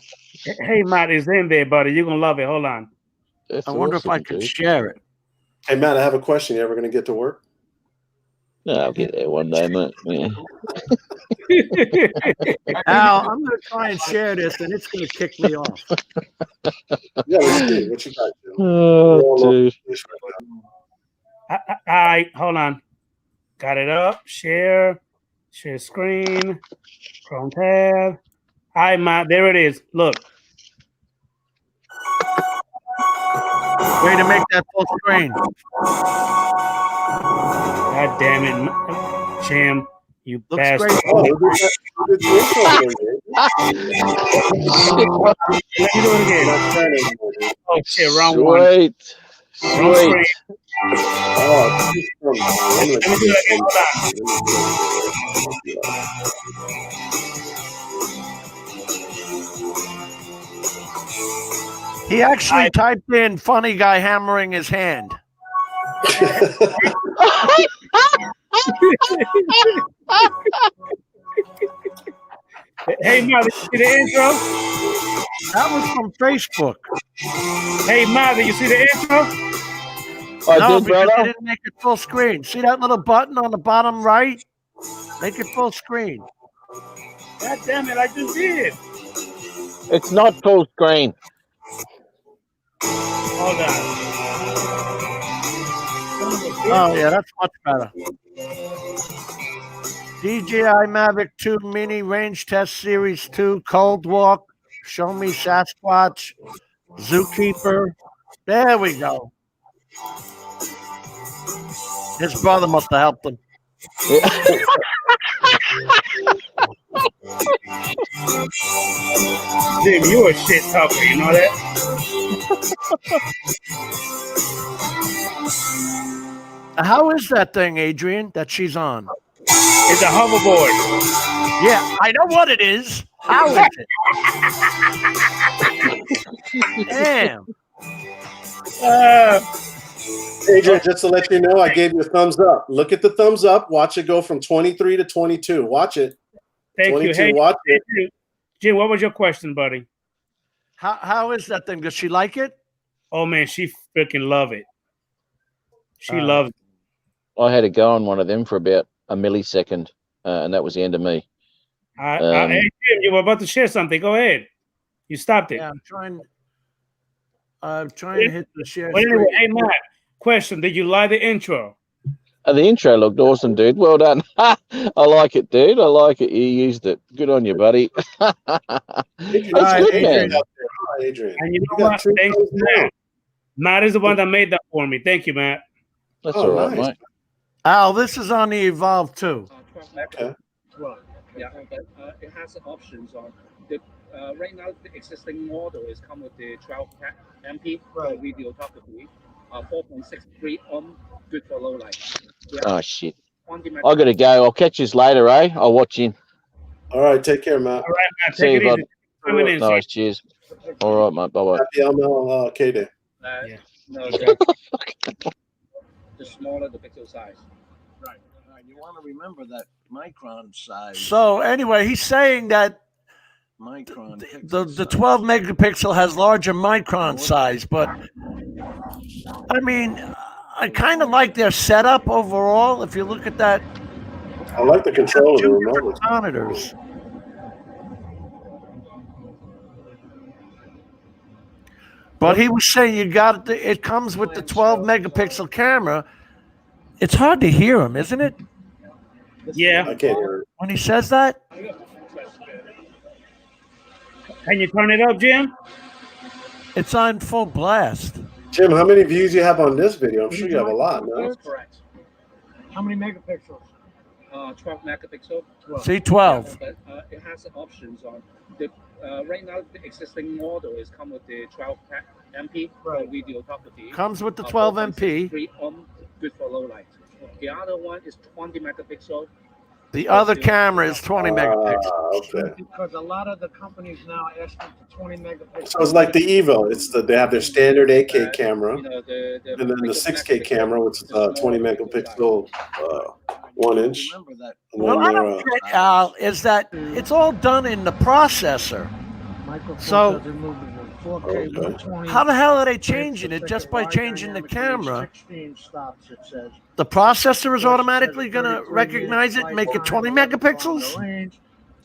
Hey, Matt, it's in there, buddy. You're gonna love it. Hold on. That's I wonder if I awesome, could dude. share it. Hey Matt, I have a question. You ever going to get to work? No, I'll get there one day, mate. Yeah. Al, I'm going to try and share this, and it's going to kick me off. Yeah, let's see. What you got, Jim? Oh, dude. All right, hold on. Got it up. Share screen. Chrome tab. All right, Matt. There it is. Look. Way to make that full screen. God damn it, Jim. You Looks bastard. great. Oh, who did the intro again, Let me do it again. Not trying anymore, dude. Oh shit, wrong one. Sweet. Wrong Sweet. screen. Oh, this is from- Let me do it again. Hold on. He actually typed in funny guy hammering his hand. Hey, Matt, did you see the intro? That was from Facebook. Hey, Matt, did you see the intro? I No, did, because brother. they didn't make it full screen. See that little button on the bottom right? Make it full screen. God damn it, I just did. It's not full screen. Hold on. Oh, yeah, that's much better. DJI Mavic 2 Mini Range Test Series 2 Cold Walk. Show Me Sasquatch. Zookeeper. There we go. His brother must have helped him. Jim, you a shit talker, you know that? How is that thing, Adrian, that she's on? It's a hoverboard. Yeah, I know what it is. How is it? Damn. Adrian, just to let you know, I gave you a thumbs up. Look at the thumbs up. Watch it go from 23 to 22. Watch it. Thank 22, you. Hey, watch it. Jim, what was your question, buddy? How is that thing? Does she like it? Oh man, she freaking love it. She loves it. I had to go on one of them for about a millisecond, and that was the end of me. Hey, Jim, you were about to share something. Go ahead. You stopped it. Yeah, I'm trying to hit the share. But anyway, screen. hey Matt, question: did you like the intro? The intro looked awesome, dude. Well done. I like it, dude. I like it. You used it. Good on you, buddy. That's good, man. Adrian. And you know what? Thanks to Matt. Matt is the one that made that for me. Thank you, Matt. That's all right, mate. Al, this is on the Evolve 2. Okay. Right. Yeah, but it has options on the right now. The existing model is come with the 12 MP video photography, 4.63 on, good for low light. Oh shit! I got to go. I'll catch you later, eh? I'll watch you. All right. Take care, Matt. All right, Matt. See Take you, it bud. easy. Coming in. Nice. Cheers. All right, mate. Bye bye. Happy ML K-Day. No, the smaller the pixel size. Right. You want to remember that micron size. So anyway, he's saying that micron the 12 megapixel has larger micron size, but I mean, I kind of like their setup overall. If you look at that, I like the control of the remote. monitors. But he was saying you got it comes with the 12 megapixel camera. It's hard to hear him, isn't it? Yeah. I can't hear it. When he says that? Can you turn it up, Jim? It's on full blast. Jim, how many views you have on this video? I'm sure you have a lot, no? That's correct. How many megapixels? 12 megapixel. See, 12. But it has options on the. Right now, the existing model is come with the 12 MP videography. Comes with the 12 MP. 3 good for low light. The other one is 20 megapixel. The other camera is 20 megapixels. Okay. Because a lot of the companies now ask for 20 megapixels. So it's like the Evo. They have their standard 8K camera, and then the 6K camera, which is 20 megapixel, 1 inch. And What I don't get, Al, is that it's all done in the processor. So how the hell are they changing it just by changing the camera? The processor is automatically going to recognize it and make it 20 megapixels?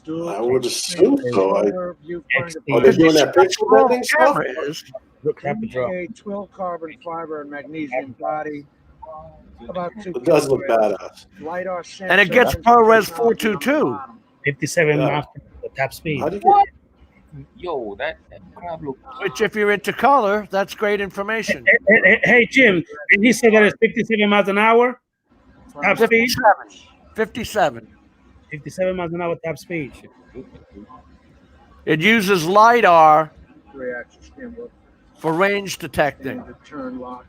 I would assume so. Are they doing that pixel bending stuff? A 12 carbon fiber and magnesium body. About 2 It does look badass. LiDAR And it gets ProRes 422. 57 miles per top speed. How do you get? Yo, that Pablo. Which, if you're into color, that's great information. Hey, Jim, did he say that it's 57 miles an hour? Top speed? 57. 57 miles an hour top speed. It uses LiDAR 3-axis gimbal. for range detecting. The turn lock.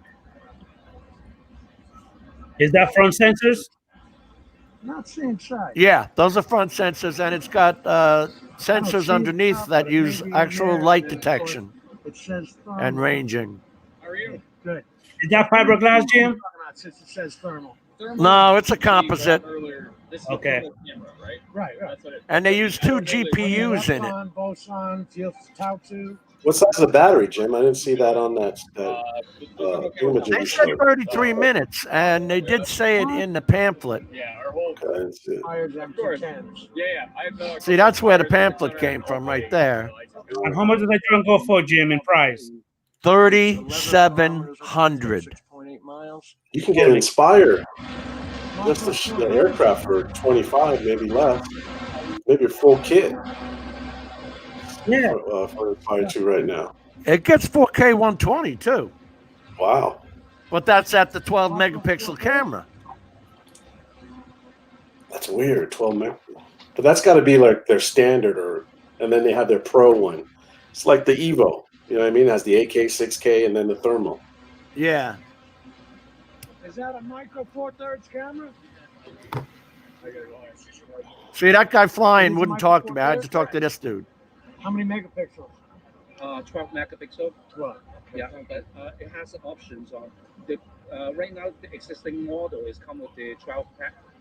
Is that front sensors? Not same size. Yeah, those are front sensors, and it's got sensors underneath that use actual light detection It says thermal. and ranging. How are you? Good. Is that fiberglass, Jim? Since it says thermal. No, it's a composite. Okay. Right. And they use 2 GPUs in it. Boson, Tau2. What size is the battery, Jim? I didn't see that on that image. They said 33 minutes, and they did say it in the pamphlet. Okay, that's it. Higher than 210s. See, that's where the pamphlet came from, right there. And how much does that drone go for, Jim, in price? 3,700. 6.8 miles. You can get Inspire, just the aircraft for 25, maybe less. Maybe a full kit. Yeah. For Inspire 2 right now. It gets 4K 120 too, Wow. but that's at the 12 megapixel camera. That's weird. 12 meg. But that's got to be like their standard, and then they have their pro one. It's like the Evo. You know what I mean? It has the 8K, 6K, and then the thermal. Yeah. Is that a micro 4/3 camera? See, that guy flying wouldn't talk to me. I had to talk to this dude. How many megapixels? 12 megapixel. 12. Yeah, but it has options on the. Right now, the existing model is come with the 12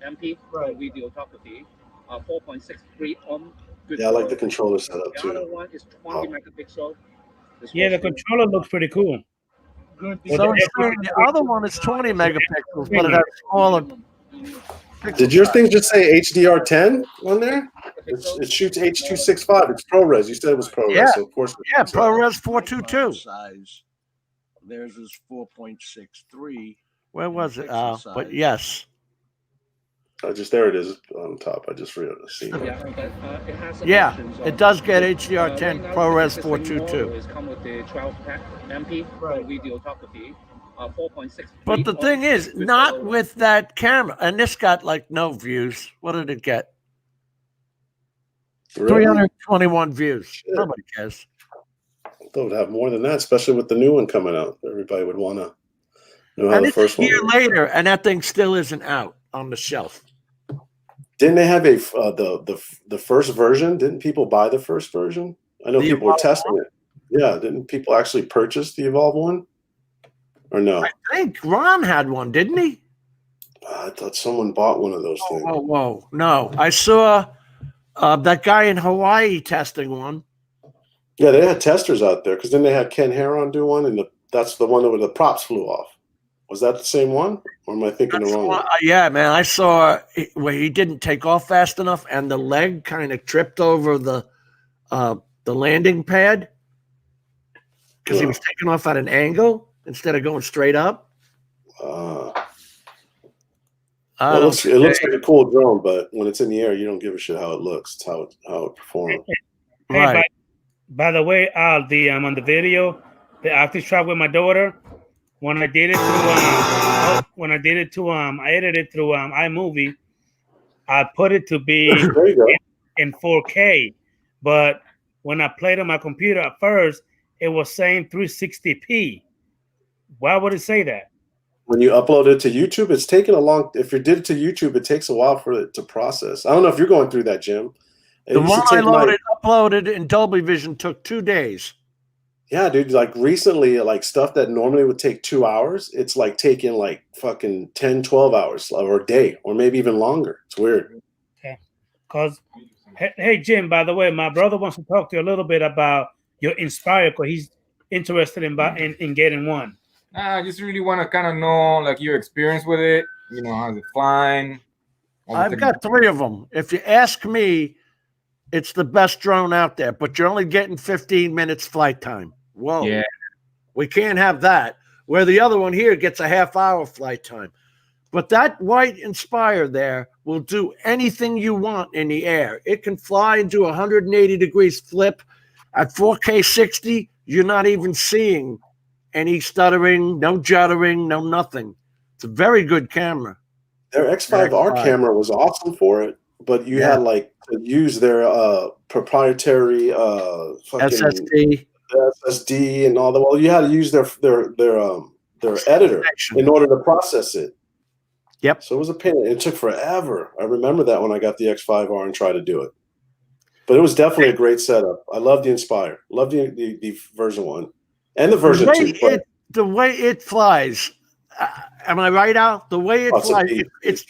MP videography, 4.63 good. Yeah, I like the controller setup The other too. one is 20 megapixel. Yeah, the controller looks pretty cool. Good. So it's saying the other one is 20 megapixels, but it has smaller. Did your thing just say HDR10 on there? It shoots H.265. It's ProRes. You said it was ProRes, Yeah. so of course. Yeah, ProRes 422. Size. Theirs is 4.63. Where was it? Pixel But size. yes. There it is on top. I just see it. Yeah, but it has Yeah, options it on does get the- HDR10 right now, ProRes the existing 422. model is come with the 12 MP videography, 4.63. But the thing is, good not for low with that camera. And this got like no views. What did it get? Really? 321 views. Nobody cares. I thought it would have more than that, especially with the new one coming out. Everybody would want to know how And the it's a first one year was. later, and that thing still isn't out on the shelf. Didn't they have the first version? Didn't people buy the first version? I know The people were Evolve testing it. Yeah, didn't people actually purchase the Evolve one? Or no? I think Ron had one, didn't he? I thought someone bought one of those things. Whoa. No, I saw that guy in Hawaii testing one. Yeah, they had testers out there because then they had Ken Heron do one, and that's the one where the props flew off. Was that the same one, or am I thinking the wrong one? Yeah, man, I saw where he didn't take off fast enough, and the leg kind of tripped over the landing pad because he was taking off at an angle instead of going straight up. Well, it looks like a cool drone, but when it's in the air, you don't give a shit how it looks. It's how it performs. Hey, by the way, Al, on the video, the active track with my daughter. When I did it through I edited it through iMovie. I put it to be in 4K, but when I played on my computer at first, it was saying 360p. Why would it say that? When you upload it to YouTube, it's taking a long. If you did it to YouTube, it takes a while for it to process. I don't know if you're going through that, Jim. The one I uploaded in Dolby Vision took 2 days. Yeah, dude. Like recently, like stuff that normally would take 2 hours, it's like taking like fucking 10, 12 hours or a day, or maybe even longer. It's weird. Okay. Because, hey, Jim, by the way, my brother wants to talk to you a little bit about your Inspire, because he's interested in getting one. I just really want to kind of know like your experience with it. You know, how's it flying? I've got 3 of them. If you ask me, it's the best drone out there, but you're only getting 15 minutes flight time. Whoa. Yeah. We can't have that. Where the other one here gets a half-hour flight time. But that white Inspire there will do anything you want in the air. It can fly and do 180 degrees flip. At 4K 60, you're not even seeing any stuttering, no juddering, no nothing. It's a very good camera. Their X5R camera was awesome for it, but you had like to use their proprietary SSD and all that. Well, you had to use their editor in order to process it. Yep. So it was a pain. It took forever. I remember that when I got the X5R and tried to do it. But it was definitely a great setup. I love the Inspire. Love the version 1 and the version 2. The way it flies, am I right, Al? The way it flies, it's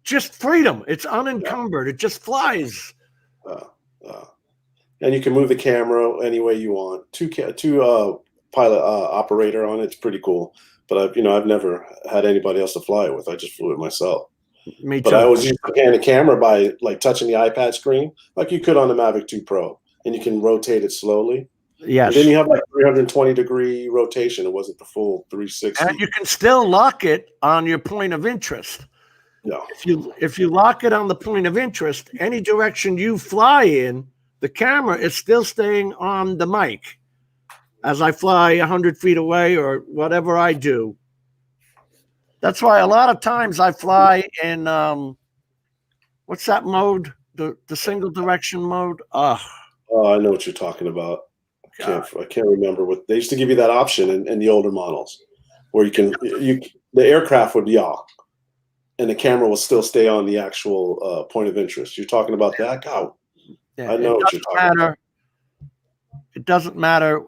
just freedom. It's unencumbered. It just flies. And you can move the camera any way you want. Two pilot operator on it. It's pretty cool. But I've never had anybody else to fly it with. I just flew it myself. Me too. But I always used to pan the camera by like touching the iPad screen, like you could on the Mavic 2 Pro, and you can rotate it slowly. Yes. And then you have like 320-degree rotation. It wasn't the full 360. And you can still lock it on your point of interest. No. If you lock it on the point of interest, any direction you fly in, the camera is still staying on the mic. As I fly 100 feet away or whatever I do. That's why a lot of times I fly in, what's that mode? The single direction mode? Oh, I know what you're talking about. I can't remember what they used to give you that option in the older models, where the aircraft would yaw, and the camera will still stay on the actual point of interest. You're talking about that? God, I know what you're talking about. It doesn't matter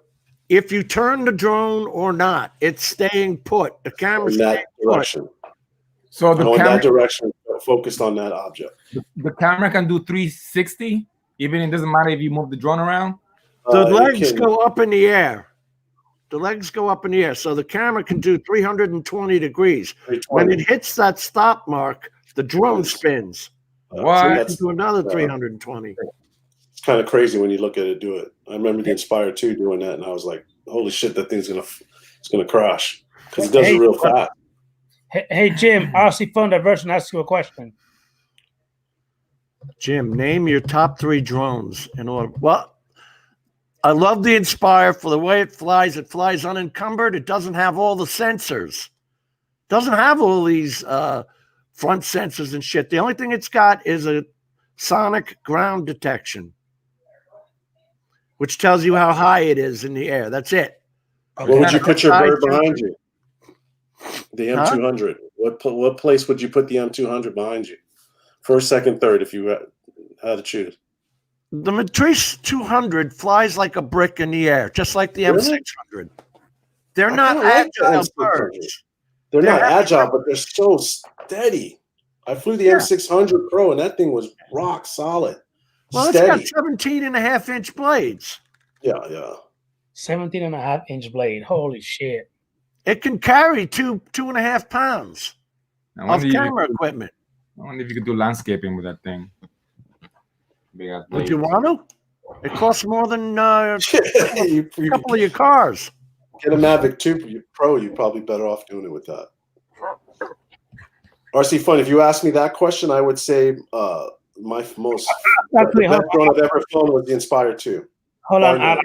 if you turn the drone or not. It's staying put. The camera's in that direction. So the in camera, that direction, focused on that object. The camera can do 360, even it doesn't matter if you move the drone around. The legs go up in the air. The legs go up in the air, so the camera can do 320 degrees. When it hits that stop mark, the drone spins. So you can do another 320. It's kind of crazy when you look at it do it. I remember the Inspire 2 doing that, and I was like, "Holy shit, that thing's gonna crash," because it does it real fast. Hey Jim, RC Phone Diversion asks you a question. Jim, name your top 3 drones in order. Well, I love the Inspire for the way it flies. It flies unencumbered. It doesn't have all the sensors. Doesn't have all these front sensors and shit. The only thing it's got is a sonic ground detection, which tells you how high it is in the air. That's it. What would you put your bird behind you? The M200. What place would you put the M200 behind you? First, second, third, if you had to choose. The Matrice 200 flies like a brick in the air, just like the M600. They're not agile birds. They're not agile, but they're so steady. I flew the M600 Pro, and that thing was rock solid. Well, steady. It's got 17.5-inch blades. Yeah. 17.5-inch blade. Holy shit. It can carry 2.5 pounds of camera equipment. I wonder if you could do landscaping with that thing. Would you want to? It costs more than a couple of your cars. Get a Mavic 2 Pro, you're probably better off doing it with that. RC Fun, if you asked me that question, I would say the best drone I've ever flown was the Inspire 2. Hold on,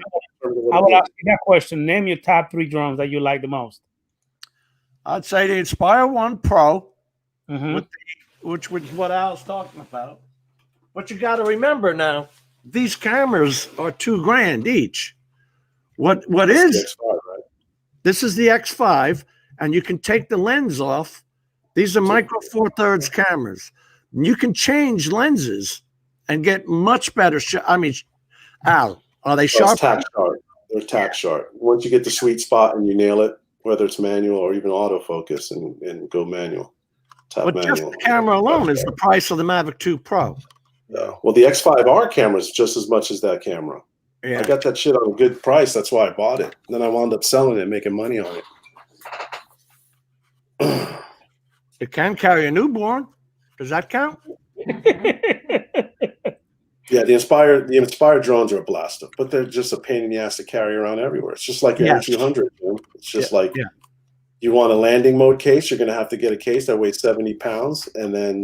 I will ask you that question. Name your top 3 drones that you like the most. I'd say the Inspire 1 Pro, Mm-hmm. which was what I was talking about. But you got to remember now, these cameras are $2,000 each. What is the X5, right? This is the X5, and you can take the lens off. These are micro four thirds cameras. You can change lenses and get much better. I mean, Al, are they sharp? Tack sharp. They're tack sharp. Once you get the sweet spot and you nail it, whether it's manual or even autofocus, and go manual. But just the camera alone is the price of the Mavic 2 Pro. Yeah. Well, the X5R camera is just as much as that camera. Yeah. I got that shit on a good price. That's why I bought it. Then I wound up selling it, making money on it. It can carry a newborn. Does that count? Yeah, the Inspire drones are a blast, but they're just a pain in the ass to carry around everywhere. It's just like your M200. It's just you want a landing mode case, you're going to have to get a case that weighs 70 pounds, and then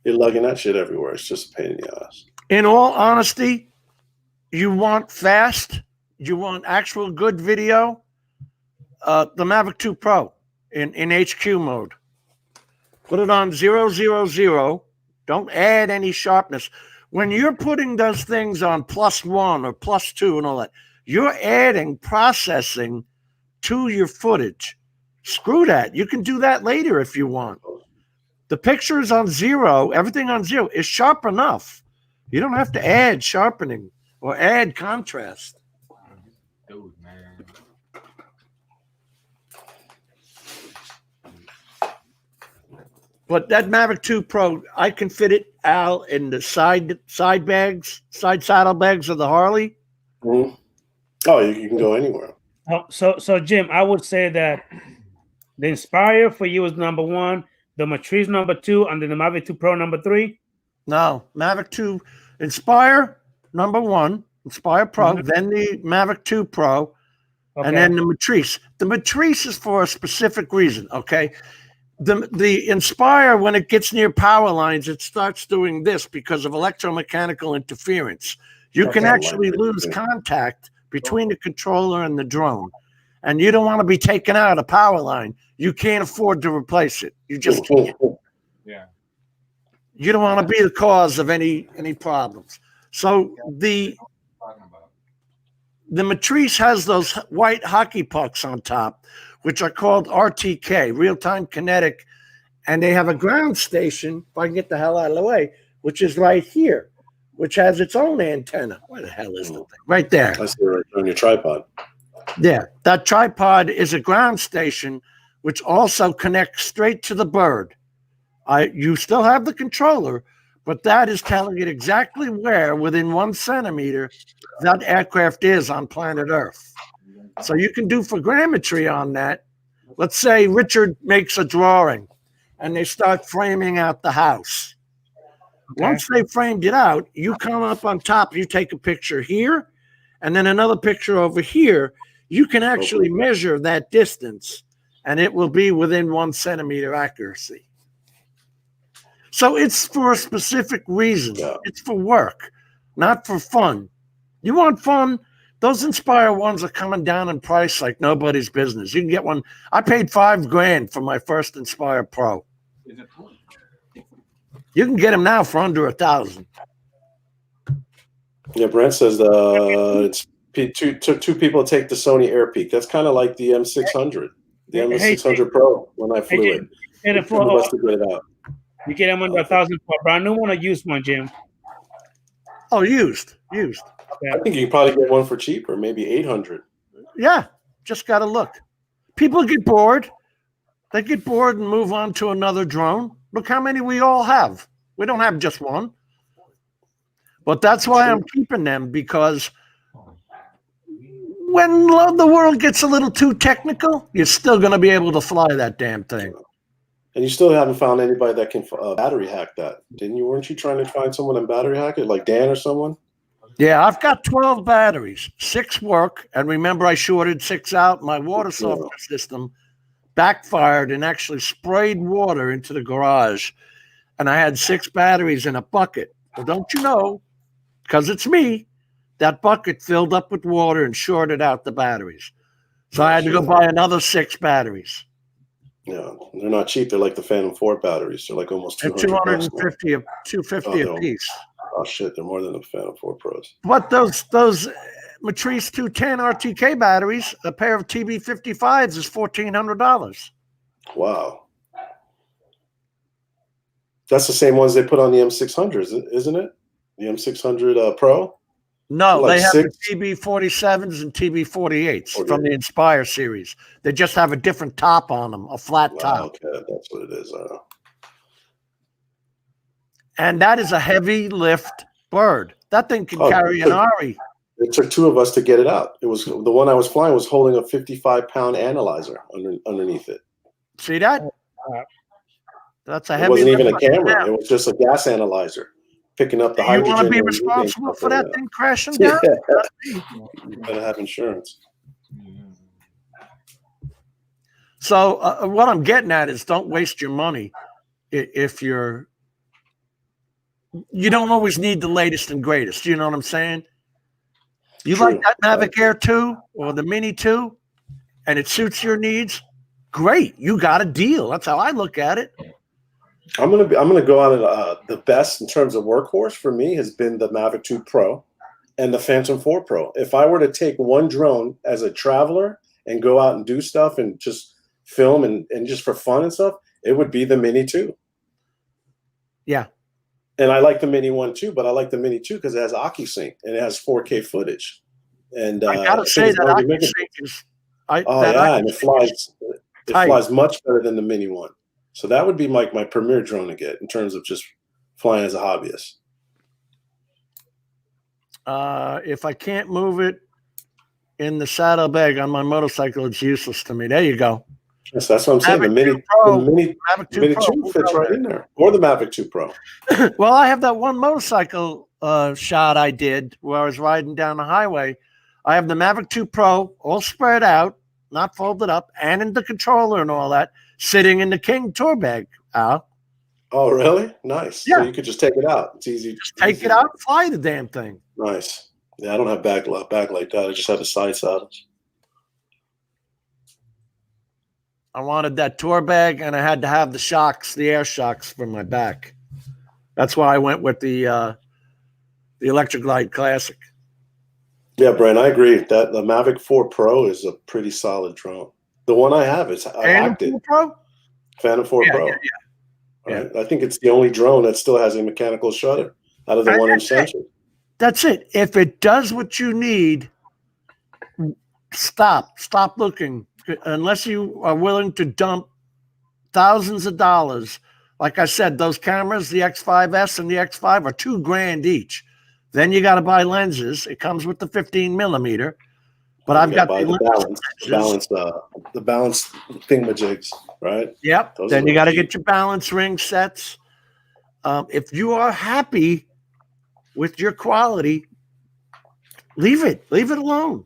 you're lugging that shit everywhere. It's just a pain in the ass. In all honesty, you want fast, you want actual good video, the Mavic 2 Pro in HQ mode. Put it on 000. Don't add any sharpness. When you're putting those things on +1 or +2 and all that, you're adding processing to your footage. Screw that. You can do that later if you want. The picture is on 0. Everything on 0 is sharp enough. You don't have to add sharpening or add contrast. Dude, man. But that Mavic 2 Pro, I can fit it, Al, in the side saddle bags of the Harley. Mm-hmm. Oh, you can go anywhere. Oh, so Jim, I would say that the Inspire for you is number 1, the Matrice number 2, and then the Mavic 2 Pro number 3. No, Mavic 2 Inspire number 1, Inspire Pro, then the Mavic 2 Pro, and then the Matrice. The Matrice is for a specific reason, okay? The Inspire, when it gets near power lines, it starts doing this because of electromechanical interference. You can actually lose contact between the controller and the drone, and you don't want to be taken out of power line. You can't afford to replace it. You just can't. Yeah. You don't want to be the cause of any problems. So the Matrice has those white hockey pucks on top, which are called RTK, real-time kinetic, and they have a ground station, if I can get the hell out of the way, which is right here, which has its own antenna. Where the hell is the thing? Right there. I see it right on your tripod. Yeah, that tripod is a ground station, which also connects straight to the bird. You still have the controller, but that is telling it exactly where, within 1 centimeter, that aircraft is on planet Earth. So you can do photogrammetry on that. Let's say Richard makes a drawing, and they start framing out the house. Okay. Once they framed it out, you come up on top, you take a picture here, and then another picture over here. You can actually measure that distance, and it will be within 1 centimeter accuracy. So it's for a specific reason. Yeah. It's for work, not for fun. You want fun? Those Inspire ones are coming down in price like nobody's business. You can get one. I paid $5,000 for my first Inspire Pro. You can get them now for under $1,000. Yeah, Brent says it's two people take the Sony AirPeak. That's kind of like the M600, the M600 Pro when I flew it. You get them under $1,000 for a brand new one or used one, Jim? Oh, used. Okay. I think you can probably get one for cheaper, maybe $800. Yeah, just got to look. People get bored. They get bored and move on to another drone. Look how many we all have. We don't have just one. But that's why I'm keeping them, because when the world gets a little too technical, you're still going to be able to fly that damn thing. And you still haven't found anybody that can battery hack that, didn't you? Weren't you trying to find someone and battery hack it, like Dan or someone? Yeah, I've got 12 batteries. 6 work, and remember I shorted 6 out. My water softener system backfired and actually sprayed water into the garage, and I had 6 batteries in a bucket. Well, don't you know, because it's me, that bucket filled up with water and shorted out the batteries. So I had to go buy another 6 batteries. Yeah, they're not cheap. They're like the Phantom 4 batteries. They're like almost They're 250 $250 a piece. Oh shit, they're more than the Phantom 4 Pros. But those Matrice 210 RTK batteries, a pair of TB55s is $1,400. Wow. That's the same ones they put on the M600s, isn't it? The M600 Pro? No, Like they have 6? the TB47s and TB48s from the Inspire series. They just have a different top on them, a flat top. Okay, that's what it is. And that is a heavy lift bird. That thing can Oh, carry an Ari. It took 2 of us to get it out. It was the one I was flying was holding a 55-pound analyzer underneath it. See that? That's a It heavy wasn't even a lift. camera. It was just a gas analyzer picking up the You hydrogen. want to be and responsible for that thing crashing Yeah. down? You gotta have insurance. So what I'm getting at is don't waste your money if you don't always need the latest and greatest. You know what I'm saying? You True. like that Mavic Air 2 or the Mini 2 and it suits your needs, great. You got a deal. That's how I look at it. I'm gonna go out and the best in terms of workhorse for me has been the Mavic 2 Pro and the Phantom 4 Pro. If I were to take one drone as a traveler and go out and do stuff and just film and just for fun and stuff, it would be the Mini 2. Yeah. And I like the Mini 1 too, but I like the Mini 2 because it has OcuSync and it has 4K footage. And I gotta say that OcuSync is and it flies much better than the Mini 1. So that would be my premier drone to get in terms of just flying as a hobbyist. If I can't move it in the saddlebag on my motorcycle, it's useless to me. There you go. Yes, that's what I'm saying. Mavic The Mini 2 fits right in there, or the Mavic 2 Pro. Well, I have that one motorcycle shot I did where I was riding down the highway. I have the Mavic 2 Pro all spread out, not folded up, and in the controller and all that, sitting in the King tour bag, Al. Oh, really? Nice. Yeah. So you could just take it out. It's easy. Just take it out and fly the damn thing. Nice. Yeah, I don't have bag like that. I just have the side saddles. I wanted that tour bag, and I had to have the shocks, the air shocks for my back. That's why I went with the Electric Glide Classic. Yeah, Brian, I agree that the Mavic 4 Pro is a pretty solid drone. The one I have is Phantom 4 Pro? Phantom 4 Pro. Yeah. Right? I think it's the only drone that still has a mechanical shutter out of the 1-inch sensor. That's it. If it does what you need, stop looking. Unless you are willing to dump thousands of dollars. Like I said, those cameras, the X5S and the X5 are $2,000 each. Then you got to buy lenses. It comes with the 15 millimeter, but I've got the balance thingamajigs, right? Yep. Those Then are you got to key. get your balance ring sets. If you are happy with your quality, leave it alone.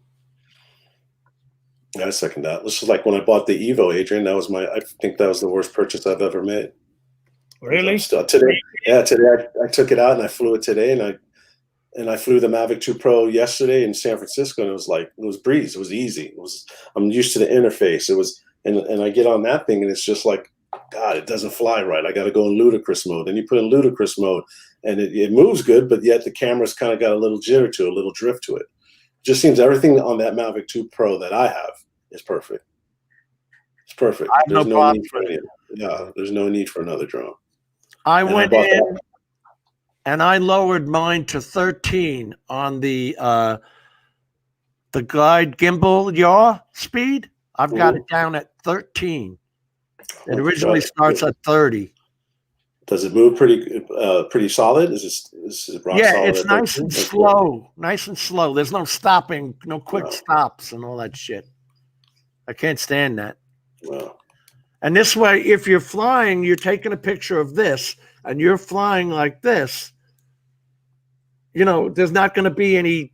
Yeah, I second that. This is like when I bought the Evo, Adrian. I think that was the worst purchase I've ever made. Really? Today I took it out and I flew it today, and I flew the Mavic 2 Pro yesterday in San Francisco, and it was breeze. It was easy. I'm used to the interface. And I get on that thing, and it's just like, God, it doesn't fly right. I got to go in ludicrous mode. And you put in ludicrous mode, and it moves good, but yet the camera's kind of got a little jitter to it, a little drift to it. Just seems everything on that Mavic 2 Pro that I have is perfect. It's perfect. There's no need for any. Yeah, there's no need for another drone. I went in and I lowered mine to 13 on the Glide gimbal yaw speed. I've got it down at 13. It originally starts at 30. Does it move pretty solid? Is it rock solid? Yeah, it's at nice 13? and slow. Nice and slow. There's no stopping, no quick stops and all that shit. I can't stand that. Wow. And this way, if you're flying, you're taking a picture of this, and you're flying like this, there's not going to be any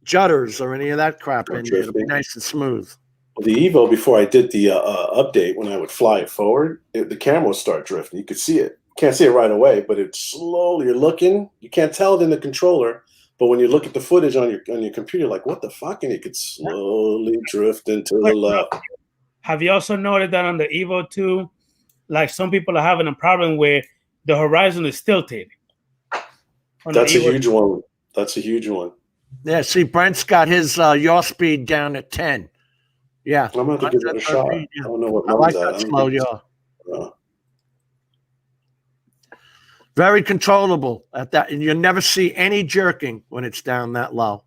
jutters or any of that crap in there. It'll be nice and smooth. The Evo, before I did the update, when I would fly it forward, the camera would start drifting. You could see it. Can't see it right away, but it's slowly. You're looking. You can't tell it in the controller, But when you look at the footage on your computer, like what the fuck, and you could slowly drift into the left. Have you also noted that on the Evo 2, like some people are having a problem where the horizon is tilted? That's a huge one. That's a huge one. Yeah, see, Brent's got his yaw speed down at 10. Yeah. I'm going to give it a shot. I don't know what I like mode's that at. slow yaw. Very controllable at that. And you never see any jerking when it's down that low.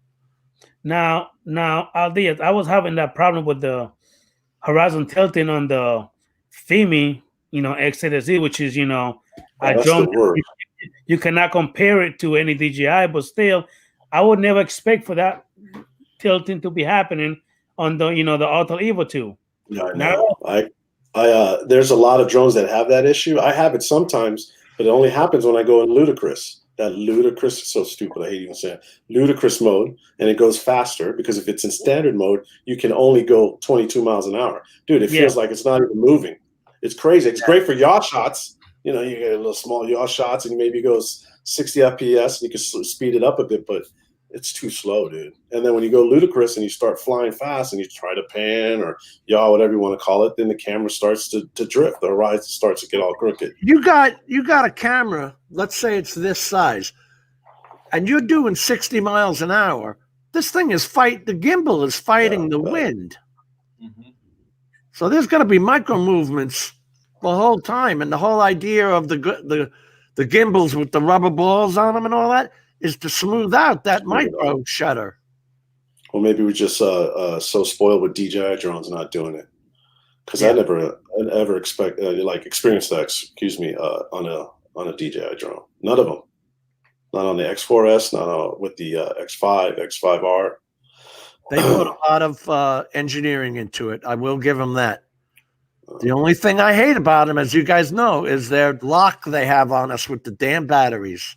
Now, Aldias, I was having that problem with the horizon tilting on the FIMI, XZZ, which is, a drone. You cannot compare it to any DJI, but still, I would never expect for that tilting to be happening on the, the Autel Evo 2. Yeah, I know. There's a lot of drones that have that issue. I have it sometimes, but it only happens when I go in ludicrous. That ludicrous is so stupid. I hate even saying it. Ludicrous mode, and it goes faster because if it's in standard mode, you can only go 22 miles an hour. Dude, it feels like it's not even moving. It's crazy. It's great for yaw shots. You get a little small yaw shots, and maybe goes 60 FPS, and you can speed it up a bit, but it's too slow, dude. And then when you go ludicrous and you start flying fast and you try to pan or yaw, whatever you want to call it, then the camera starts to drift. The horizon starts to get all crooked. You got a camera, let's say it's this size, and you're doing 60 miles an hour. This thing is the gimbal is fighting the wind. So there's going to be micro movements the whole time. And the whole idea of the gimbals with the rubber balls on them and all that is to smooth out that micro shutter. Well, maybe we're just so spoiled with DJI drones not doing it. Because I never experienced that, on a DJI drone. None of them. Not on the X4S, not with the X5, X5R. They put a lot of engineering into it. I will give them that. The only thing I hate about them, as you guys know, is their lock they have on us with the damn batteries.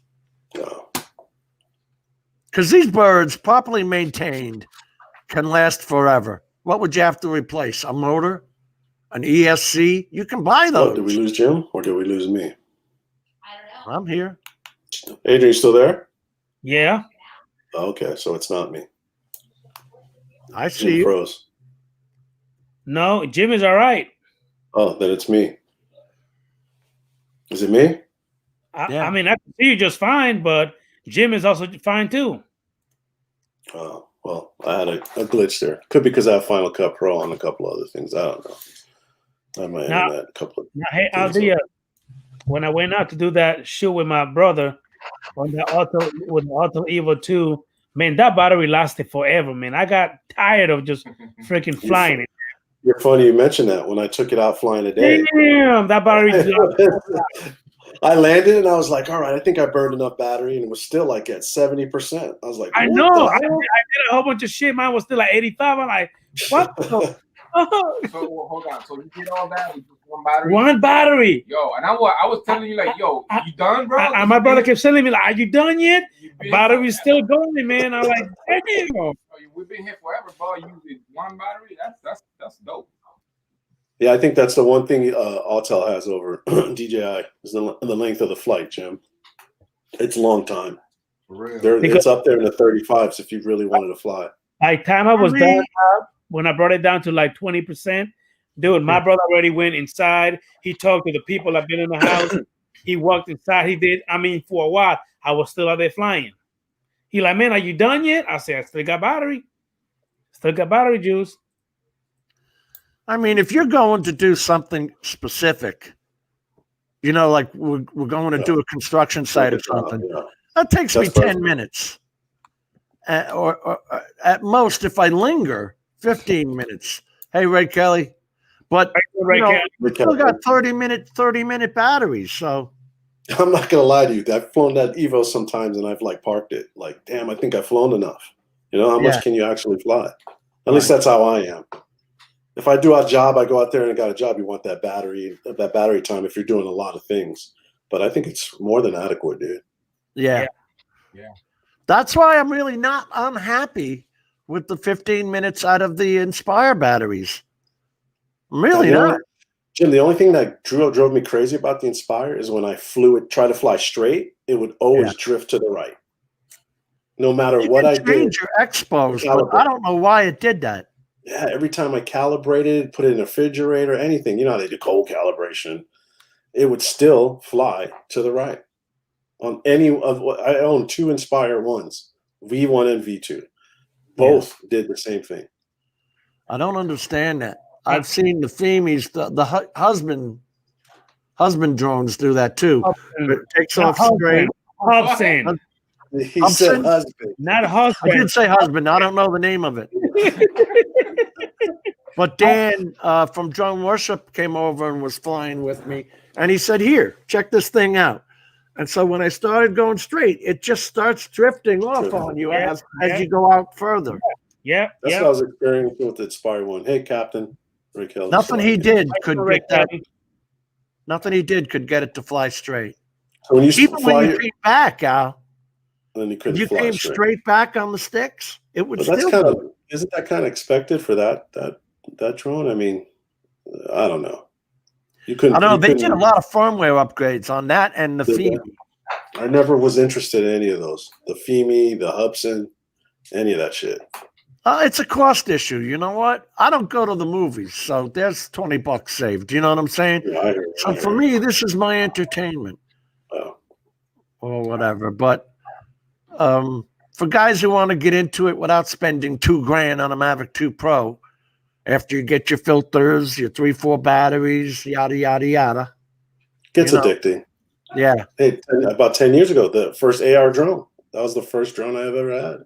Because these birds, properly maintained, can last forever. What would you have to replace? A motor? An ESC? You can buy those. Did we lose Jim or did we lose me? I don't know. I'm here. Adrian, you still there? Yeah. Okay, so it's not me. I see you. Froze. No, Jim is all right. Oh, then it's me. Is it me? I mean, I can see you just fine, but Jim is also fine too. Oh, well, I had a glitch there. Could be because I have Final Cut Pro on a couple other things. I don't know. I might have that a couple of hey, Aldia, when I went out to do that shoot with my brother on the Autel Evo 2, man, that battery lasted forever, man. I got tired of just freaking flying it. You're funny you mentioned that. When I took it out flying today. Damn, that battery. I landed and I was like, all right, I think I burned enough battery, and it was still like at 70%. I was like, I know. I did a whole bunch of shit. Mine was still like 85. I'm like, what the? So hold on. So you did all that with just one battery? One battery. Yo, and I was telling you, like, yo, you done, bro? My brother kept telling me, like, are you done yet? The battery's still going, man. I'm like, damn. We've been here forever, bro. Using one battery. That's dope. Yeah, I think that's the one thing Autel has over DJI is the length of the flight, Jim. It's a long time. For real. It's up there in the 35s if you really wanted to fly. By the time I was done, when I brought it down to like 20%, dude, my brother already went inside. He talked to the people that been in the house. He walked inside. He did. I mean, for a while, I was still out there flying. He like, man, are you done yet? I said, I still got battery. Still got battery juice. I mean, if you're going to do something specific, like we're going to do a construction site or something, that takes me 10 minutes. Or at most, if I linger, 15 minutes. Hey, Ray Kelly. But we still got 30-minute batteries. So I'm not gonna lie to you. I've flown that Evo sometimes, and I've like parked it. Like, damn, I think I've flown enough. How much can you actually fly? At least that's how I am. If I do a job, I go out there and I got a job. You want that battery time if you're doing a lot of things. But I think it's more than adequate, dude. Yeah. That's why I'm really not unhappy with the 15 minutes out of the Inspire batteries. I'm really not. Jim, the only thing that drove me crazy about the Inspire is when I try to fly straight, it would always drift to the right. no matter You what can I did. change your expos, but I don't know why it did that. Yeah, every time I calibrated, put it in a refrigerator, anything, you know how they do cold calibration, it would still fly to the right. On any of what I own 2 Inspire ones, V1 and V2. Both did the same thing. I don't understand that. I've seen the FEMIs, the husband drones do that too. It takes off straight. Hobson. He said husband. Not I husband. did say husband. I don't know the name of it. But Dan from Drone Worship came over and was flying with me. And he said, here, check this thing out. And so when I started going straight, it just starts drifting off on you as you go out further. Yeah. That's what I was experiencing with the Inspire 1. Hey, Captain. Rick Hill. Nothing he did could get that. Nothing he did could get it to fly straight. So when you Even when you came back, Al, then you couldn't you fly came straight back on the sticks. It would But that's still kind of, go. isn't that kind of expected for that drone? I mean, I don't know. You couldn't. I know you they did a couldn't- lot of firmware upgrades on that and the Did they? FEMI. I never was interested in any of those. The FEMI, the Hubsan, any of that shit. It's a cost issue. You know what? I don't go to the movies, so there's $20 saved. You know what I'm saying? Yeah, I heard, So for me, this is my entertainment, or whatever. But for guys who want to get into it without spending $2,000 on a Mavic 2 Pro, after you get your filters, your 3-4 batteries, yada yada yada, Gets you know. addicting. Yeah. Hey, about 10 years ago, the first AR drone. That was the first drone I've ever had.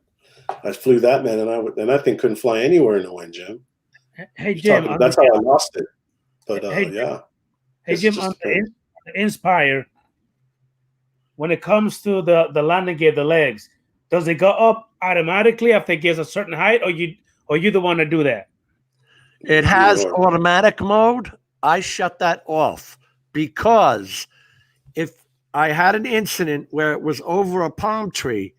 I flew that, man, and that thing couldn't fly anywhere in the wind, Jim. Hey, Jim. That's how I lost it. But Hey, yeah. Hey, It's Jim, just on the Inspire, when it comes to the landing gear, the legs, does it go up automatically after it gets a certain height, or you the one to do that? It has automatic mode. I shut that off because if I had an incident where it was over a palm tree,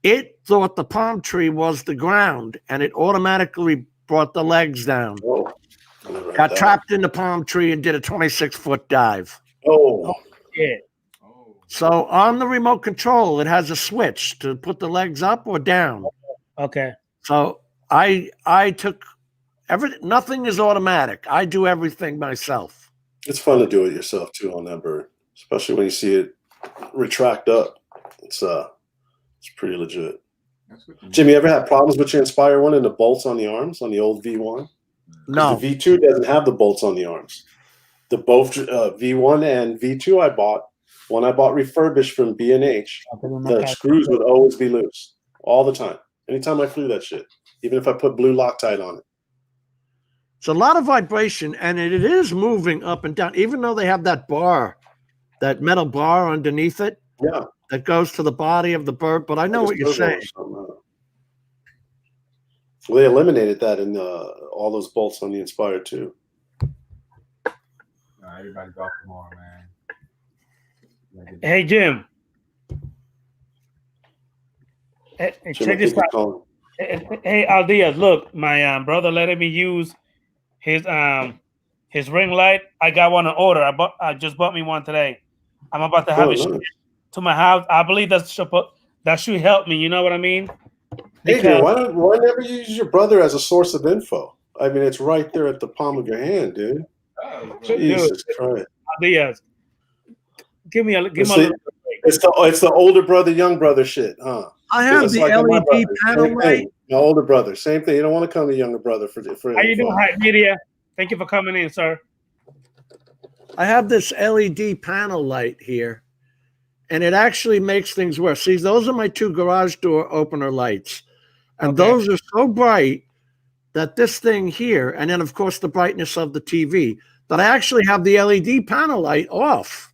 it thought the palm tree was the ground and it automatically brought the legs down. Got trapped in the palm tree and did a 26-foot dive. Oh. Yeah. So on the remote control, it has a switch to put the legs up or down. Okay. So I took nothing is automatic. I do everything myself. It's fun to do it yourself too on that bird, especially when you see it retract up. It's pretty legit. Jimmy, ever had problems with your Inspire 1 and the bolts on the arms on the old V1? No. The V2 doesn't have the bolts on the arms. The both V1 and V2 I bought, one I bought refurbished from B&H, the screws would always be loose all the time. Anytime I flew that shit, even if I put blue Loctite on it. It's a lot of vibration, and it is moving up and down, even though they have that bar, that metal bar underneath it. Yeah. That goes to the body of the bird. But I know what you're saying. Well, they eliminated that in all those bolts on the Inspire too. Everybody go tomorrow, man. Hey, Jim. Hey, check this out. Hey, Aldiaz, look, my brother letting me use his ring light. I got one on order. I just bought me one today. I'm about to have it shipped to my house. I believe that should help me. You know what I mean? Adrian, why never use your brother as a source of info? I mean, it's right there at the palm of your hand, dude. Jesus Christ. Aldiaz, give me a It's the older brother, young brother shit, huh? I have the LED panel light. My older brother, same thing. You don't want to come to younger brother for How you doing, Hype Media? Thank you for coming in, sir. I have this LED panel light here, and it actually makes things worse. See, those are my 2 garage door opener lights, and those are so bright that this thing here, and then of course the brightness of the TV, that I actually have the LED panel light off.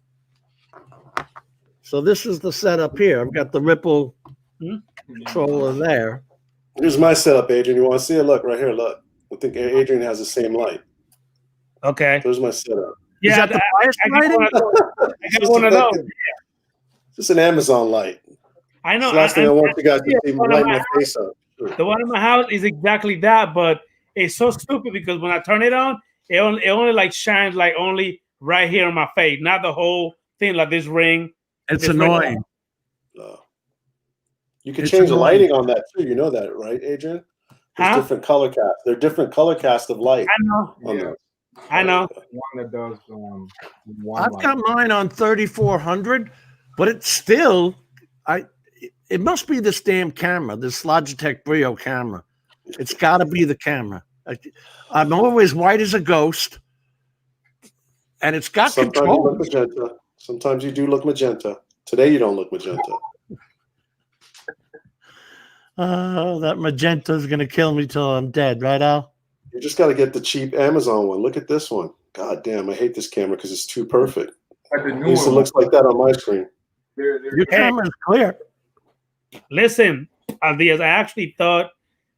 So this is the setup here. I've got the Ripple controller there. Here's my setup, Adrian. You want to see it? Look right here. Look, I think Adrian has the same light. Okay. There's my setup. Yeah, is that the bias lighting? I got one of those. Just an Amazon light. I know. It's the last thing I want you guys to see me light my face up. The one in my house is exactly that, but it's so stupid because when I turn it on, it only like shines like only right here on my face, not the whole thing like this ring. It's annoying. You can It's change the annoying. lighting on that too. You know that, right, Adrian? There's Huh? different color cast. There are different color cast of light. I know. On Yeah. that. I know. One that does one I've light. got mine on 3400, but it's still, it must be this damn camera, this Logitech Brio camera. It's got to be the camera. I'm always white as a ghost, and it's got Sometimes you control. look magenta. Sometimes you do look magenta. Today you don't look magenta. Oh, that magenta is going to kill me till I'm dead, right, Al? You just got to get the cheap Amazon one. Look at this one. God damn, I hate this camera because it's too perfect. Like the At new least it one. looks like that on my screen. Your camera is clear. Listen, Diaz, I actually thought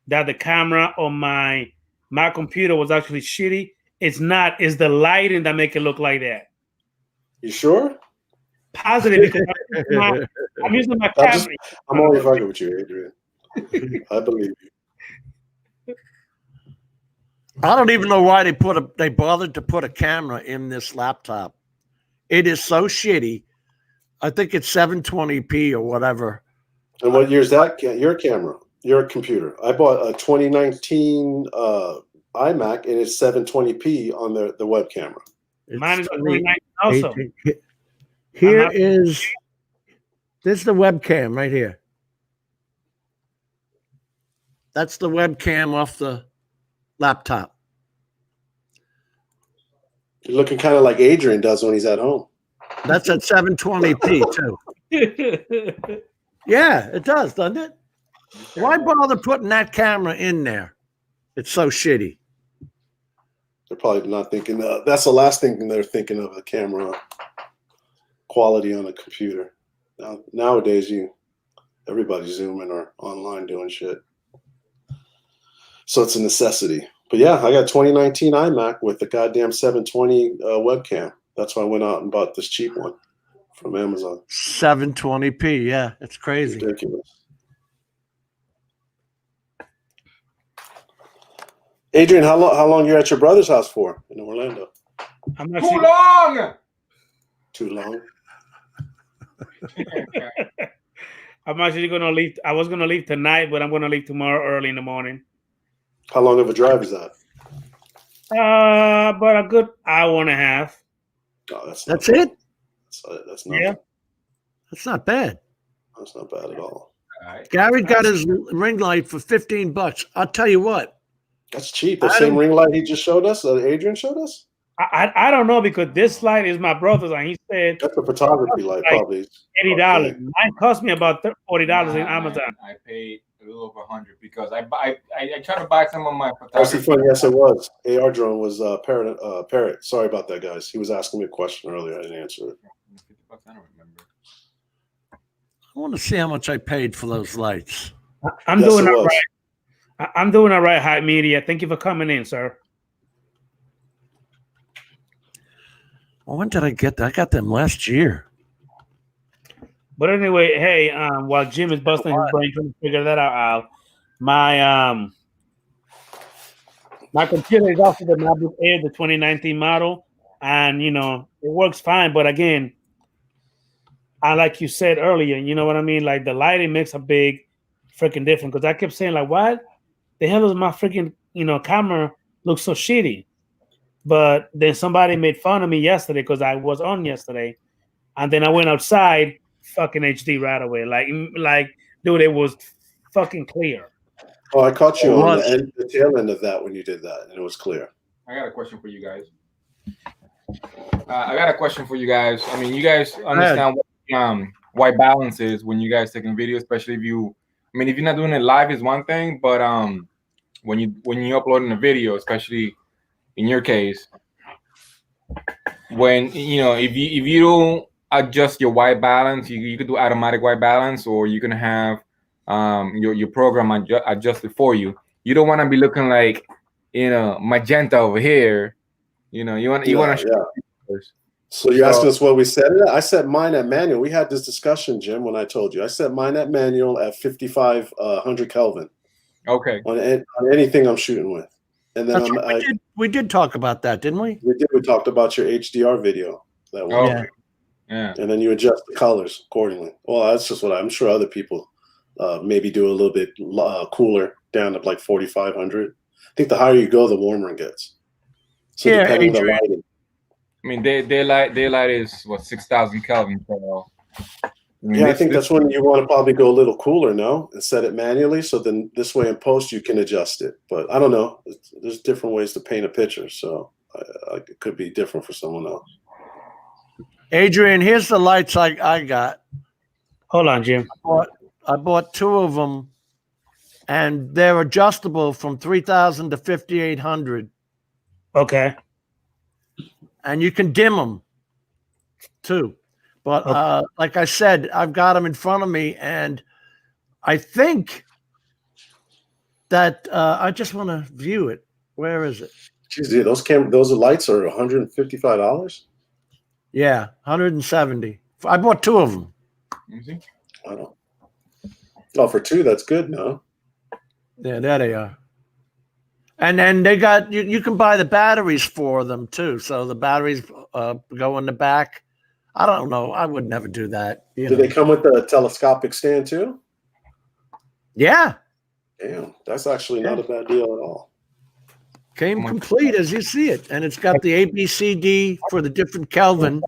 that the camera on my computer was actually shitty. It's not. It's the lighting that make it look like that. You sure? Positive because I'm using my camera. I'm only fucking with you, Adrian. I believe you. I don't even know why they bothered to put a camera in this laptop. It is so shitty. I think it's 720p or whatever. And what year is that? Your camera, your computer. I bought a 2019 iMac, and it's 720p on the web camera. Mine is a 2019 also. Here is this is the webcam right here. That's the webcam off the laptop. You're looking kind of like Adrian does when he's at home. That's at 720p too. Yeah, it does, doesn't it? Why bother putting that camera in there? It's so shitty. They're probably not thinking. That's the last thing they're thinking of, the camera quality on a computer. Nowadays, everybody's zooming or online doing shit. So it's a necessity. But yeah, I got 2019 iMac with the goddamn 720 webcam. That's why I went out and bought this cheap one from Amazon. 720p, yeah, it's crazy. Ridiculous. Adrian, how long you at your brother's house for in Orlando? I'm Too long. Too long. I'm actually gonna leave. I was gonna leave tonight, but I'm gonna leave tomorrow early in the morning. How long of a drive is that? But a good hour and a half. Oh, that's it. That's not. Yeah. That's not bad. That's not bad at all. Gary got his ring light for $15. I'll tell you what. That's cheap. The same ring light he just showed us, Adrian showed us? I don't know because this light is my brother's, and he said that's a photography light, like probably $80. Mine cost me about $40 in Amazon. I paid a little over 100 because I tried to buy some of my Actually, photography. funny, yes, it was. AR drone was Parrot. Sorry about that, guys. He was asking me a question earlier. I didn't answer it. I don't remember. I want to see how much I paid for those lights. I'm doing all right. I'm doing all right, Hype Media. Thank you for coming in, sir. Well, when did I get that? I got them last year. But anyway, hey, while Jim is busting his brain trying to figure that out, my computer is also the MacBook Air, the 2019 model, and it works fine. But again, like you said earlier, you know what I mean? Like the lighting makes a big freaking difference. Because I kept saying, like, what the hell does my freaking camera look so shitty? But then somebody made fun of me yesterday because I was on yesterday, and then I went outside, fucking HD right away. Like, dude, it was fucking clear. Oh, I caught you on the tail end of that when you did that, and it was clear. I got a question for you guys. I mean, you guys understand what white balance is when you guys taking video, especially if you're not doing it live is one thing, but when you uploading a video, especially in your case, when if you don't adjust your white balance, you could do automatic white balance, or you can have your program adjust it for you. You don't want to be looking like magenta over here. You want to. So you're asking us what we set it at? I set mine at manual. We had this discussion, Jim, when I told you. I set mine at manual at 5,500 Kelvin. Okay. On anything I'm shooting with. And then we did talk about that, didn't we? We did. We talked about your HDR video. That one. Yeah. And then you adjust the colors accordingly. Well, that's just what I'm sure other people maybe do a little bit cooler down to like 4,500. I think the higher you go, the warmer it gets. So Yeah, depending on the Adrian. lighting. I mean, daylight is what 6,000 Kelvin. So I mean, Yeah, I think that's when you want to probably go a little cooler, no, and set it manually. So then this way in post you can adjust it. But I don't know. There's different ways to paint a picture, so it could be different for someone else. Adrian, here's the lights I got. Hold on, Jim. I bought 2 of them, and they're adjustable from 3,000 to 5,800. Okay. And you can dim them too. But like I said, I've got them in front of me, and I think that I just want to view it. Where is it? Jeez, dude, those lights are $155. Yeah, 170. I bought 2 of them. I don't. Oh, for 2, that's good. No. Yeah, there they are. And then they got you can buy the batteries for them too. So the batteries go in the back. I don't know. I would never do that. Do they come with the telescopic stand too? Yeah. Damn, that's actually not a bad deal at all. Came complete as you see it. And it's got the ABCD for the different Kelvin.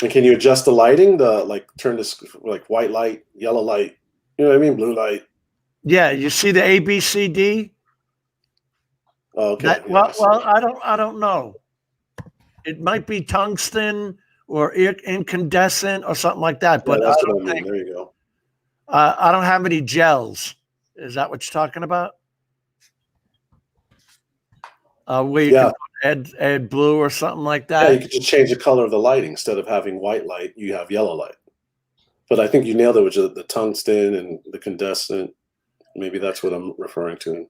And can you adjust the lighting? Turn this like white light, yellow light, you know what I mean? Blue light. Yeah, you see the ABCD? Oh, okay. Well, I don't know. It might be tungsten or incandescent or something like that. But that's what I mean. There you go. I don't have any gels. Is that what you're talking about? Where you can add blue or something like that? Yeah, you could just change the color of the lighting. Instead of having white light, you have yellow light. But I think you nailed it with the tungsten and the incandescent. Maybe that's what I'm referring to.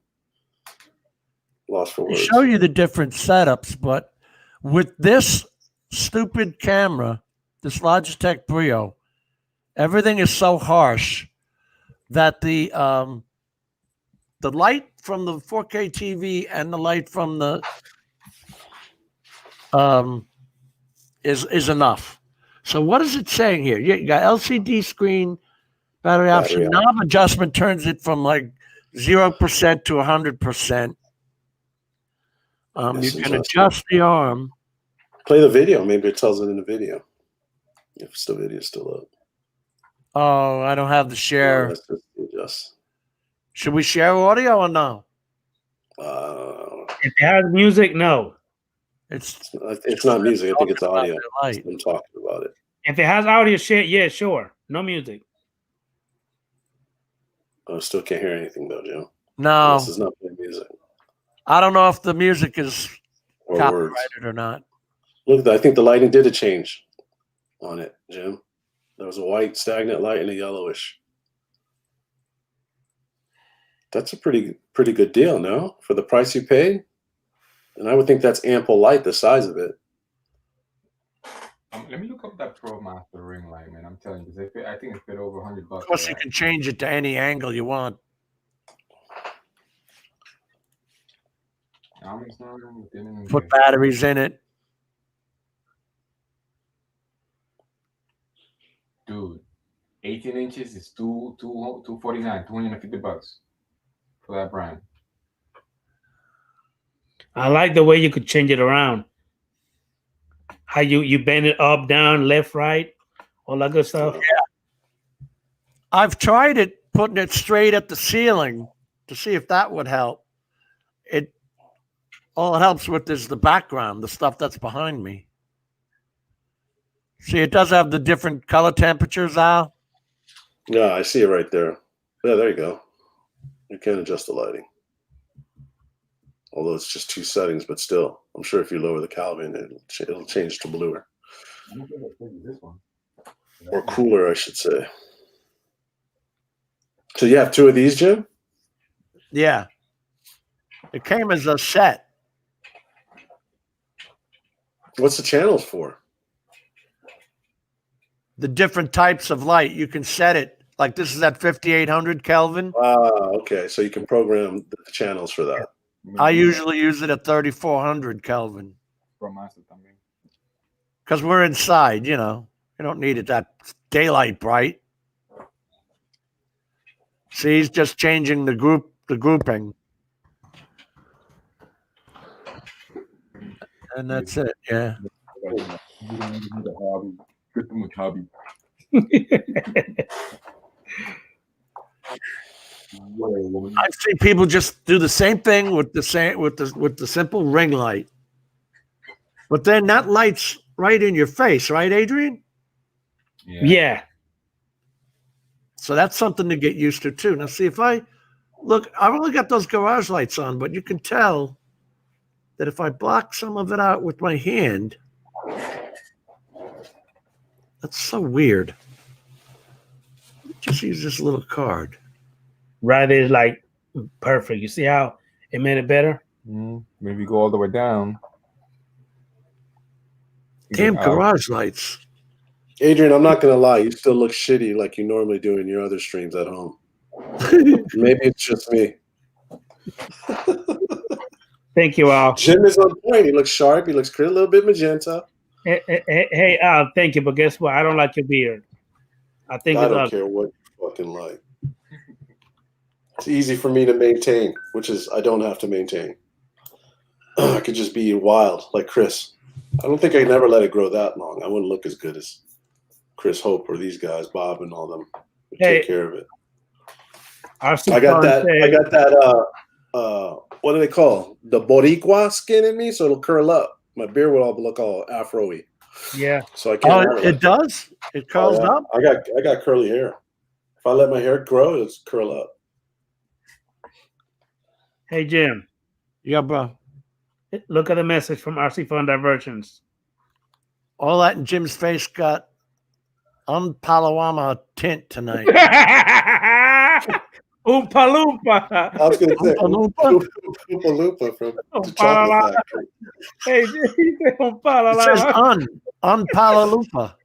Lost for words. Show you the different setups, but with this stupid camera, this Logitech Brio, everything is so harsh that the light from the 4K TV and the light from the is enough. So what is it saying here? You got LCD screen, battery option, knob adjustment turns it from like 0% to 100%. You can adjust the arm. Play the video. Maybe it tells it in the video. If the video is still up. Oh, I don't have the share. Should we share audio or no? If it has music, no. It's not music. I think it's audio. I'm talking about it. If it has audio, shit, yeah, sure. No music. I still can't hear anything though, Joe. No. This is not playing music. I don't know if the music is Or copyrighted or not. Look, I think the lighting did a change on it, Jim. There was a white stagnant light and a yellowish. That's a pretty good deal, no? For the price you paid? And I would think that's ample light, the size of it. Let me look up that Pro Master ring light, man. I'm telling you, I think it fit over $100. Of course, you can change it to any angle you want. Put batteries in it. Dude, 18 inches is $249, $250 for that brand. I like the way you could change it around. How you bend it up, down, left, right, all that good stuff. Yeah. I've tried it, putting it straight at the ceiling to see if that would help. All it helps with is the background, the stuff that's behind me. See, it does have the different color temperatures, Al. Yeah, I see it right there. Yeah, there you go. You can adjust the lighting. Although it's just 2 settings, but still, I'm sure if you lower the Kelvin, it'll change to bluer. Or cooler, I should say. So you have 2 of these, Jim? Yeah. It came as a set. What's the channels for? The different types of light. You can set it. Like this is at 5,800 Kelvin. Okay. So you can program the channels for that. I usually use it at 3,400 Kelvin. Because we're inside, you know. You don't need it that daylight bright. See, he's just changing the grouping. And that's it, yeah. I see people just do the same thing with the simple ring light. But then that light's right in your face, right, Adrian? Yeah. So that's something to get used to too. Now see, if I look, I've only got those garage lights on, but you can tell that if I block some of it out with my hand, that's so weird. Just use this little card. Right is like perfect. You see how it made it better? Maybe go all the way down. Damn garage lights. Adrian, I'm not gonna lie, you still look shitty like you normally do in your other streams at home. Maybe it's just me. Thank you, Al. Jim is on point. He looks sharp. He looks a little bit magenta. Hey, Al, thank you, but guess what? I don't like your beard. I think I it's don't ugly. care what you fucking like. It's easy for me to maintain, which is I don't have to maintain. I could just be wild like Chris. I don't think I can ever let it grow that long. I wouldn't look as good as Chris Hope or these guys, Bob and all them. Would take care of it. I got that. What do they call the Boricua skin in me? So it'll curl up. My beard will all look all Afro-y. Yeah. So I can't. Oh, it does. It curls up. I got curly hair. If I let my hair grow, it's curl up. Hey, Jim. Yeah, bro. Look at the message from RC Fun Diversions. All that in Jim's face got Palawama tint tonight. Oompa Loompa. I was going to say Oompa Loompa from the Chocolate Factory. Hey, he said Oompa It says Palaloompa.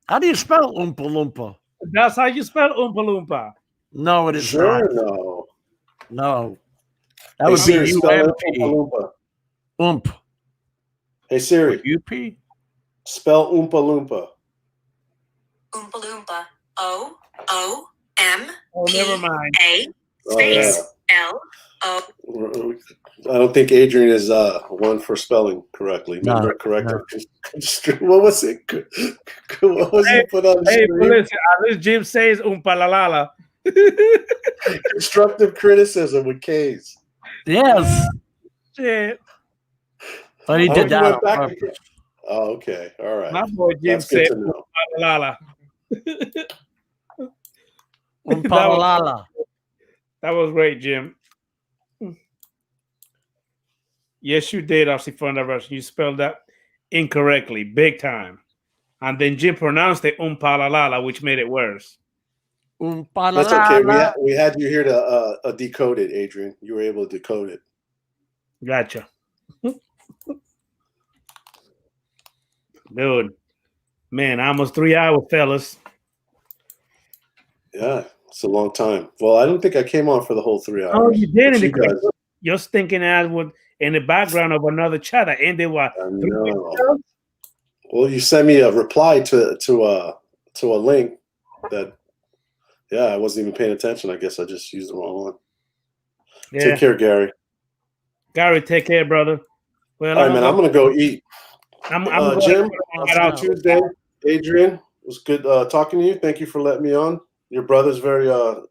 How do you spell Oompa Loompa? That's how you spell Oompa Loompa. No, it is Sure, not. No. That Hey, would Siri, be spell UMP. Oomp. Hey Siri. UP? Spell Oompa Loompa. Oompa Loompa. O-O-M. Oh, never mind. A space L-O. I don't think Adrian is one for spelling correctly. No, correct. What was it? What was it put on the Hey, screen? listen, at least Jim says Oompa La La La. Constructive criticism with K's. Yes. Shit. But he Oh, did you that went on back purpose. Oh, okay. All right. My boy Jim That's good said to know. Oompa La La. Oompa That was great, Jim. Yes, you did, RC Fun Diversion. You spelled that incorrectly, big time. And then Jim pronounced it Oompa La La La, which made it worse. That's okay. We had you here to decode it, Adrian. You were able to decode it. Gotcha. Dude, man, almost 3 hours, fellas. Yeah, it's a long time. Well, I don't think I came on for the whole 3 hours. Oh, you didn't. But you Because guys, your stinking ass would in the background of another chat that ended what? I know. Well, you sent me a reply to a link that, yeah, I wasn't even paying attention. I guess I just used the wrong one. Yeah. Take care, Gary. Gary, take care, brother. Well, All right, man. I'm gonna go eat. I'm Jim, going I'll see you Tuesday. Adrian, it was good talking to you. Thank you for letting me on. Your brother's very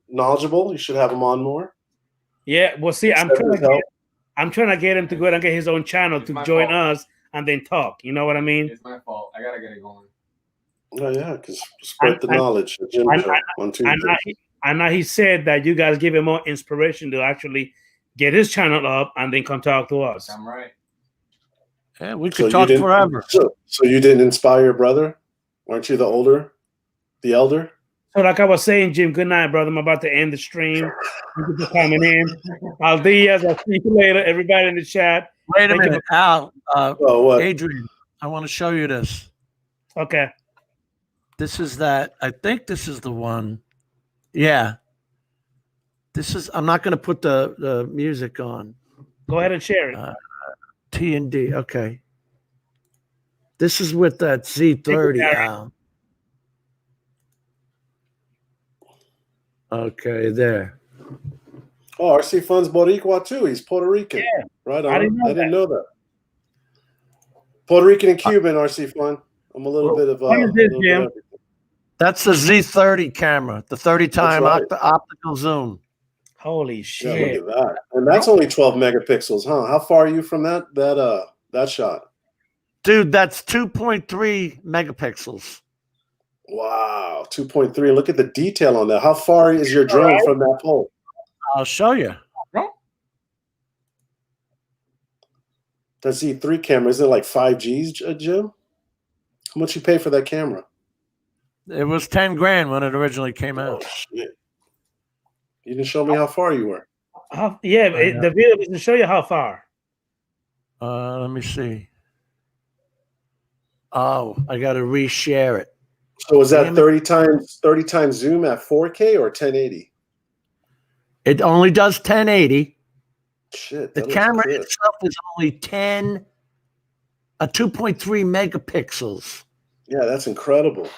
knowledgeable. You should have him on more. Yeah, well, see, I'm trying to get him to go ahead and get his own channel to join us and then talk. You know what I mean? It's my fault. I gotta get it going. Oh yeah, because spread the knowledge. The Jim Show on Tuesday. And he said that you guys give him more inspiration to actually get his channel up and then come talk to us. I'm right. Yeah, we So could talk you didn't- forever. So you didn't inspire your brother? Aren't you the elder? So like I was saying, Jim, good night, brother. I'm about to end the stream. Thank you for coming in. Al Diaz, I'll see you later. Everybody in the chat. Wait a Thank you minute, Al. what? Adrian, I want to show you this. Okay. This is that. I think this is the one. Yeah. This is. I'm not going to put the music on. Go ahead and share it. T and D. Okay. This is with that Z30. Okay, there. Oh, RC Fun's Boricua too. He's Puerto Rican. Yeah. Right on. I didn't know that. Puerto Rican and Cuban, RC Fun. I'm a little bit of. What is this, Jim? That's the Z30 camera, the 30-time right. optical zoom. Holy Yeah, shit! look at that. And that's only 12 megapixels, huh? How far are you from that shot? Dude, that's 2.3 megapixels. Wow, 2.3. Look at the detail on that. How far is your drone from that pole? I'll show you. That Z3 camera, isn't it like 5 G's, Jim? How much you pay for that camera? It was 10 grand when it originally came out. Oh, shit. You didn't show me how far you were. The video doesn't show you how far. Let me see. Oh, I got to reshare it. So was that 30 times zoom at 4K or 1080? It only does 1080. Shit. The camera itself is only 2.3 megapixels. Yeah, that's incredible.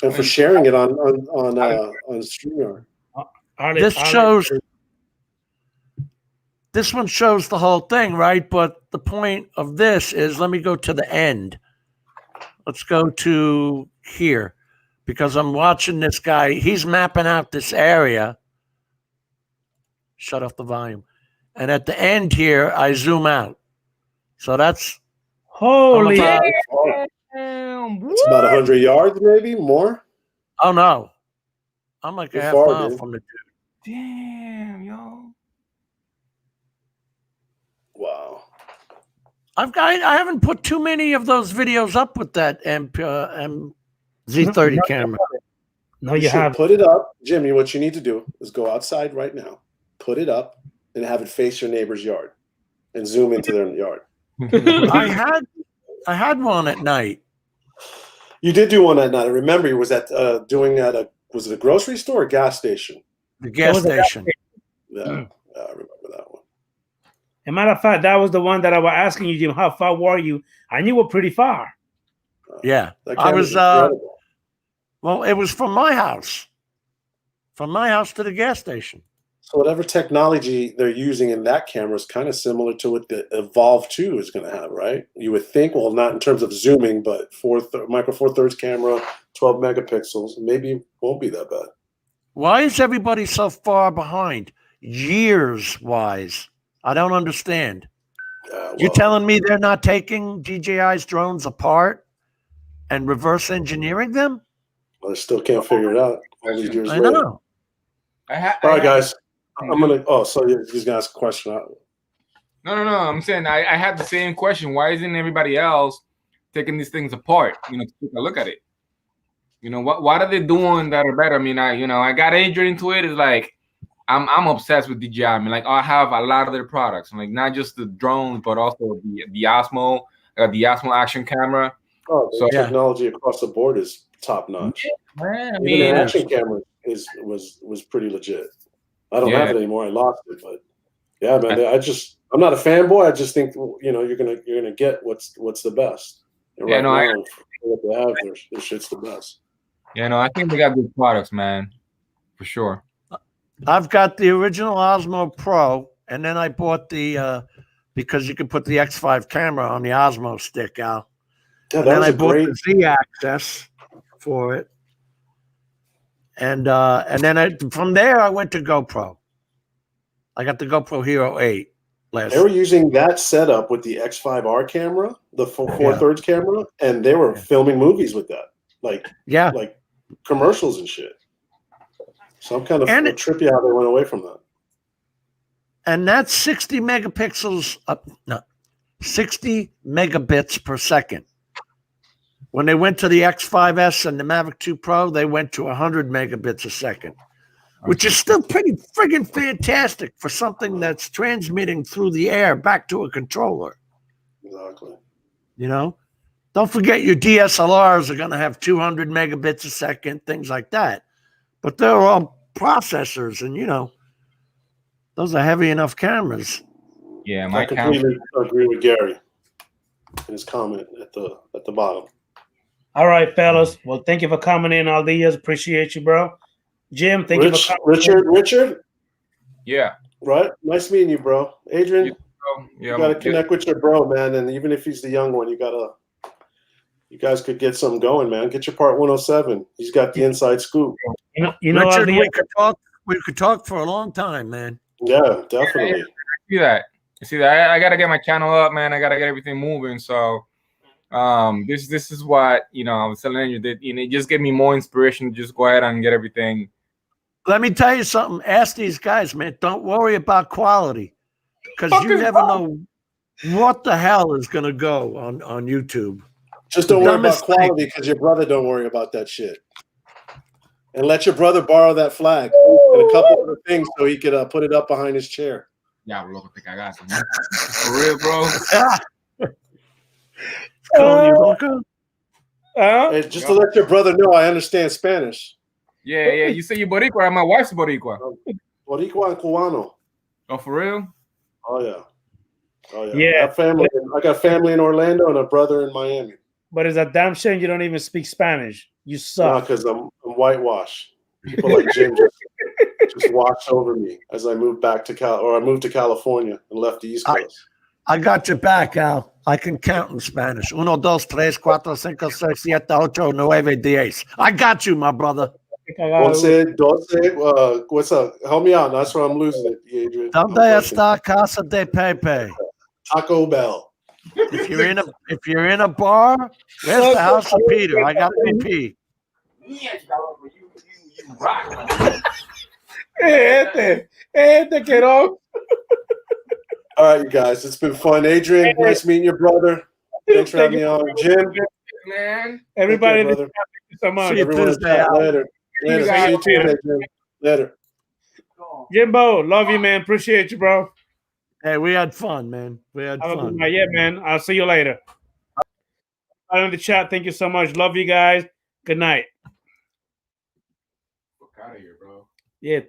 And for sharing it on StreamYard. This one shows the whole thing, right? But the point of this is, let me go to the end. Let's go to here, because I'm watching this guy. He's mapping out this area. Shut off the volume. And at the end here, I zoom out. So that's holy. It's about 100 yards, maybe more. Oh no, I'm like a half mile from the dude. Damn, yo. Wow. I haven't put too many of those videos up with that Z30 camera. No, you have. Put it up, Jimmy. What you need to do is go outside right now, put it up, and have it face your neighbor's yard, and zoom into their yard. I had one at night. You did do one at night. I remember you was at was it a grocery store or gas station? The gas station. Yeah, I remember that one. As a matter of fact, that was the one that I was asking you, Jim. How far were you? And you were pretty far. Yeah, I was. Well, it was from my house. From my house to the gas station. So whatever technology they're using in that camera is kind of similar to what the Evolve 2 is going to have, right? You would think, well, not in terms of zooming, but micro four thirds camera, 12 megapixels, maybe it won't be that bad. Why is everybody so far behind, years-wise? I don't understand. You're telling me they're not taking DJI's drones apart and reverse engineering them? Well, I still can't figure it out all these years I later. know. All right, guys. I'm gonna. Oh, so he's gonna ask a question. No. I'm saying I had the same question. Why isn't everybody else taking these things apart? To take a look at it. What are they doing that are better? I mean, I got injured into it. It's like I'm obsessed with DJI. I mean, like I have a lot of their products. I'm like not just the drones, but also the Osmo. I got the Osmo action camera. Oh, the technology across the board is top notch. Yeah, man, I Even mean, the action camera was pretty legit. I don't have it anymore. I lost it, but yeah, man. I'm not a fanboy. I just think you're gonna get what's the best. And right now, what they have, their shit's the best. Yeah, no, I think they got good products, man, for sure. I've got the original Osmo Pro, and then I bought the because you can put the X5 camera on the Osmo stick, Al. Yeah, and then I bought the Z-Access for it. And then from there, I went to GoPro. I got the GoPro Hero 8 last. They were using that setup with the X5R camera, the 4/3 camera, and they were filming movies with that, like commercials and shit. So I'm kind of trippy how they went away from that. And that's 60 megapixels, 60 megabits per second. When they went to the X5S and the Mavic 2 Pro, they went to 100 megabits a second, which is still pretty friggin' fantastic for something that's transmitting through the air back to a controller. Exactly. Don't forget your DSLRs are going to have 200 megabits a second, things like that. But they're all processors, and those are heavy enough cameras. Yeah, I completely agree with Gary. in his comment at the bottom. All right, fellas. Well, thank you for coming in all the years. Appreciate you, bro. Jim, thank you for coming. Richard. Yeah. Right. Nice meeting you, bro. Adrian. Yeah, you gotta connect with your bro, man. And even if he's the young one, you guys could get something going, man. Get your part 107. He's got the inside scoop. Richard, we could talk for a long time, man. Yeah, definitely. See that. I gotta get my channel up, man. I gotta get everything moving. So this is what I was telling you that it just gave me more inspiration to just go ahead and get everything. Let me tell you something. Ask these guys, man. Don't worry about quality, because you never know what the hell is gonna go on YouTube. Just don't worry about quality, because your brother don't worry about that shit. And let your brother borrow that flag and a couple other things so he could put it up behind his chair. Yeah, loco, te cagaste. For real, bro. Hey, just to let your brother know, I understand Spanish. Yeah. You say you Boricua. My wife's Boricua. Boricua and Cubano. Oh, for real? Oh yeah. Yeah. I got family in Orlando and a brother in Miami. But it's a damn shame you don't even speak Spanish. You suck. because I'm whitewashed. People like Jim just watched over me as I moved back to I moved to California and left the East Coast. I got your back, Al. I can count in Spanish. 1, 2, 3, 4, 5, 6, 7, 8, 9, 10. I got you, my brother. Once, what's up? Help me out. That's where I'm losing it, Adrian. ¿Dónde está Casa de Pepe? Taco Bell. If you're in a bar, where's the house of Peter? I got BP. Get off. All right, you guys. It's been fun. Adrian, nice meeting your brother. Thanks for having me on. Jim. Man. Everybody, thank you so much. Everyone, later. See you Tuesday, Jim. Later. Jimbo, love you, man. Appreciate you, bro. Hey, we had fun, man. We had fun. Yeah, man. I'll see you later. In the chat, thank you so much. Love you guys. Good night. Fuck out of here, bro. Yeah.